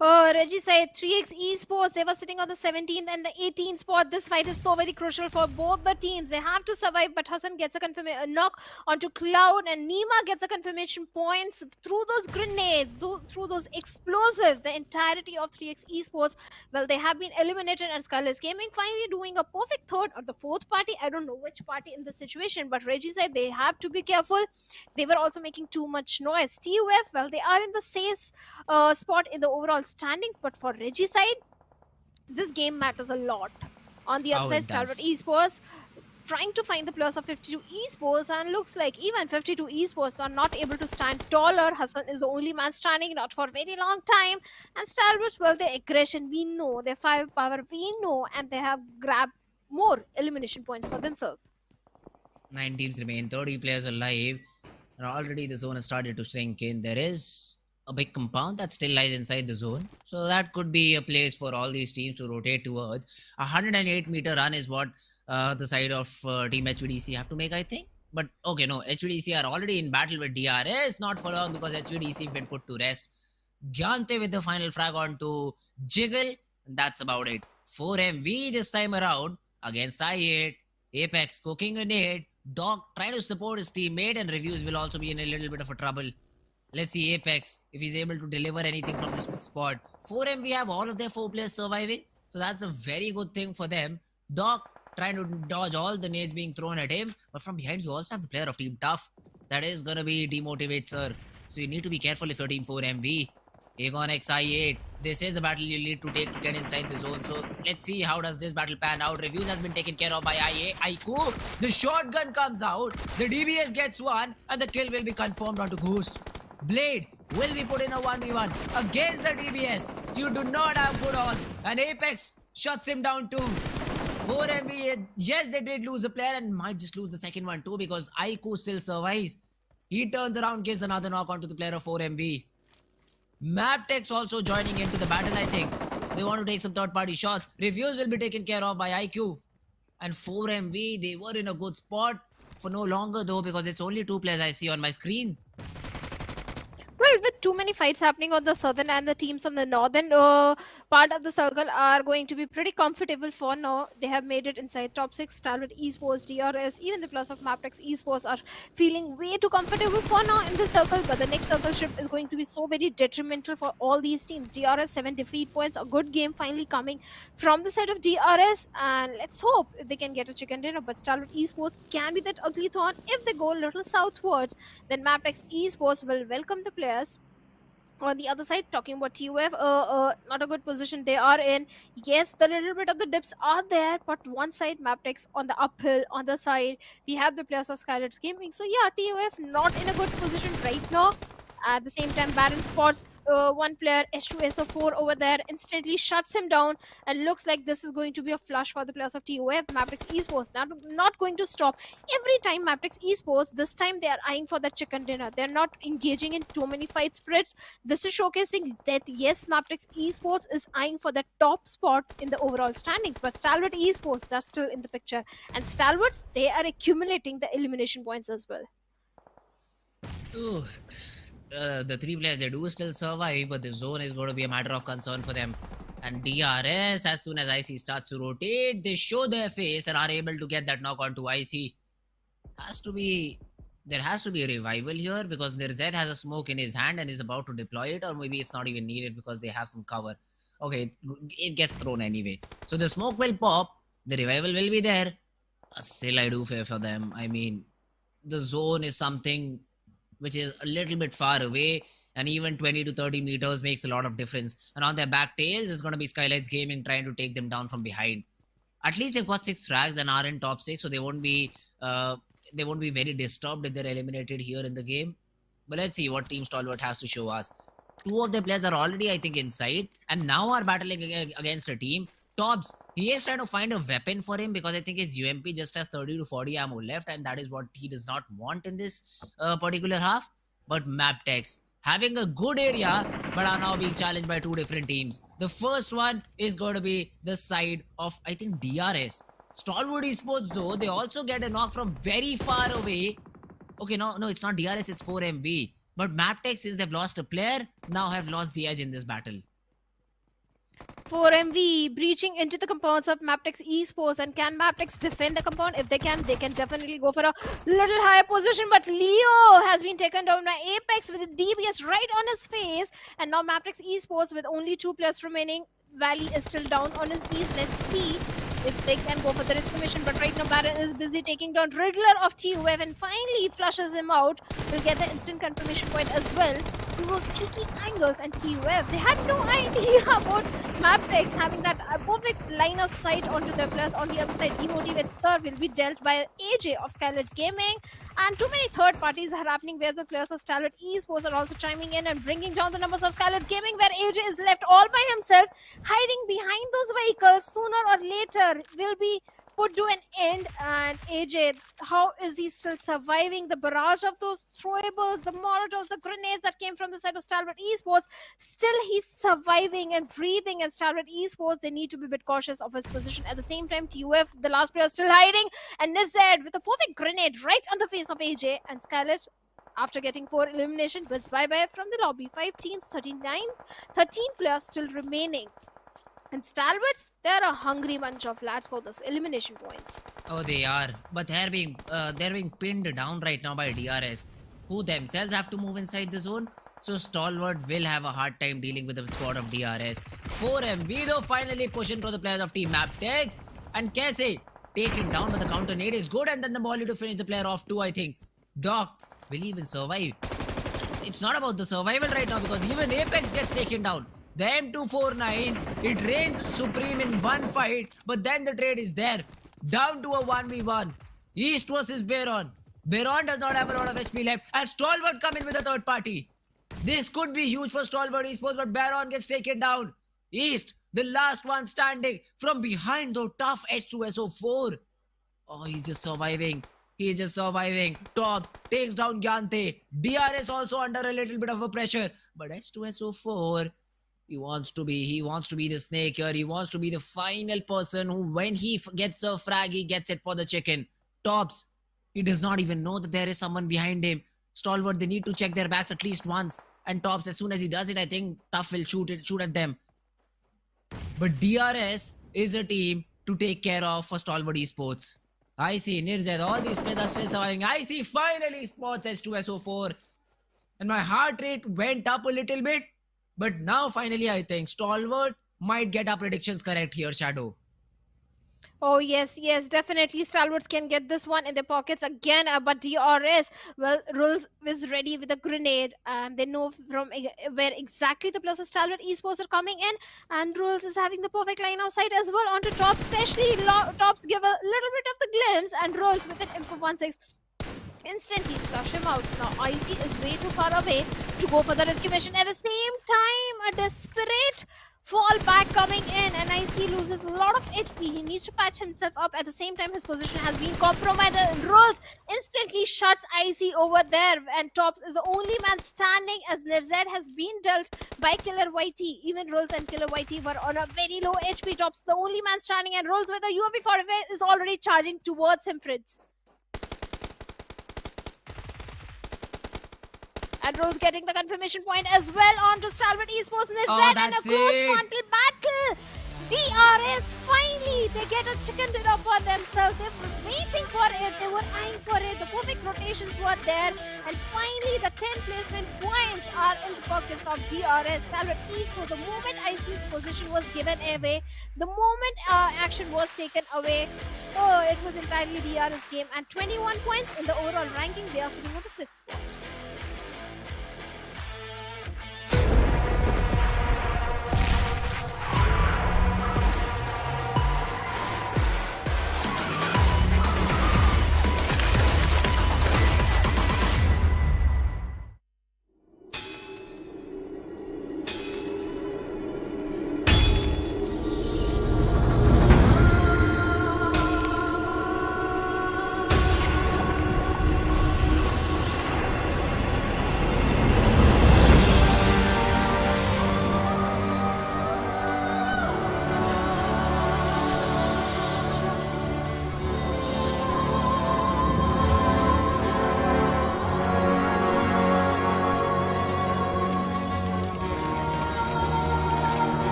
Reggie said 3x Esports, they were sitting on the 17th and the 18th spot. This fight is so very crucial for both the teams. They have to survive, but Hassan gets a knock onto Cloud, and Nima gets a confirmation points through those grenades, through those explosives. The entirety of 3x Esports, well, they have been eliminated, and SKYLIGHTZ Gaming finally doing a perfect third or the fourth party. I don't know which party in this situation, but Reggie said they have to be careful. They were also making too much noise. TUF, well, they are in the safe spot in the overall standings, but for Reggie side, this game matters a lot. On the other side, Stalwart Esports trying to find the players of 52 Esports, and looks like even 52 Esports are not able to stand taller. Hassan is the only man standing, not for a very long time. And Stalwarts, well, their aggression, we know, their firepower, we know, and they have grabbed more elimination points for themselves. 9 teams remain, 30 players alive, and already the zone has started to shrink in. There is a big compound that still lies inside the zone, so that could be a place for all these teams to rotate towards. 108-meter run is what the side of Team HVDC have to make, I think. But okay, no, HVDC are already in battle with DRS, not for long because HVDC have been put to rest. Gyante with the final frag on to Jiggle, and that's about it. 4MV this time around against I8. Apex cooking a nade. Doc trying to support his teammate, and Reviews will also be in a little bit of a trouble. Let's see Apex if he's able to deliver anything from this spot. 4M, we have all of their 4 players surviving, so that's a very good thing for them. Doc trying to dodge all the nades being thrown at him, but from behind you also have the player of Team Tough. That is gonna be demotivate, sir. So you need to be careful if you're Team 4MV. Aegon X I8. This is the battle you need to take to get inside the zone. So let's see how does this battle pan out. Reviews has been taken care of by Aiku. The shotgun comes out. The DBS gets one, and the kill will be confirmed onto Ghost. Blade will be put in a 1v1 against the DBS. You do not have good odds. And Apex shuts him down too. 4MB, yes, they did lose a player and might just lose the second one too because Aiku still survives. He turns around, gives another knock onto the player of 4MV. MABETEX also joining into the battle, I think. They want to take some third-party shots. Reviews will be taken care of by IQ. And 4MV, they were in a good spot for no longer though because it's only 2 players I see on my screen. Well, with too many fights happening on the southern, and the teams on the northern part of the circle are going to be pretty comfortable for now. They have made it inside top 6. Stalwart Esports, DRS, even the plus of MABETEX Esports are feeling way too comfortable for now in this circle. But the next circle shift is going to be so very detrimental for all these teams. DRS 7 defeat points, a good game finally coming from the side of DRS, and let's hope if they can get a chicken dinner. But Stalwart Esports can be that ugly thorn if they go a little southwards. Then MABETEX Esports will welcome the players. On the other side, talking about TUF, not a good position they are in. Yes, the little bit of the dips are there, but one side MABETEX on the uphill, on the side we have the players of SKYLIGHTZ Gaming. So yeah, TUF not in a good position right now. At the same time, Baron spots one player, H2SO4 over there, instantly shuts him down, and looks like this is going to be a flush for the players of TUF. MABETEX Esports not going to stop. Every time MABETEX Esports, this time they are eyeing for that chicken dinner. They're not engaging in too many fight spreads. This is showcasing that yes, MABETEX Esports is eyeing for the top spot in the overall standings, but Stalwart Esports are still in the picture, and Stalwarts, they are accumulating the elimination points as well. Ooh. The 3 players, they do still survive, but the zone is going to be a matter of concern for them. And DRS, as soon as IC starts to rotate, they show their face and are able to get that knock onto IC. There has to be a revival here because their Z has a smoke in his hand and is about to deploy it, or maybe it's not even needed because they have some cover. Okay, it gets thrown anyway. So the smoke will pop, the revival will be there. Still, I do fear for them. I mean, the zone is something which is a little bit far away, and even 20 to 30 meters makes a lot of difference. And on their back tails is going to be SKYLIGHTZ Gaming trying to take them down from behind. At least they've got 6 frags and are in top 6, so they won't be very disturbed if they're eliminated here in the game. But let's see what Team Stalwart has to show us. 2 of their players are already, I think, inside, and now are battling against a team. Tops, he is trying to find a weapon for him because I think his UMP just has 30 to 40 ammo left, and that is what he does not want in this particular half. But MABETEX having a good area, but are now being challenged by 2 different teams. The first one is going to be the side of, I think, DRS. Stalwart Esports, though, they also get a knock from very far away. Okay, no, it's not DRS, it's 4MV. But MABETEX, since they've lost a player, now have lost the edge in this battle. 4MV breaching into the compounds of MABETEX Esports, and can MABETEX defend the compound? If they can definitely go for a little higher position, but Leo has been taken down by Apex with a DBS right on his face, and now MABETEX Esports with only 2 players remaining. Valley is still down on his knees. Let's see if they can go for the exclamation, but right now Baron is busy taking down Riddler of TUF, and finally flushes him out. Will get the instant confirmation point as well. Those cheeky angles, and TUF, they had no idea about MABETEX having that perfect line of sight onto their players. On the other side, emotive itself will be dealt by AJ of SKYLIGHTZ Gaming, and too many third parties are happening where the players of Stalwart Esports are also chiming in and bringing down the numbers of SKYLIGHTZ Gaming, where AJ is left all by himself, hiding behind those vehicles. Sooner or later will be put to an end. And AJ, how is he still surviving the barrage of those throwables, the molotovs, the grenades that came from the side of Stalwart Esports? Still he's surviving and breathing, and Stalwart Esports, they need to be a bit cautious of his position. At the same time, TUF, the last player, still hiding, and Nized with a perfect grenade right on the face of AJ, and SKYLIGHTZ, after getting 4 elimination, bids bye-bye from the lobby. 5 teams, 13 players still remaining. And Stalwarts, they're a hungry bunch of lads for this elimination points. Oh, they are. But they're being pinned down right now by DRS, who themselves have to move inside the zone. So Stalwart will have a hard time dealing with the squad of DRS. 4MV though finally pushing for the players of Team MABETEX. And Kese taken down, but the counter nade is good, and then the volley to finish the player off too, I think. Doc will even survive. It's not about the survival right now, because even Apex gets taken down. The M249, it reigns supreme in one fight, but then the trade is there. Down to a 1v1. East versus Baron. Baron does not have a lot of HP left, and Stalwart come in with a third party. This could be huge for Stalwart Esports, but Baron gets taken down. East, the last one standing from behind, though. Tough H2SO4. Oh, he's just surviving. He's just surviving. Tops takes down Gyante. DRS also under a little bit of a pressure, but H2SO4, he wants to be the snake here. He wants to be the final person who, when he gets a frag, he gets it for the chicken. Tops, he does not even know that there is someone behind him. Stalwart, they need to check their backs at least once. And Tops, as soon as he does it, I think Tough will shoot at them. But DRS is a team to take care of for Stalwart Esports. I see Nirzed, all these players are still surviving. I see finally Sports H2SO4. And my heart rate went up a little bit. But now finally I think Stalwart might get our predictions correct here, Shadow. Oh yes, definitely Stalwarts can get this one in their pockets again, but DRS, well, Rules is ready with a grenade, and they know from where exactly the players of Stalwart Esports are coming in, and Rules is having the perfect line of sight as well onto Tops, especially Tops give a little bit of the glimpse, and Rules with an M416 instantly flush him out. Now Icy is way too far away to go for the rescue mission. At the same time, a desperate fall back coming in, and Icy loses a lot of HP. He needs to patch himself up. At the same time, his position has been compromised. Rolls instantly shuts Icy over there, and Tops is the only man standing as Nirzed has been dealt by Killer YT. Even Rolls and Killer YT were on a very low HP. Tops the only man standing, and Rolls with a UAV 45 is already charging towards him, Fritz. And Rolls getting the confirmation point as well onto Stalwart Esports. Nirzed and a close frontal battle. DRS, finally, they get a chicken dinner for themselves. They were waiting for it, they were eyeing for it, the perfect rotations were there, and finally the 10 placement points are in the pockets of DRS. Stalwart Esports, the moment IC's position was given away, the moment action was taken away, oh, it was entirely DRS game, and 21 points in the overall ranking, they are sitting on the 5th spot.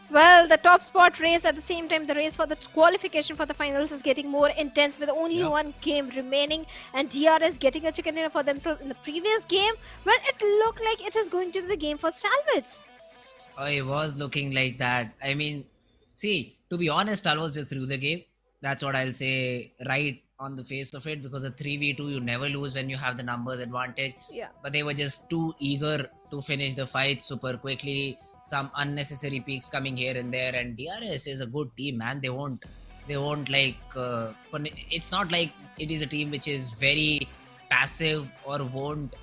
Well, the top spot race at the same time, the race for the qualification for the finals is getting more intense with only one game remaining, and DRS getting a chicken dinner for themselves in the previous game. Well, it looked like it is going to be the game for Stalwarts. Oh, it was looking like that. I mean, see, to be honest, I was just through the game. That's what I'll say right on the face of it, because a 3v2 you never lose when you have the numbers advantage. Yeah. But they were just too eager to finish the fight super quickly. Some unnecessary peaks coming here and there, and DRS is a good team, man. They won't like it's not like it is a team which is very passive or won't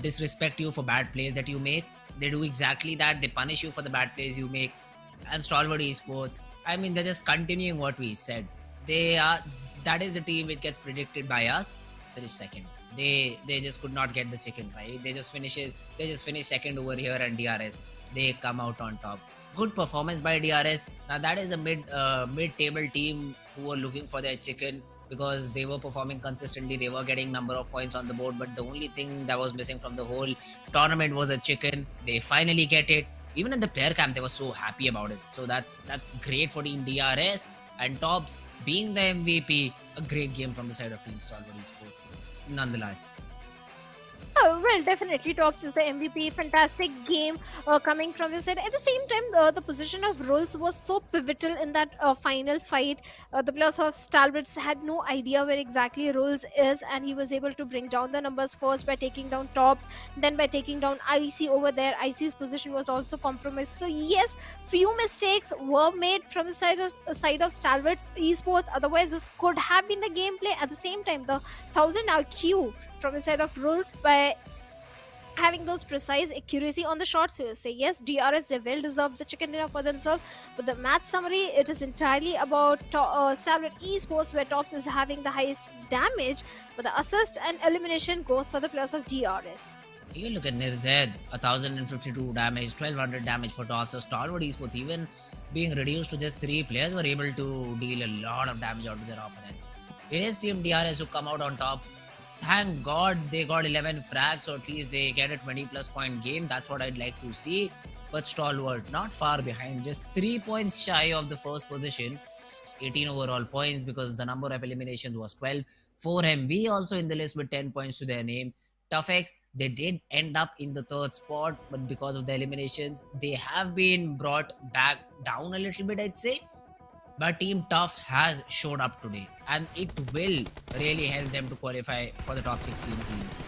disrespect you for bad plays that you make. They do exactly that. They punish you for the bad plays you make. And Stalwart Esports, I mean, they're just continuing what we said. That is a team which gets predicted by us. Finish second. They just could not get the chicken right. They just finish second over here, and DRS, they come out on top. Good performance by DRS. Now that is a mid-table team who were looking for their chicken, because they were performing consistently. They were getting number of points on the board, but the only thing that was missing from the whole tournament was a chicken. They finally get it. Even in the player camp, they were so happy about it. So that's great for Team DRS. And Tops being the MVP, a great game from the side of Team Stalwart Esports. Nonetheless. Oh, well, definitely Tops is the MVP. Fantastic game coming from this side. At the same time, the position of Rolls was so pivotal in that final fight. The players of Stalwarts had no idea where exactly Rolls is, and he was able to bring down the numbers first by taking down Tops, then by taking down IC over there. IC's position was also compromised. So yes, few mistakes were made from the side of Stalwarts Esports. Otherwise, this could have been the gameplay. At the same time, the 1000 IQ from the side of Rolls by having those precise accuracy on the shots. So you say yes, DRS, they well deserved the chicken dinner for themselves. But the match summary, it is entirely about Stalwart Esports, where Tops is having the highest damage, but the assist and elimination goes for the players of DRS. You look at Nirzed, 1052 damage, 1200 damage for Tops. So Stalwart Esports, even being reduced to just 3 players, were able to deal a lot of damage out to their opponents. It is Team DRS who come out on top. Thank God they got 11 frags, or at least they get a 20 plus point game. That's what I'd like to see. But Stalwart, not far behind, just 3 points shy of the first position. 18 overall points, because the number of eliminations was 12. 4MV also in the list with 10 points to their name. ToughX, they did end up in the 3rd spot, but because of the eliminations, they have been brought back down a little bit, I'd say. But Team Tough has showed up today, and it will really help them to qualify for the top 16 teams.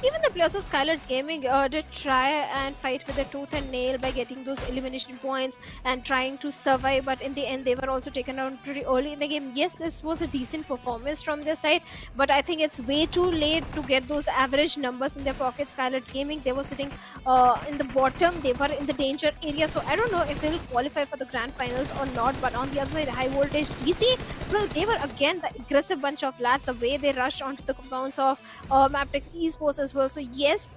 Even the players of SKYLIGHTZ Gaming did try and fight with their tooth and nail by getting those elimination points and trying to survive, but in the end they were also taken down pretty early in the game. Yes, this was a decent performance from their side, but I think it's way too late to get those average numbers in their pocket. SKYLIGHTZ Gaming, they were sitting in the bottom, they were in the danger area, so I don't know if they will qualify for the grand finals or not. But on the other side, Highvoltage DC, well, they were again the aggressive bunch of lads, the way they rushed onto the compounds of MABETEX Esports as well. So yes,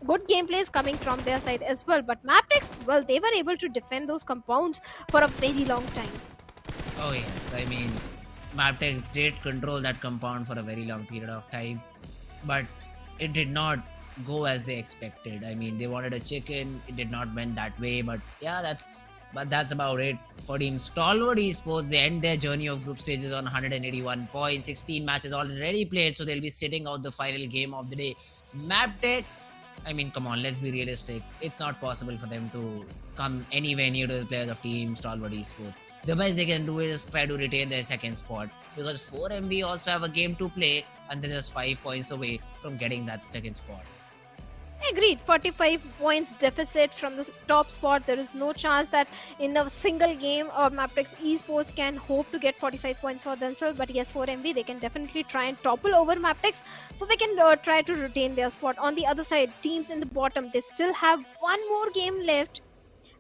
good gameplay is coming from their side as well. But MABETEX, well, they were able to defend those compounds for a very long time. Oh yes, I mean, MABETEX did control that compound for a very long period of time, but it did not go as they expected. I mean, they wanted a chicken, it did not went that way, but yeah, that's about it for Team Stalwart Esports. They end their journey of group stages on 181 points, 16 matches already played, so they'll be sitting out the final game of the day. MABETEX, I mean, come on, let's be realistic. It's not possible for them to come anywhere near to the players of Team Stalwart Esports. The best they can do is try to retain their second spot, because 4MB also have a game to play and they're just 5 points away from getting that second spot. Agreed. 45 points deficit from the top spot. There is no chance that in a single game MABETEX Esports can hope to get 45 points for themselves. But yes, 4MB, they can definitely try and topple over MABETEX, so they can try to retain their spot. On the other side, teams in the bottom, they still have one more game left.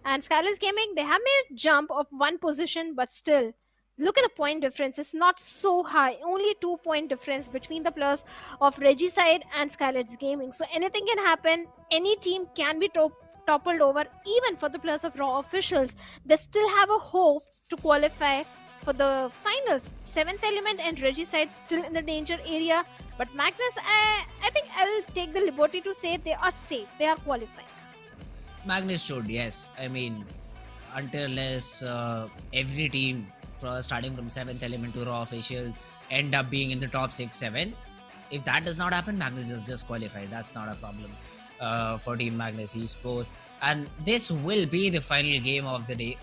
And SKYLIGHTZ Gaming, they have made a jump of one position, but still, look at the point difference. It's not so high. Only 2-point difference between the players of Regicide and SKYLIGHTZ Gaming. So anything can happen. Any team can be toppled over. Even for the players of Raw Officials, they still have a hope to qualify for the finals. 7th Element and Regicide still in the danger area. But Magnus, I think I'll take the liberty to say they are safe. They are qualifying. Magnus should, yes. I mean, unless every team starting from 7th Element to Raw Officials end up being in the top 6-7. If that does not happen, Magnus just qualifies. That's not a problem for Team Magnus Esports. And this will be the final game of the day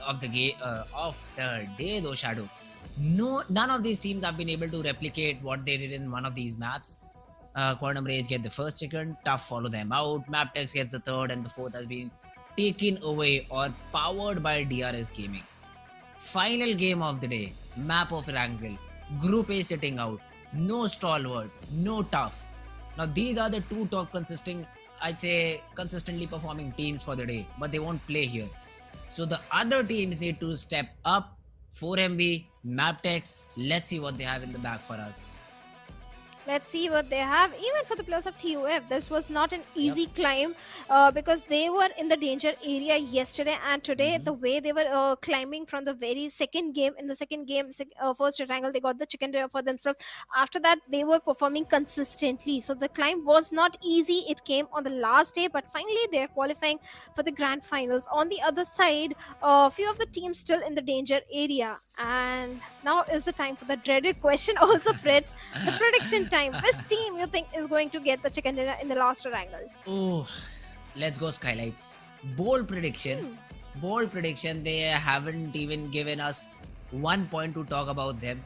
though, Shadow. None of these teams have been able to replicate what they did in one of these maps. Quantum Rage get the first chicken, Tough follow them out, MABETEX gets the third, and the fourth has been taken away or powered by DRS Gaming. Final game of the day, map of Erangel, Group A sitting out, no Stalwart, no Tough. Now these are the two top consistently performing teams for the day, but they won't play here. So the other teams need to step up. 4MB, MABETEX, let's see what they have in the back for us. Let's see what they have. Even for the players of TUF, this was not an easy climb because they were in the danger area yesterday and today. The way they were climbing from the very second game, in the second game, first Erangel, they got the chicken dinner for themselves. After that, they were performing consistently. So the climb was not easy. It came on the last day, but finally they're qualifying for the grand finals. On the other side, a few of the teams still in the danger area. And now is the time for the dreaded question also, Fritz. The prediction time. Which team you think is going to get the chicken dinner in the last Erangel? Oh, let's go SKYLIGHTZ. Bold prediction. Bold prediction. They haven't even given us 1 point to talk about them.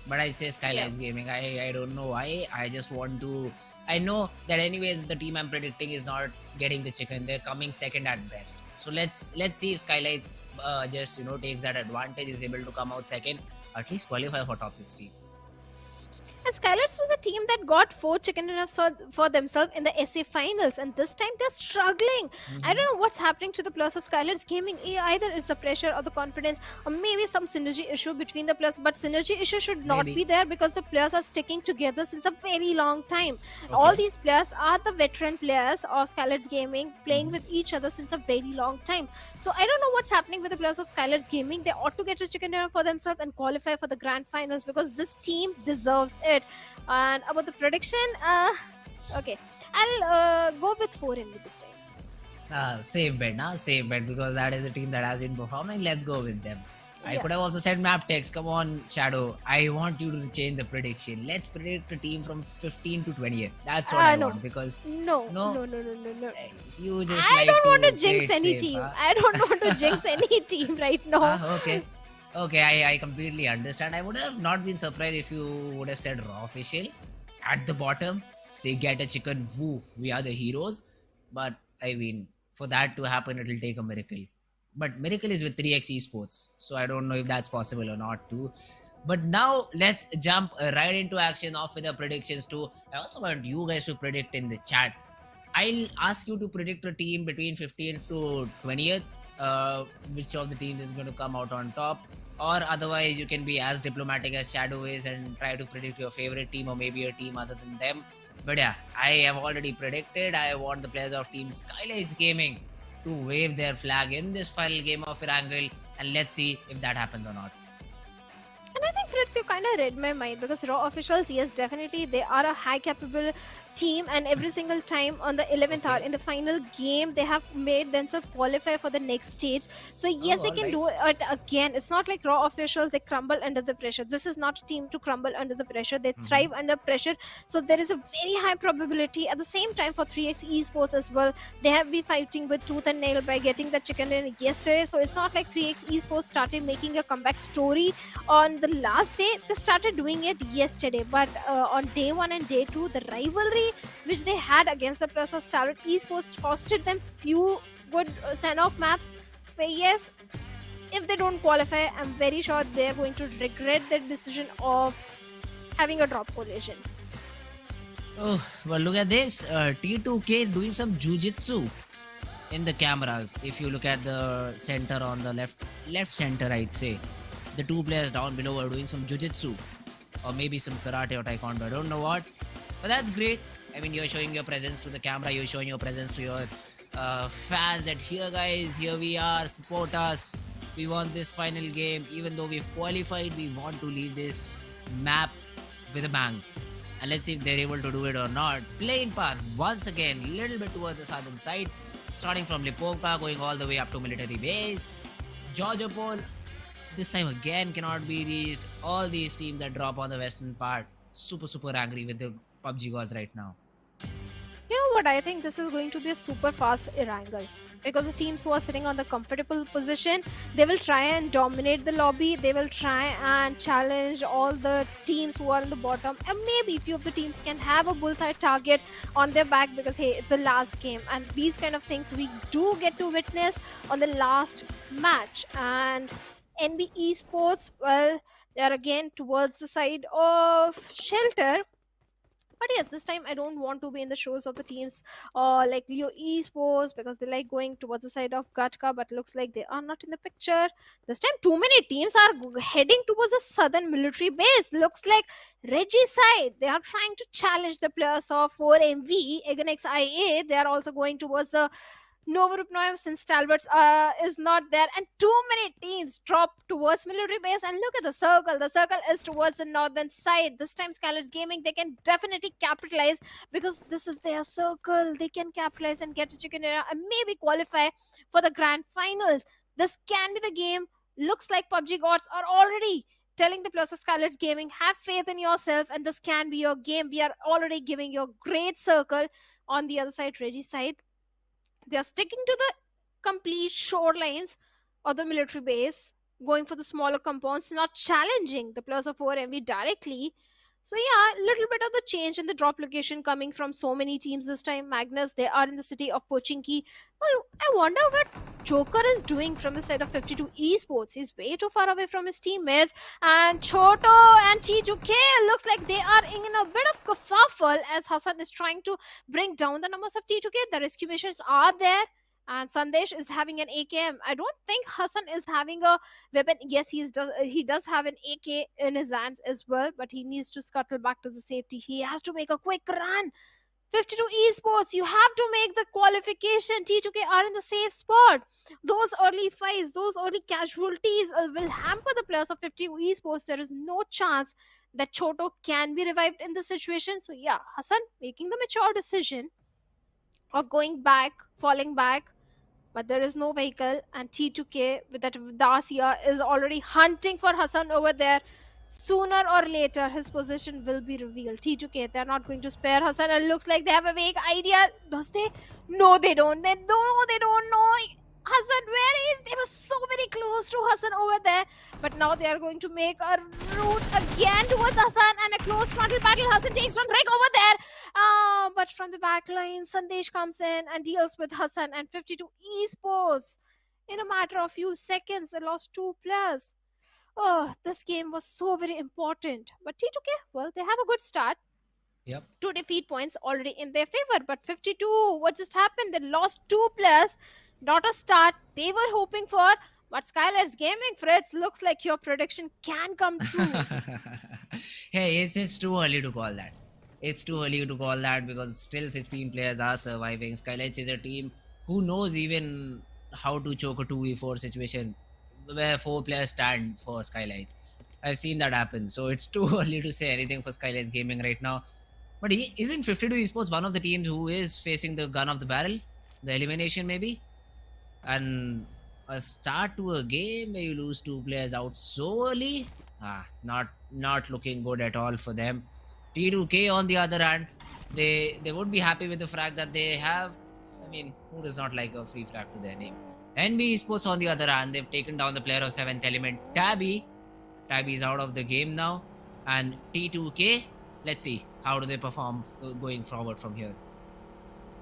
But I say SKYLIGHTZ Gaming. I don't know why. I just want to... I know that anyways the team I'm predicting is not getting the chicken. They're coming second at best. So let's see if SKYLIGHTZ just takes that advantage, is able to come out second, at least qualify for top 16. And SKYLIGHTZ was a team that got 4 chicken dinners for themselves in the SA finals, and this time they're struggling. I don't know what's happening to the players of SKYLIGHTZ Gaming. Either it's the pressure or the confidence, or maybe some synergy issue between the players. But synergy issue should not be there because the players are sticking together since a very long time. All these players are the veteran players of SKYLIGHTZ Gaming, playing with each other since a very long time. So I don't know what's happening with the players of SKYLIGHTZ Gaming. They ought to get a chicken dinner for themselves and qualify for the grand finals because this team deserves it. And about the prediction, okay, I'll go with 4MB this time. Safe bet, because that is a team that has been performing. Let's go with them. I could have also said MABETEX. Come on, Shadow. I want you to change the prediction. Let's predict a team from 15 to 20th. That's what I want, because no. You just I don't want to jinx any team. I don't want to jinx any team right now. Okay, I completely understand. I would have not been surprised if you would have said Raw Official. At the bottom, they get a chicken. Woo, we are the heroes. But I mean, for that to happen, it will take a miracle. But miracle is with 3x Esports. So I don't know if that's possible or not too. But now let's jump right into action off with the predictions too. I also want you guys to predict in the chat. I'll ask you to predict a team between 15th to 20th. Which of the teams is going to come out on top. Or otherwise, you can be as diplomatic as Shadow is and try to predict your favorite team or maybe a team other than them. But yeah, I have already predicted. I want the players of Team SKYLIGHTZ Gaming to wave their flag in this final game of Erangel, and let's see if that happens or not. And I think, Fritz, you kind of read my mind because Raw officials, yes, definitely, they are a high capable team, and every single time on the 11th hour Okay. in the final game, they have made themselves qualify for the next stage. So, yes, Oh, they all can right. do it again. It's not like Raw officials, they crumble under the pressure. This is not a team to crumble under the pressure, they Mm-hmm. thrive under pressure. So, there is a very high probability at the same time for 3x esports as well. They have been fighting with tooth and nail by getting the chicken in yesterday. So, it's not like 3x esports started making a comeback story on the last day. They started doing it yesterday, but on day one and day two, the rivalry which they had against the players of Stalwart Esports costed them few good Sanhok maps. Say yes, if they don't qualify, I'm very sure they're going to regret their decision of having a drop collision. Oh, well, look at this. T2K doing some jujitsu in the cameras. If you look at the center on the left center, I'd say the two players down below are doing some jujitsu or maybe some karate or taekwondo. I don't know what, but that's great. I mean, you're showing your presence to the camera. You're showing your presence to your fans that here, guys, here we are. Support us. We want this final game. Even though we've qualified, we want to leave this map with a bang. And let's see if they're able to do it or not. Plain path once again, little bit towards the southern side, starting from Lipovka, going all the way up to military base. Georgiopol, this time again cannot be reached. All these teams that drop on the western part, super angry with the PUBG gods right now. You know what? I think this is going to be a super fast Erangel because the teams who are sitting on the comfortable position, they will try and dominate the lobby. They will try and challenge all the teams who are in the bottom, and maybe few of the teams can have a bullseye target on their back because hey, it's the last game, and these kind of things we do get to witness on the last match. And NB Esports, well, they are again towards the side of shelter, but yes, this time I don't want to be in the shows of the teams like Leo Esports because they like going towards the side of Gatka, but looks like they are not in the picture. This time, too many teams are heading towards the southern military base. Looks like Reggie side. They are trying to challenge the players of 4MV, Aganex IA. They are also going towards the Novorupnoy since Stalwarts is not there, and too many teams drop towards military base. And look at the circle. The circle is towards the northern side. This time, SKYLIGHTZ Gaming, they can definitely capitalize because this is their circle. They can capitalize and get a chicken era and maybe qualify for the grand finals. This can be the game. Looks like PUBG gods are already telling the players of SKYLIGHTZ Gaming, have faith in yourself, and this can be your game. We are already giving you a great circle. On the other side, Reggie side, they are sticking to the complete shorelines of the military base, going for the smaller compounds, not challenging the plus of 4MV directly. So yeah, a little bit of the change in the drop location coming from so many teams this time. Magnus, they are in the city of Pochinki. Well, I wonder what Joker is doing from the side of 52 Esports. He's way too far away from his teammates. And Choto and T2K looks like they are in a bit of kerfuffle as Hassan is trying to bring down the numbers of T2K. The rescue missions are there. And Sandesh is having an AKM. I don't think Hassan is having a weapon. Yes, he does have an AK in his hands as well, but he needs to scuttle back to the safety. He has to make a quick run. 52 Esports, you have to make the qualification. T2K are in the safe spot. Those early fights, those early casualties will hamper the players of 52 Esports. There is no chance that Choto can be revived in this situation. So yeah, Hassan making the mature decision of going back, falling back, but there is no vehicle, and T2K with that Dacia is already hunting for Hassan over there. Sooner or later, his position will be revealed. T2K, they're not going to spare Hassan. It looks like they have a vague idea. Does they? No, they don't. They don't know. Hassan, where is? They were so very close to Hassan over there. But now they are going to make a route again towards Hassan, and a close frontal battle. Hassan takes on Rick over there. But from the back line, Sandesh comes in and deals with Hassan and 52 Esports. In a matter of few seconds, they lost 2 players. Oh, this game was so very important. But T2K, well, they have a good start. Yep. 2 defeat points already in their favor. But 52, what just happened? They lost 2 players. Not a start they were hoping for. But SKYLIGHTZ Gaming, Fritz, looks like your prediction can come true. Hey, it's too early to call that. It's too early to call that because still 16 players are surviving. SKYLIGHTZ is a team who knows even how to choke a 2v4 situation where 4 players stand for SKYLIGHTZ. I've seen that happen. So it's too early to say anything for SKYLIGHTZ Gaming right now. But isn't 52 Esports one of the teams who is facing the gun of the barrel? The elimination maybe? And a start to a game where you lose 2 players out so early, not looking good at all for them. T2K on the other hand, they would be happy with the fact that they have, I mean, who does not like a free frag to their name? NB Esports on the other hand, they've taken down the player of 7th element, Tabby is out of the game now. And T2K, let's see how do they perform going forward from here.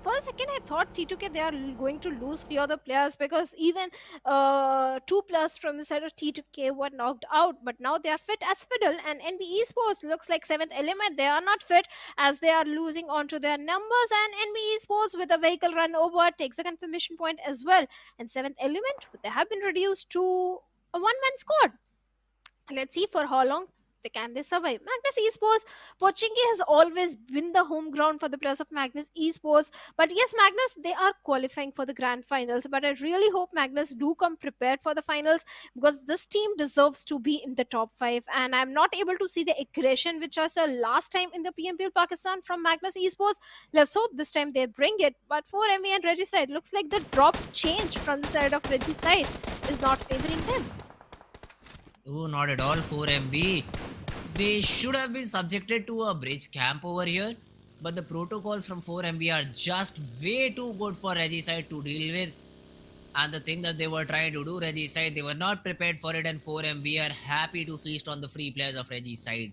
For a second, I thought T2K, they are going to lose few other players because even 2+ from the side of T2K were knocked out. But now they are fit as fiddle, and NB Esports looks like 7th element. They are not fit as they are losing onto their numbers. And NB Esports with a vehicle run over takes a confirmation point as well. And 7th element, they have been reduced to a one-man squad. Let's see for how long they survive. Magnus Esports, Pochinki has always been the home ground for the players of Magnus Esports. But yes, Magnus, they are qualifying for the grand finals. But I really hope Magnus do come prepared for the finals because this team deserves to be in the top 5. And I'm not able to see the aggression which was the last time in the PMPL Pakistan from Magnus Esports. Let's hope this time they bring it. But for MV and Reggie side, looks like the drop change from the side of Reggie side is not favoring them. Oh, not at all. 4MV. They should have been subjected to a bridge camp over here, but the protocols from 4MV are just way too good for Regicide to deal with. And the thing that they were trying to do, Regicide, they were not prepared for it, and 4MV are happy to feast on the free players of Regicide.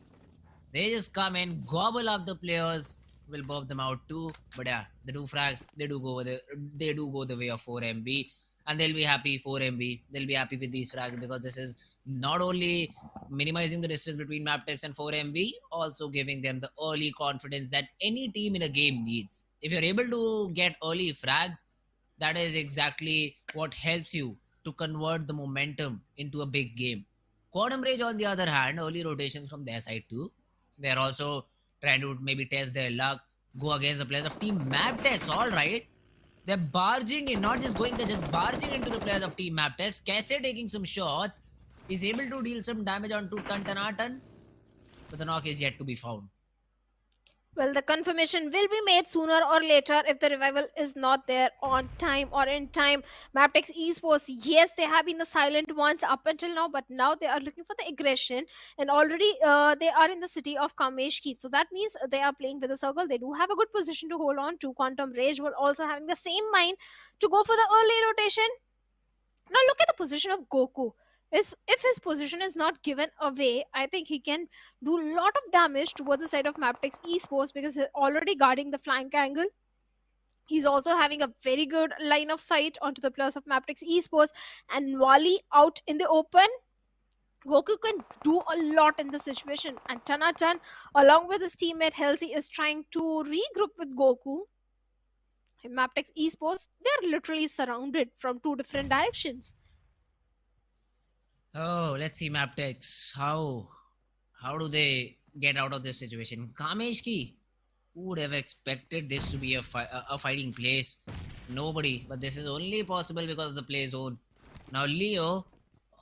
They just come in, gobble up the players, will bob them out too. But yeah, the 2 frags, they do go the way of 4MV. And they'll be happy, 4MV. They'll be happy with these frags because this is not only minimizing the distance between MABETEX and 4MV, also giving them the early confidence that any team in a game needs. If you're able to get early frags, that is exactly what helps you to convert the momentum into a big game. Quantum Rage, on the other hand, early rotations from their side too. They're also trying to maybe test their luck, go against the players of Team MABETEX, alright. They're barging in, not just going, they're just barging into the players of Team MABETEX. Kese taking some shots, is able to deal some damage onto Tantanatan, but the knock is yet to be found. Well, the confirmation will be made sooner or later if the revival is not there on time or in time. MABETEX Esports, yes, they have been the silent ones up until now, but now they are looking for the aggression, and already they are in the city of Kameshki. So that means they are playing with a circle. They do have a good position to hold on to. Quantum Rage were also having the same mind to go for the early rotation. Now look at the position of Goku. If his position is not given away, I think he can do a lot of damage towards the side of MABETEX Esports because he's already guarding the flank angle. He's also having a very good line of sight onto the players of MABETEX Esports, and Wally out in the open. Goku can do a lot in this situation, and Tanatan, along with his teammate Halsey, is trying to regroup with Goku. In MABETEX Esports, they're literally surrounded from 2 different directions. Oh, let's see MABETEX. How do they get out of this situation? Kameshki, who would have expected this to be a fighting place? Nobody. But this is only possible because of the play zone. Now Leo,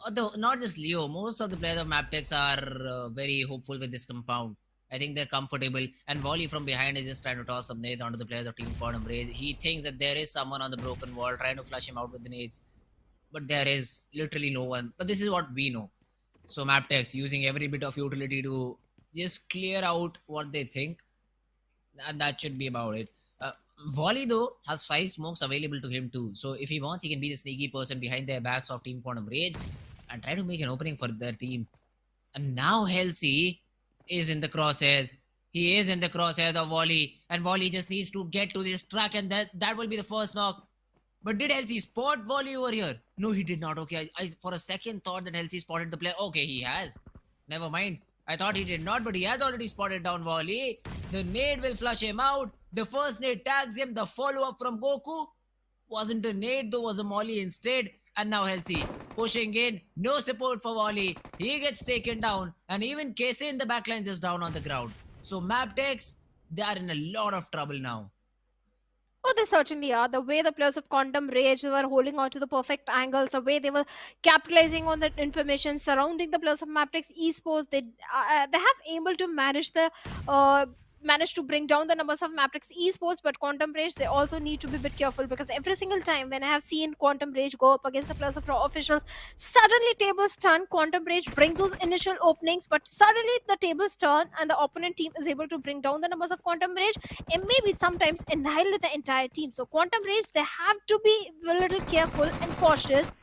although not just Leo, most of the players of MABETEX are very hopeful with this compound. I think they're comfortable, and Wally from behind is just trying to toss some nades onto the players of Team Quantum Rage. He thinks that there is someone on the broken wall trying to flush him out with the nades, but there is literally no one. But this is what we know. So MABETEX using every bit of utility to just clear out what they think, and that should be about it. Wally though has 5 smokes available to him too, so if he wants, he can be the sneaky person behind their backs of Team Quantum Rage and try to make an opening for their team. And now Halsey is in the crosshairs. He is in the crosshairs of Wally, and Wally just needs to get to this track, and that will be the first knock. But did Halsey spot Wally over here? No, he did not. Okay, I for a second thought that Halsey spotted the player. Okay, he has. Never mind. I thought he did not, but he has already spotted down Wally. The nade will flush him out. The first nade tags him. The follow-up from Goku wasn't a nade, though, was a molly instead. And now Halsey pushing in, no support for Wally. He gets taken down, and even Casey in the backlines is down on the ground. So MABETEX, they are in a lot of trouble now. Oh, they certainly are. The way the players of Quantum Rage were holding on to the perfect angles, the way they were capitalizing on that information surrounding the players of MAPTEX Esports, they have able to manage to bring down the numbers of MAPTEX Esports, but Quantum Rage, they also need to be a bit careful, because every single time when I have seen Quantum Rage go up against the players of Raw officials, suddenly tables turn. Quantum Rage brings those initial openings, but suddenly the tables turn and the opponent team is able to bring down the numbers of Quantum Rage and maybe sometimes annihilate the entire team. So Quantum Rage, they have to be a little careful and cautious.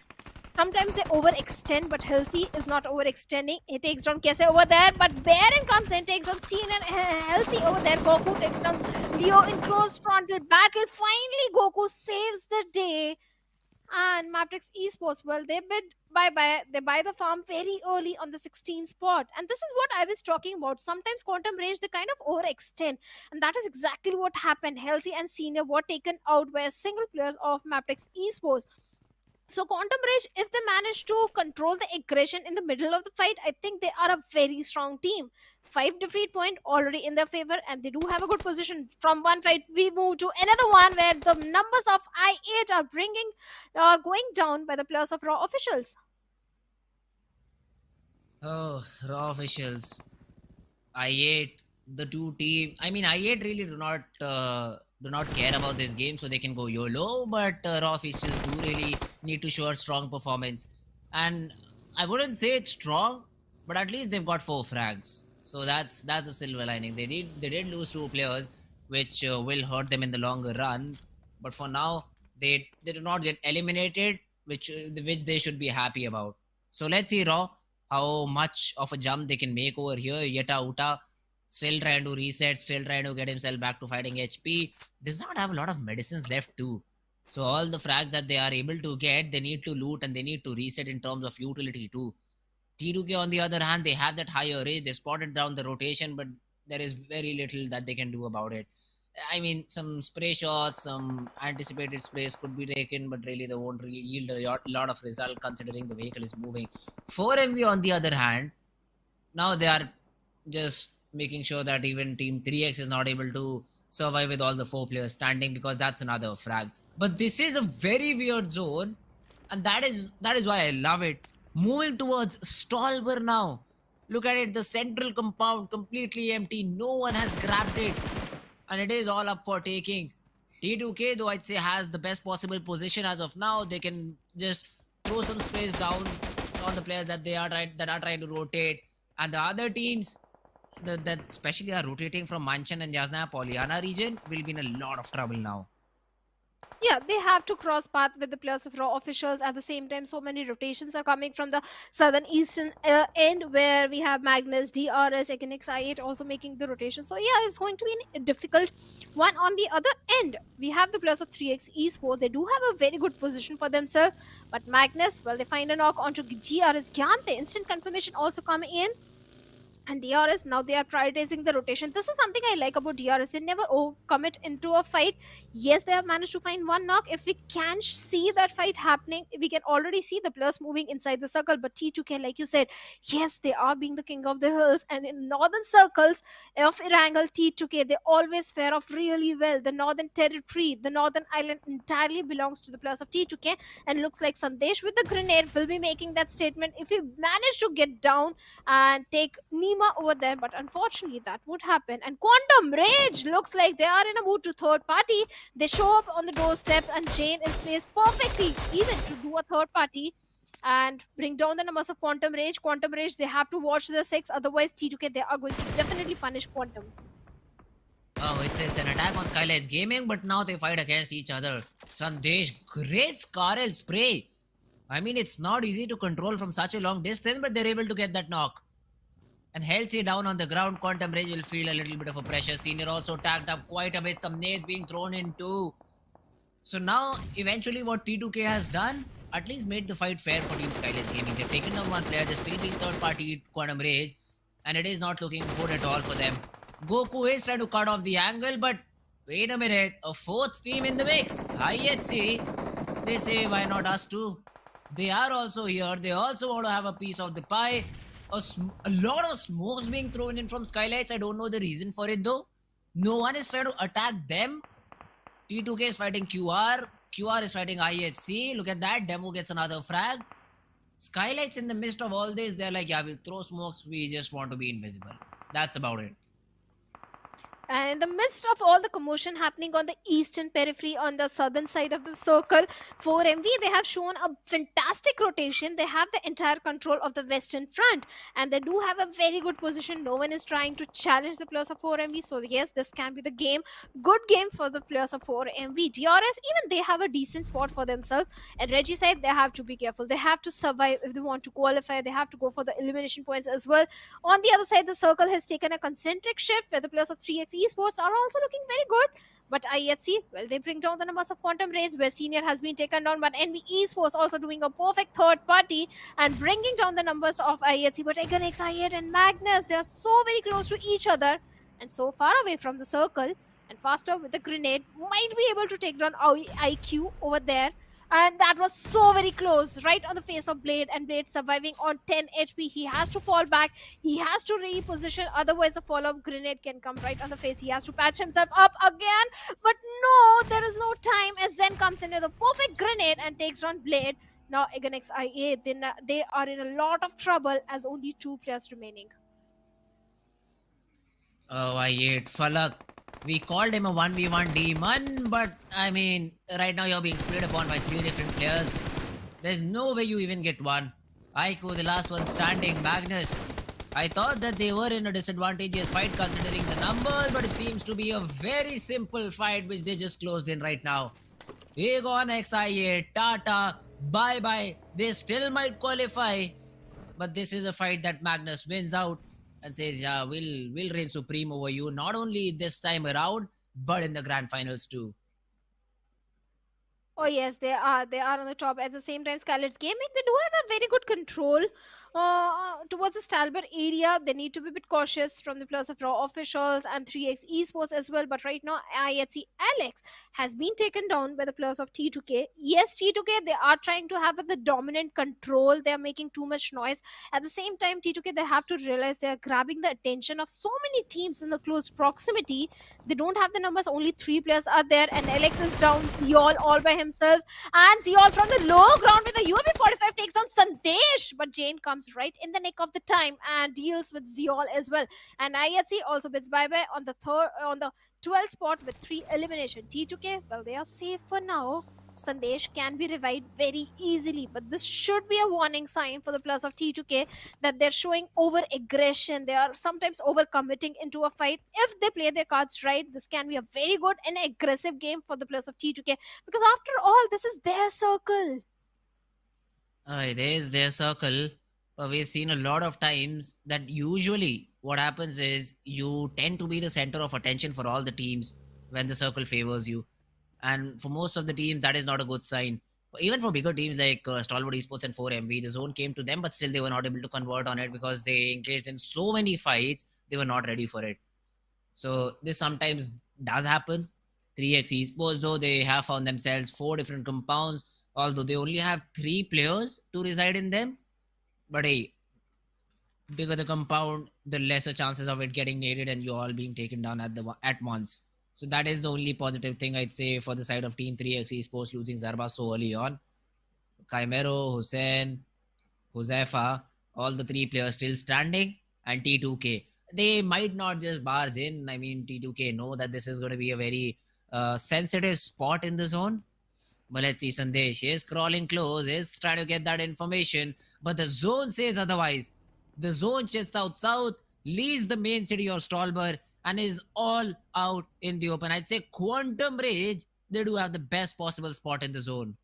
Sometimes they overextend, but Healthy is not overextending. He takes down Kese over there, but Baron comes in, takes down Scene and Healthy over there. Goku takes down Leo in close frontal battle. Finally, Goku saves the day. And MAPTEX Esports, well, they bid bye-bye. They buy the farm very early on the 16th spot. And this is what I was talking about. Sometimes Quantum Rage, they kind of overextend. And that is exactly what happened. Healthy and Senior were taken out by a single players of MAPTEX Esports. So Quantum Rage, if they manage to control the aggression in the middle of the fight, I think they are a very strong team. 5 defeat point already in their favor, and they do have a good position. From one fight, we move to another one where the numbers of I8 are going down by the players of Raw officials. Oh, Raw officials. I8, the two team. I mean, I8 really do not care about this game, so they can go YOLO. But Raw officials do really need to show a strong performance, and I wouldn't say it's strong, but at least they've got 4 frags. So that's a silver lining. They did lose 2 players, which will hurt them in the longer run. But for now, they do not get eliminated, which they should be happy about. So let's see Raw how much of a jump they can make over here. Yeta Uta still trying to reset, still trying to get himself back to fighting HP. Does not have a lot of medicines left too. So all the frags that they are able to get, they need to loot and they need to reset in terms of utility too. T2K on the other hand, they have that higher range. They've spotted down the rotation, but there is very little that they can do about it. I mean, some spray shots, some anticipated sprays could be taken, but really they won't yield a lot of result considering the vehicle is moving. 4MV on the other hand, now they are just making sure that even Team 3X is not able to survive with all the 4 players standing, because that's another frag. But this is a very weird zone, and that is why I love it. Moving towards Stalwart now. Look at it, the central compound completely empty. No one has grabbed it, and it is all up for taking. T2K, though, I'd say has the best possible position as of now. They can just throw some sprays down on the players that are trying to rotate, and the other teams that especially are rotating from Manchan and Yasna Polyana region will be in a lot of trouble now. Yeah, they have to cross path with the players of Raw officials. At the same time, so many rotations are coming from the southern eastern end, where we have Magnus, DRS, Ekinix, I8 also making the rotation. So yeah, it's going to be a difficult one. On the other end, we have the players of 3X Esports. They do have a very good position for themselves. But Magnus, well, they find a knock onto DRS Gyante. Instant confirmation also coming in. And DRS, now they are prioritizing the rotation. This is something I like about DRS. They never commit into a fight. Yes, they have managed to find one knock. If we can see that fight happening, we can already see the players moving inside the circle. But T2K, like you said, yes, they are being the king of the hills. And in northern circles of Erangel, T2K, they always fare off really well. The northern territory, the northern island entirely belongs to the players of T2K. And looks like Sandesh with the grenade will be making that statement. If we manage to get down and take over there, but unfortunately that would happen. And Quantum Rage looks like they are in a mood to third party. They show up on the doorstep, and Jane is placed perfectly even to do a third party and bring down the numbers of Quantum Rage. Quantum Rage, they have to watch the 6, otherwise T2K, they are going to definitely punish Quantums. Oh, it's an attack on SKYLIGHTZ Gaming, but now they fight against each other. Sandesh, great Scarel spray. I mean, it's not easy to control from such a long distance, but they're able to get that knock. And Halsey down on the ground. Quantum Rage will feel a little bit of a pressure. Senior also tagged up quite a bit. Some nades being thrown in too. So now, eventually what T2K has done, at least made the fight fair for Team SKYLIGHTZ Gaming. They've taken down one player, they're still being third party Quantum Rage, and it is not looking good at all for them. Goku is trying to cut off the angle, but wait a minute, a 4th team in the mix. IHC, they say why not us too? They are also here. They also want to have a piece of the pie. A lot of smokes being thrown in from SKYLIGHTZ. I don't know the reason for it though. No one is trying to attack them. T2K is fighting QR. QR is fighting IHC. Look at that. Demo gets another frag. SKYLIGHTZ in the midst of all this, they're like, yeah, we'll throw smokes. We just want to be invisible. That's about it. And in the midst of all the commotion happening on the eastern periphery, on the southern side of the circle, 4MV, they have shown a fantastic rotation. They have the entire control of the western front, and they do have a very good position. No one is trying to challenge the players of 4MV. So yes, this can be the game. Good game for the players of 4MV. DRS, even they have a decent spot for themselves. And Reggie said they have to be careful. They have to survive if they want to qualify. They have to go for the elimination points as well. On the other side, the circle has taken a concentric shift where the players of 3x Esports are also looking very good. But IHC, well, they bring down the numbers of Quantum Rage, where Senior has been taken down, but NV Esports also doing a perfect third party and bringing down the numbers of IHC. But Eganix, I8 and Magnus, they are so very close to each other and so far away from the circle. And Faster with the grenade might be able to take down IQ over there. And that was so very close, right on the face of Blade, and Blade surviving on 10 HP. He has to fall back. He has to reposition. Otherwise, the follow-up grenade can come right on the face. He has to patch himself up again. But no, there is no time as Zen comes in with a perfect grenade and takes down Blade. Now, Eganix IA, they are in a lot of trouble as only 2 players remaining. Oh, I8 Falak. We called him a 1v1 demon, but I mean, right now you're being split upon by 3 different players. There's no way you even get one. Aiko, the last one standing, Magnus. I thought that they were in a disadvantageous fight considering the numbers, but it seems to be a very simple fight which they just closed in right now. Aegon XIA, Tata, bye-bye. They still might qualify, but this is a fight that Magnus wins out and says, yeah, we'll reign supreme over you, not only this time around, but in the grand finals too. Oh yes, they are. They are on the top. At the same time, SKYLIGHTZ Gaming, they do have a very good control towards the Stalwart area. They need to be a bit cautious from the players of Raw officials and 3x Esports as well. But right now, IHC Alex has been taken down by the players of T2K. Yes, T2K, they are trying to have the dominant control. They are making too much noise. At the same time, T2K, they have to realize they are grabbing the attention of so many teams in the close proximity. They don't have the numbers. Only 3 players are there, and Alex is down. Ziol all by himself, and Ziol from the low ground with a UAV 45 takes down Sandesh, but Jane comes right in the nick of the time and deals with Ziol as well. And IHC also bids bye-bye on the 12th spot with 3 elimination. T2K, well, they are safe for now. Sandesh can be revived very easily, but this should be a warning sign for the players of T2K that they're showing over aggression. They are sometimes over committing into a fight. If they play their cards right, this can be a very good and aggressive game for the players of T2K, because after all, this is their circle. It is their circle. But we've seen a lot of times that usually what happens is you tend to be the center of attention for all the teams when the circle favors you. And for most of the teams, that is not a good sign. Even for bigger teams like Stalwart Esports and 4MV, the zone came to them, but still they were not able to convert on it because they engaged in so many fights, they were not ready for it. So this sometimes does happen. 3x Esports, though, they have found themselves 4 different compounds, although they only have 3 players to reside in them. But hey, bigger the compound, the lesser chances of it getting naded and you all being taken down at once. So that is the only positive thing I'd say for the side of Team 3x Esports losing Zarba so early on. Chimero, Hussein, Josefa, all the 3 players still standing, and T2K. They might not just barge in. I mean, T2K know that this is going to be a very sensitive spot in the zone. But let's see, Sandesh is crawling close, is trying to get that information, but the zone says otherwise. The zone just south, leaves the main city of Stalwart, and is all out in the open. I'd say Quantum Rage, they do have the best possible spot in the zone.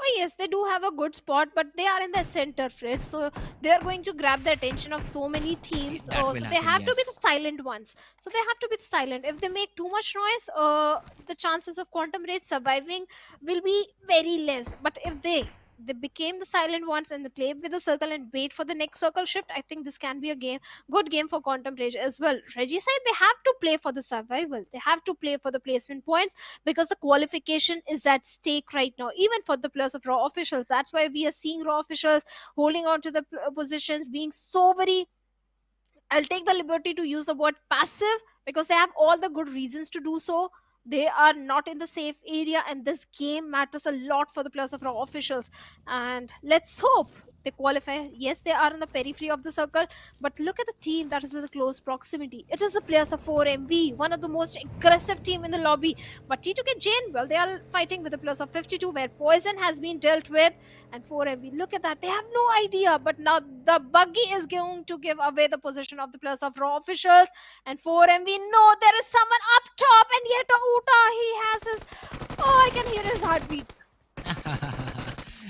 Oh yes, they do have a good spot, but they are in the center, Fritz. So they are going to grab the attention of so many teams. So they have to be the silent ones. So they have to be silent. If they make too much noise, the chances of Quantum Rage surviving will be very less. But if they They became the silent ones and they play with the circle and wait for the next circle shift. I think this can be a good game for Quantum Rage as well. Reggie said they have to play for the survival. They have to play for the placement points because the qualification is at stake right now, even for the players of Raw officials. That's why we are seeing Raw officials holding on to the positions, being so very, I'll take the liberty to use the word passive because they have all the good reasons to do so. They are not in the safe area, and this game matters a lot for the players of Raw officials. And let's hope they qualify. Yes, they are in the periphery of the circle, but look at the team that is in the close proximity. It is the players of 4MV, one of the most aggressive team in the lobby. But T2K Jane, well, they are fighting with the players of 52, where Poison has been dealt with, and 4MV. Look at that. They have no idea, but now the buggy is going to give away the position of the players of Raw officials. And 4MV, no, there is someone up top, and yet Uta, he has his, oh, I can hear his heartbeat.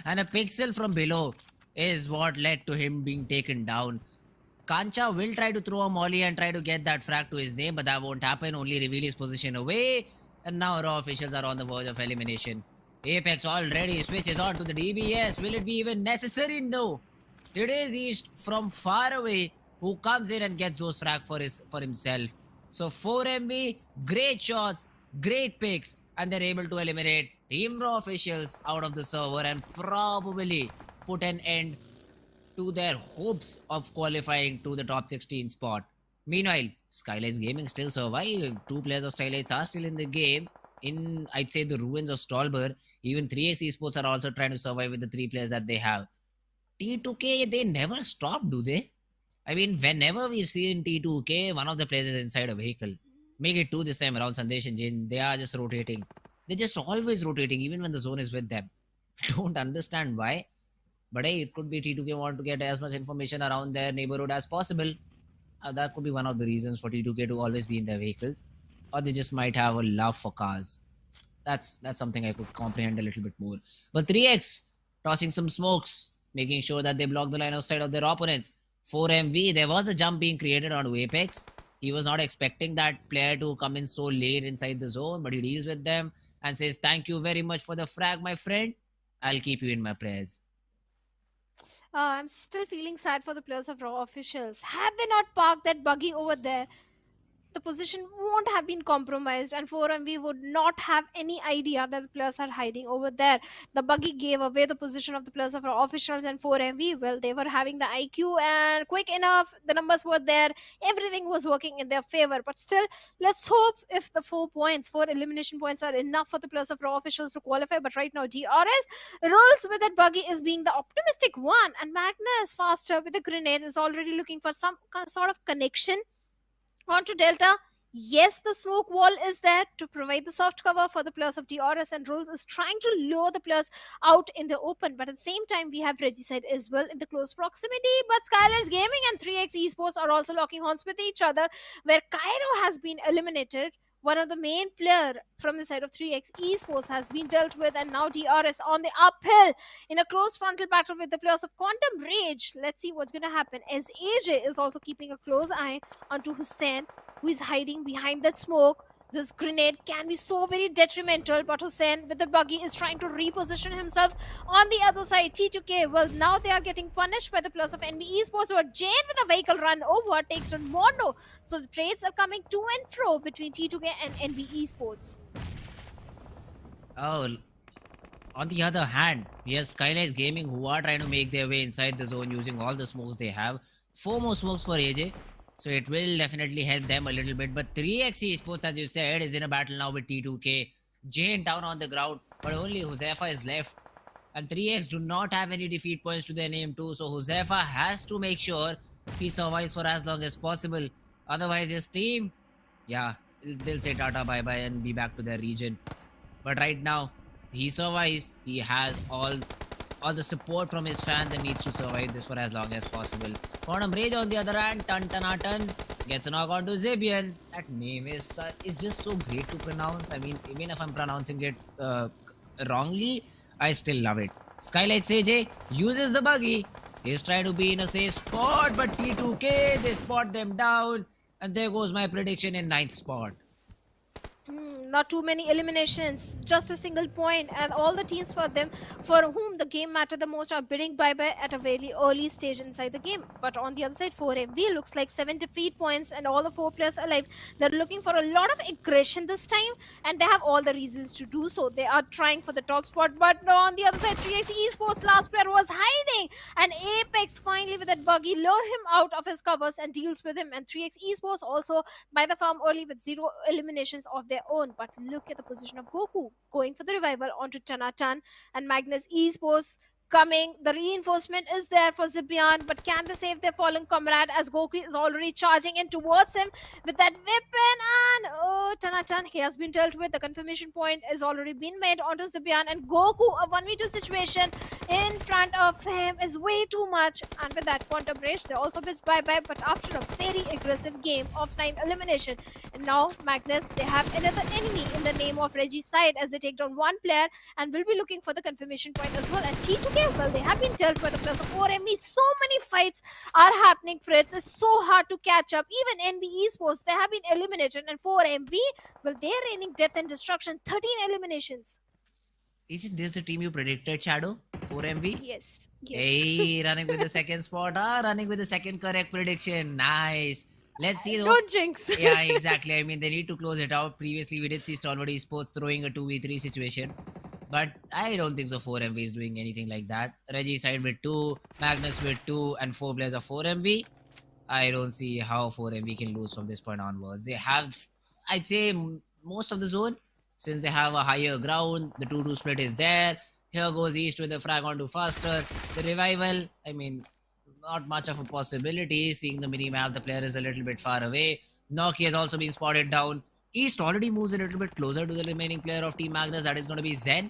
And a pixel from below is what led to him being taken down. Kancha will try to throw a molly and try to get that frag to his name, but that won't happen. Only reveal his position away. And now Raw officials are on the verge of elimination. Apex already switches on to the DBS. Will it be even necessary? No. It is East from far away who comes in and gets those frag for himself. So 4MB, great shots, great picks, and they're able to eliminate Team Raw officials out of the server and probably put an end to their hopes of qualifying to the top 16 spot. Meanwhile, SKYLIGHTZ Gaming still survive. Two players of SKYLIGHTZ are still in the game. In, I'd say, the ruins of Stalwart. Even 3x Esports are also trying to survive with the three players that they have. T2K, they never stop, do they? I mean, whenever we've seen T2K, one of the players is inside a vehicle. Make it two this time around, Sandesh and Jin. They are just rotating. They're just always rotating, even when the zone is with them. Don't understand why. But hey, it could be T2K want to get as much information around their neighborhood as possible. That could be one of the reasons for T2K to always be in their vehicles. Or they just might have a love for cars. That's something I could comprehend a little bit more. But 3x tossing some smokes, making sure that they block the line of sight of their opponents. 4MV, there was a jump being created on Apex. He was not expecting that player to come in so late inside the zone, but he deals with them and says, "Thank you very much for the frag, my friend. I'll keep you in my prayers." I'm still feeling sad for the players of Raw officials. Had they not parked that buggy over there, the position won't have been compromised, and 4MV would not have any idea that the players are hiding over there. The buggy gave away the position of the players of our officials, and 4MV, well, they were having the IQ and quick enough, the numbers were there, everything was working in their favor. But still, let's hope if the 4 elimination points are enough for the players of Raw officials to qualify. But right now, DRS rolls with that buggy is being the optimistic one, and Magnus faster with the grenade is already looking for some sort of connection onto Delta. Yes, the smoke wall is there to provide the soft cover for the players of DRS, and Rules is trying to lure the players out in the open. But at the same time, we have Regicide as well in the close proximity. But SKYLIGHTZ Gaming and 3x Esports are also locking horns with each other, where Cairo has been eliminated. One of the main player from the side of 3x Esports has been dealt with, and now DRS on the uphill in a close frontal battle with the players of Quantum Rage. Let's see what's going to happen, as AJ is also keeping a close eye onto Hussein, who is hiding behind that smoke. This grenade can be so very detrimental, but Hussein with the buggy is trying to reposition himself on the other side. T2K, well, now they are getting punished by the plus of NB Esports, who are Jane with a vehicle run over, takes on Mondo. So the trades are coming to and fro between T2K and NB Esports. Oh, on the other hand, we have SKYLIGHTZ Gaming, who are trying to make their way inside the zone using all the smokes they have. 4 more smokes for AJ. So it will definitely help them a little bit. But 3x Esports, as you said, is in a battle now with T2K. Jane down on the ground, but only Josefa is left. And 3x do not have any defeat points to their name too. So Josefa has to make sure he survives for as long as possible. Otherwise his team, yeah, they'll say tata bye-bye and be back to their region. But right now, he survives. He has all the support from his fans that needs to survive this for as long as possible. Quantum Rage on the other hand, Tan gets a knock onto Zebian. That name is just so great to pronounce. I mean, even if I'm pronouncing it wrongly, I still love it. SKYLIGHTZ AJ uses the buggy. He's trying to be in a safe spot, but T2K, they spot them down. And there goes my prediction in 9th spot. not too many eliminations, just a single point, and all the teams for whom the game mattered the most are bidding bye-bye at a very early stage inside the game. But on the other side, 4MV looks like 7 defeat points and all the 4 players alive. They're looking for a lot of aggression this time, and they have all the reasons to do so. They are trying for the top spot, but on the other side, 3x Esports last player was hiding, and Apex finally with that buggy lure him out of his covers and deals with him. And 3x Esports also by the farm early with 0 eliminations of their own. But look at the position of Goku going for the revival onto Tanatan, and Magnus Esports coming. The reinforcement is there for Zibian, but can they save their fallen comrade as Goku is already charging in towards him with that weapon? And oh, Tanachan, he has been dealt with. The confirmation point has already been made onto Zibian, and Goku, a 1v2 situation in front of him is way too much. And with that quantum breach, they also bids bye-bye, but after a very aggressive game of 9 elimination. And now Magnus, they have another enemy in the name of Reggie's side as they take down one player and will be looking for the confirmation point as well. And T2K, well, they have been dealt with the plus of 4MV. So many fights are happening, Fritz. It's so hard to catch up. Even NB Esports, they have been eliminated, and 4MV, well, they're raining death and destruction. 13 eliminations. Isn't this the team you predicted, Shadow? 4MV? Yes. Hey, running with the second spot. Running with the second correct prediction. Nice. Let's see though. Don't jinx. Yeah, exactly. I mean, they need to close it out. Previously, we did see Stalwart Esports throwing a 2v3 situation. But I don't think so 4MV is doing anything like that. Reggie side with 2, Magnus with 2, and 4 players of 4MV. I don't see how 4MV can lose from this point onwards. They have, I'd say, most of the zone. Since they have a higher ground, the 2-2 split is there. Here goes East with the frag onto faster. The revival, I mean, not much of a possibility. Seeing the mini-map, the player is a little bit far away. Noki has also been spotted down. East already moves a little bit closer to the remaining player of Team Magnus. That is going to be Zen.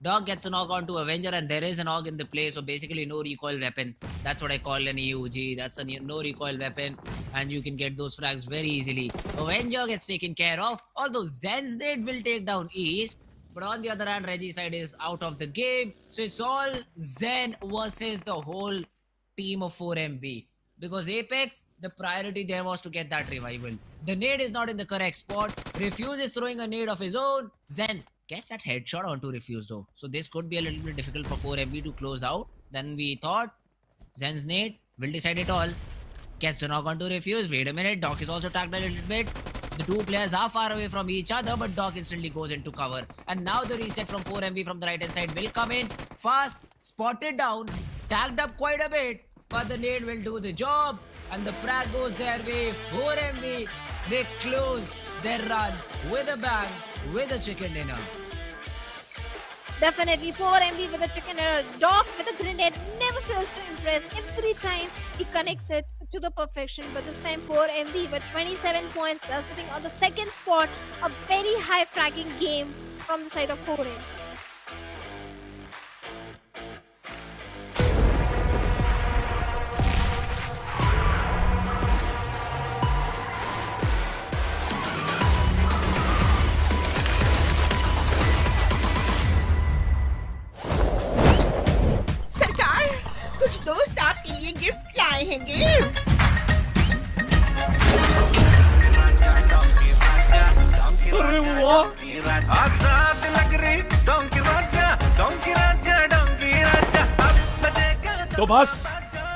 Dog gets a knock onto Avenger, and there is an AUG in the play. So basically no recoil weapon. That's what I call an EUG. That's a no recoil weapon. And you can get those frags very easily. Avenger gets taken care of. Although Zen's Nade will take down East. But on the other hand, Reggie's side is out of the game. So it's all Zen versus the whole team of 4MV. Because Apex, the priority there was to get that revival. The nade is not in the correct spot. Refuse is throwing a nade of his own. Zen gets that headshot onto Refuse though. So this could be a little bit difficult for 4MV to close out than we thought. Zen's nade will decide it all. Gets the knock onto Refuse. Wait a minute. Doc is also tagged a little bit. The two players are far away from each other, but Doc instantly goes into cover. And now the reset from 4MV from the right hand side will come in. Fast, spotted down, tagged up quite a bit. But the nade will do the job. And the frag goes their way. 4MV, they close their run with a bang, with a chicken dinner. Definitely 4MV with a chicken dinner. Doc with a grenade never fails to impress. Every time he connects it to the perfection. But this time 4MV with 27 points. They're sitting on the second spot. A very high fragging game from the side of 4MV. कुछ दोस्त आपके लिए gift लाए हैं अरे वाह आजाद लग रही डोंकी राजा तो बस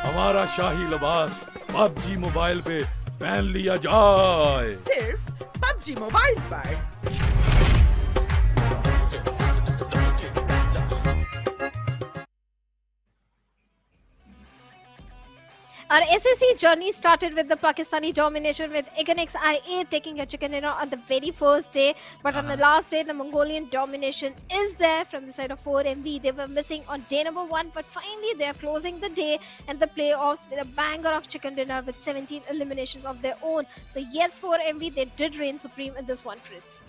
हमारा शाही लिबास पबजी मोबाइल पे पहन लिया जाए सिर्फ पबजी मोबाइल पर Our SSC journey started with the Pakistani domination with Eganix IA taking a chicken dinner on the very first day. But on the last day, the Mongolian domination is there from the side of 4MV. They were missing on day number 1, but finally they are closing the day and the playoffs with a banger of chicken dinner with 17 eliminations of their own. So yes, 4MV, they did reign supreme in this one, Fritz.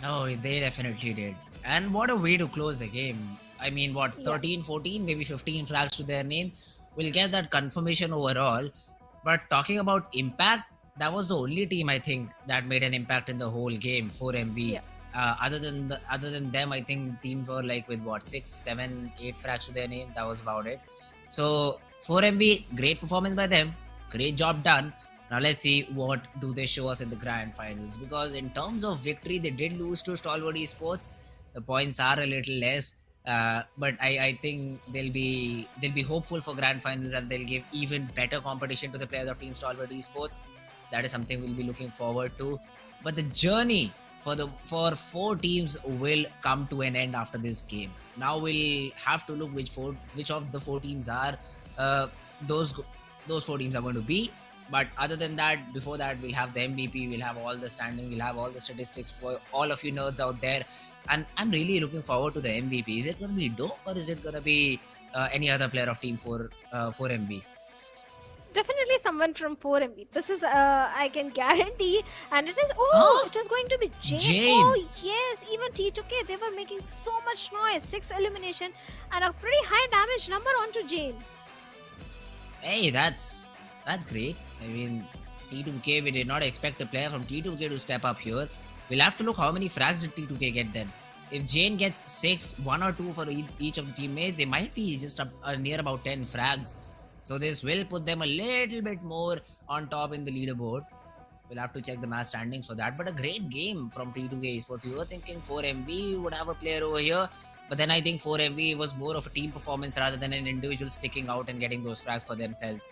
Oh, they definitely did. And what a way to close the game. I mean, what, 13, 14, maybe 15 flags to their name. We'll get that confirmation overall. But talking about impact, that was the only team I think that made an impact in the whole game. 4MV. Yeah. Other than them, I think teams were like with what 6, 7, 8 frags to their name. That was about it. So 4MV, great performance by them. Great job done. Now let's see what do they show us in the grand finals, because in terms of victory they did lose to Stalwart Esports. The points are a little less, but I think they'll be hopeful for grand finals, and they'll give even better competition to the players of Team Stalwart Esports. That is something we'll be looking forward to. But the journey for 4 teams will come to an end after this game. Now we'll have to look which of the 4 teams are those 4 teams are going to be. But other than that, before that, we'll have the MVP, we'll have all the standing, we'll have all the statistics for all of you nerds out there. And I'm really looking forward to the MVP. Is it going to be Dope, or is it going to be any other player of Team 4MV? Definitely someone from 4MB. This is I can guarantee, and it is it is going to be Jane. Oh yes, even T2K, they were making so much noise. 6 elimination and a pretty high damage number onto Jane. Hey, that's great. I mean, T2K, we did not expect a player from T2K to step up here. We'll have to look how many frags did T2K get then. If Jane gets 6, 1 or 2 for each of the teammates, they might be just up near about 10 frags. So this will put them a little bit more on top in the leaderboard. We'll have to check the match standings for that. But a great game from T2K Esports. We were thinking 4MV would have a player over here, but then I think 4MV was more of a team performance rather than an individual sticking out and getting those frags for themselves.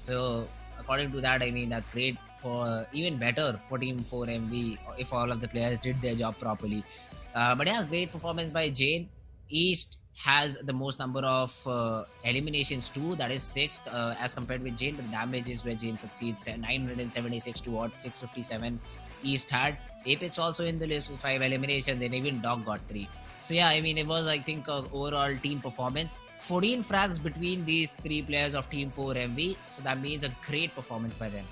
So according to that, I mean, that's great, for even better for Team 4MV if all of the players did their job properly. But yeah, great performance by Jane. East has the most number of eliminations too, that is 6 as compared with Jane, but the damage is where Jane succeeds. 976 to what 657 East had. Apex also in the list with 5 eliminations, and even Dog got 3. So yeah, I mean, it was, I think, overall team performance. 14 frags between these 3 players of Team 4MV, so that means a great performance by them.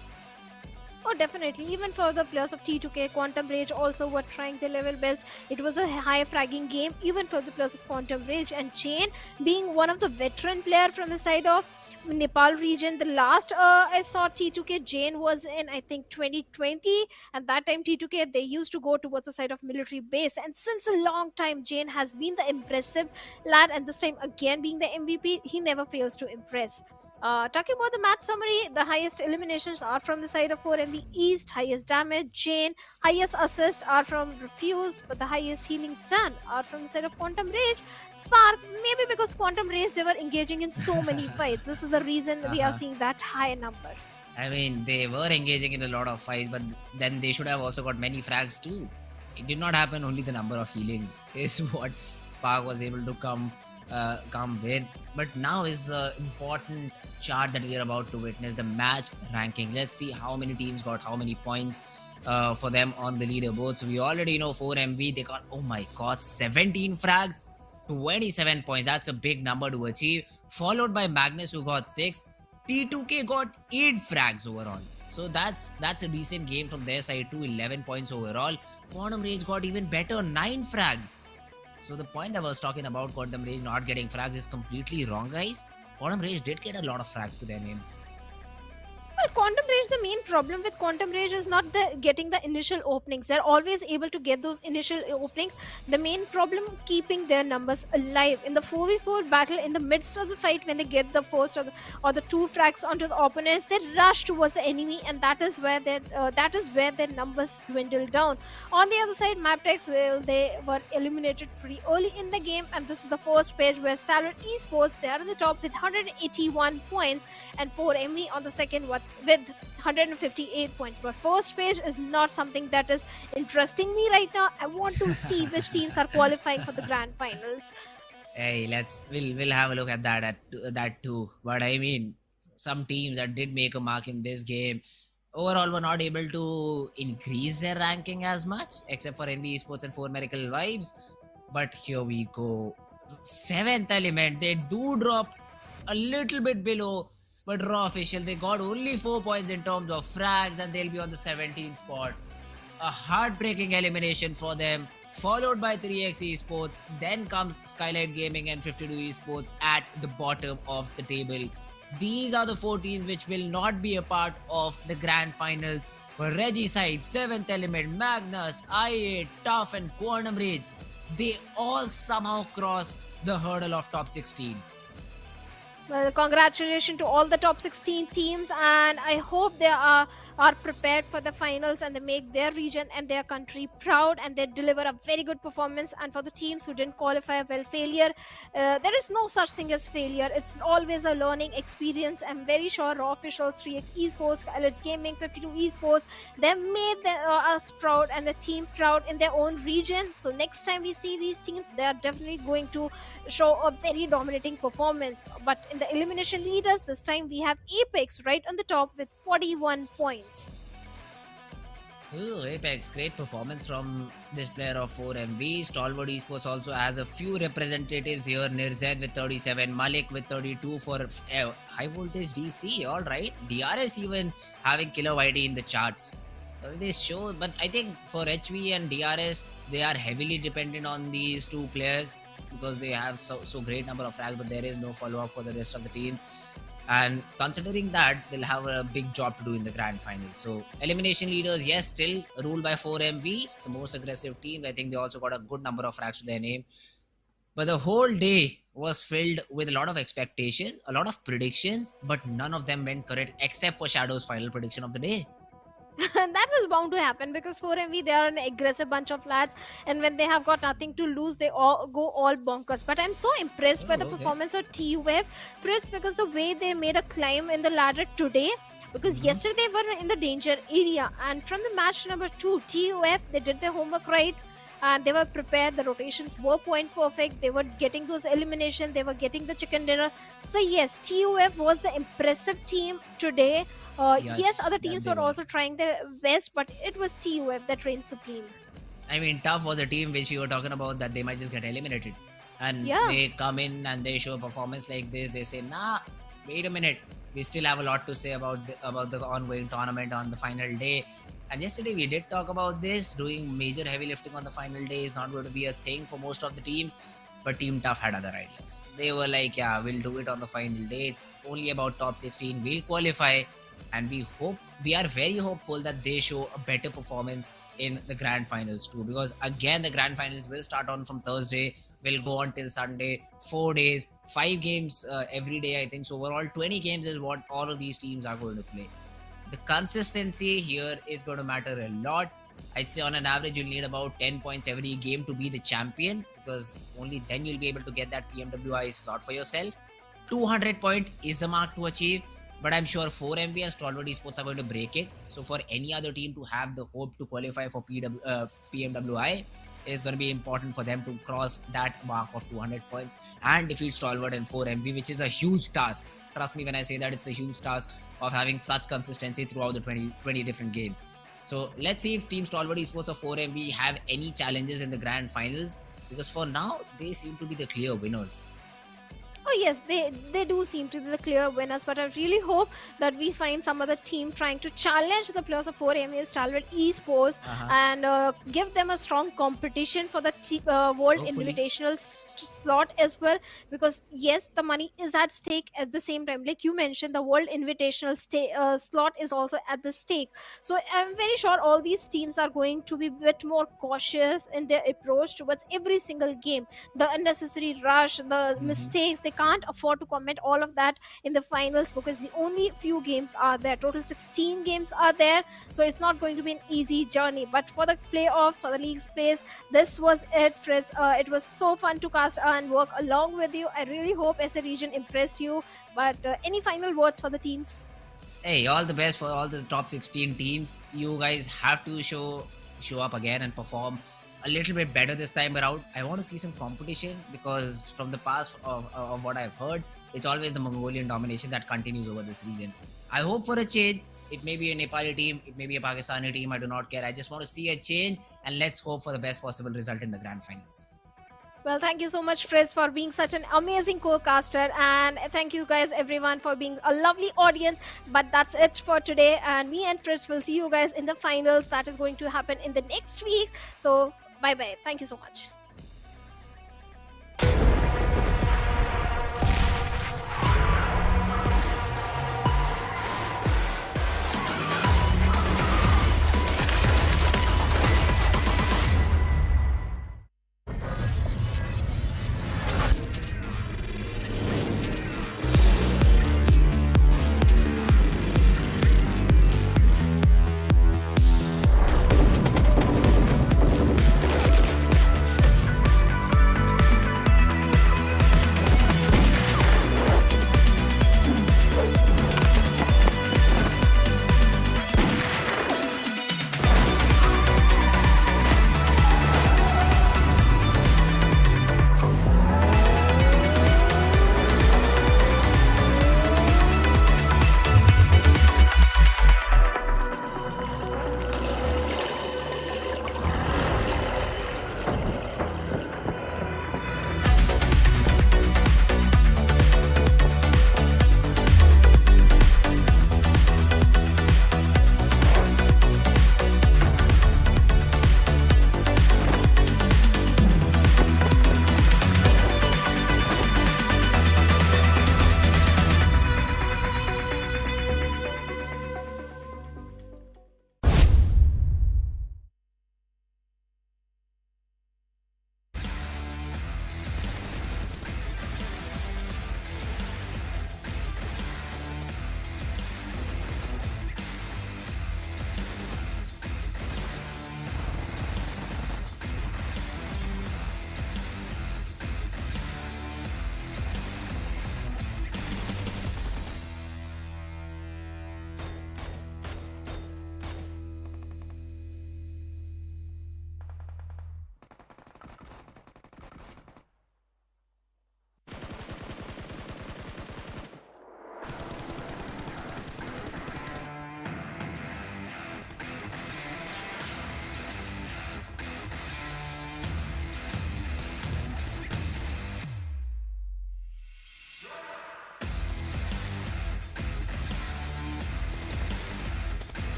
Oh, definitely. Even for the players of T2K, Quantum Rage also were trying their level best. It was a high fragging game, even for the players of Quantum Rage. And Jane, being one of the veteran player from the side of Nepal region, the last I saw T2K, Jane was in, I think, 2020. And that time T2K, they used to go towards the side of military base. And since a long time, Jane has been the impressive lad. And this time, again, being the MVP, he never fails to impress. Talking about the match summary, the highest eliminations are from the side of 4MV East, highest damage Jane, highest assist are from Refuse, but the highest healings done are from the side of Quantum Rage. Spark, maybe because Quantum Rage, they were engaging in so many fights. This is the reason we are seeing that high number. I mean, they were engaging in a lot of fights, but then they should have also got many frags too. It did not happen. Only the number of healings is what Spark was able to come with. But now is an important chart that we are about to witness, the match ranking. Let's see how many teams got how many points for them on the leaderboard. So we already know 4MV, they got, oh my god, 17 frags, 27 points. That's a big number to achieve, followed by Magnus, who got 6. T2K got 8 frags overall. So that's a decent game from their side too, 11 points overall. Quantum Rage got even better, 9 frags. So the point that I was talking about Quantum Rage not getting frags is completely wrong, guys. Quantum Rage did get a lot of frags to their name. Well, Quantum Rage, the main problem with Quantum Rage is not getting the initial openings. They're always able to get those initial openings. The main problem, keeping their numbers alive. In the 4v4 battle, in the midst of the fight, when they get the first or the 2 frags onto the opponents, they rush towards the enemy, and that is where their numbers dwindle down. On the other side, MABETEX, well, they were eliminated pretty early in the game, and this is the first page where Stalwart Esports, they are on the top with 181 points, and 4MV on the second with 158 points. But first page is not something that is interesting me right now. I want to see which teams are qualifying for the grand finals. Hey, we'll have a look at that too. But I mean, some teams that did make a mark in this game overall were not able to increase their ranking as much, except for NB Esports and 4 Miracle Vibes. But here we go. 7th element, they do drop a little bit below, but Raw Official, they got only 4 points in terms of frags, and they'll be on the 17th spot. A heartbreaking elimination for them, followed by 3x Esports. Then comes SKYLIGHTZ Gaming and 52 Esports at the bottom of the table. These are the 4 teams which will not be a part of the grand finals. But Regicide, 7th Element, Magnus, IA, Tough and Quantum Rage, they all somehow cross the hurdle of top 16. Well, congratulations to all the top 16 teams, and I hope they are prepared for the finals and they make their region and their country proud and they deliver a very good performance. And for the teams who didn't qualify, well, failure, there is no such thing as failure. It's always a learning experience. I'm very sure Raw Officials, 3x Esports, SKYLIGHTZ Gaming, 52 Esports, they made us proud and the team proud in their own region. So next time we see these teams, they are definitely going to show a very dominating performance. But in the elimination leaders, this time we have Apex right on the top with 41 points. Ooh, Apex, great performance from this player of 4MV. Stalwart Esports also has a few representatives here. Nirzed with 37, Malik with 32 for Highvoltage DC. All right, DRS even having Killer YD in the charts. This show, but I think for HV and DRS, they are heavily dependent on these two players because they have so great number of frags, but there is no follow up for the rest of the teams. And considering that, they'll have a big job to do in the grand finals. So elimination leaders, yes, still ruled by 4MV, the most aggressive team. I think they also got a good number of frags to their name. But the whole day was filled with a lot of expectation, a lot of predictions, but none of them went correct except for Shadow's final prediction of the day. That was bound to happen because 4MV, they are an aggressive bunch of lads, and when they have got nothing to lose, they all go all bonkers. But I'm so impressed by the performance of TUF, Fritz, because the way they made a climb in the ladder today, because yesterday they were in the danger area, and from the match number 2, TUF, they did their homework right and they were prepared. The rotations were point perfect. They were getting those eliminations, they were getting the chicken dinner. So yes, TUF was the impressive team today. Yes, other teams were also trying their best, but it was TUF that reigned supreme. I mean, Tough was a team which we were talking about that they might just get eliminated. And they come in and they show a performance like this. They say, nah, wait a minute. We still have a lot to say about the ongoing tournament on the final day. And yesterday we did talk about this. Doing major heavy lifting on the final day is not going to be a thing for most of the teams. But Team Tough had other ideas. They were like, yeah, we'll do it on the final day. It's only about top 16. We'll qualify. And we are very hopeful that they show a better performance in the grand finals too, because again the grand finals will start on from Thursday, will go on till Sunday, 4 days, 5 games every day, I think. So overall 20 games is what all of these teams are going to play. The consistency here is going to matter a lot. I'd say on an average you'll need about 10 points every game to be the champion, because only then you'll be able to get that PMWI slot for yourself. 200 point is the mark to achieve. But I'm sure 4MV and Stalwart Esports are going to break it. So for any other team to have the hope to qualify for PMWI, it is going to be important for them to cross that mark of 200 points and defeat Stalwart and 4MV, which is a huge task. Trust me when I say that it's a huge task of having such consistency throughout the 20 different games. So let's see if Team Stalwart Esports or 4MV have any challenges in the grand finals, because for now, they seem to be the clear winners. Oh yes, they do seem to be the clear winners, but I really hope that we find some other team trying to challenge the players of 4MA Stalwart Esports and give them a strong competition for the World Invitational slot as well, because yes, the money is at stake at the same time. Like you mentioned, the World Invitational slot is also at the stake. So I'm very sure all these teams are going to be a bit more cautious in their approach towards every single game. The unnecessary rush, the mistakes, they can't afford to commit all of that in the finals, because the only few games are there. Total 16 games are there, so it's not going to be an easy journey. But for the playoffs or the league's place, this was it, Fritz. It was so fun to cast and work along with you. I really hope as a region impressed you. But any final words for the teams? Hey, all the best for all the top 16 teams. You guys have to show up again and perform a little bit better this time around. I want to see some competition, because from the past of what I've heard, it's always the Mongolian domination that continues over this region. I hope for a change. It may be a Nepali team, it may be a Pakistani team, I do not care. I just want to see a change, and let's hope for the best possible result in the grand finals. Well, thank you so much, Fritz, for being such an amazing co-caster, and thank you guys everyone for being a lovely audience. But that's it for today, and me and Fritz will see you guys in the finals that is going to happen in the next week. So bye bye, thank you so much.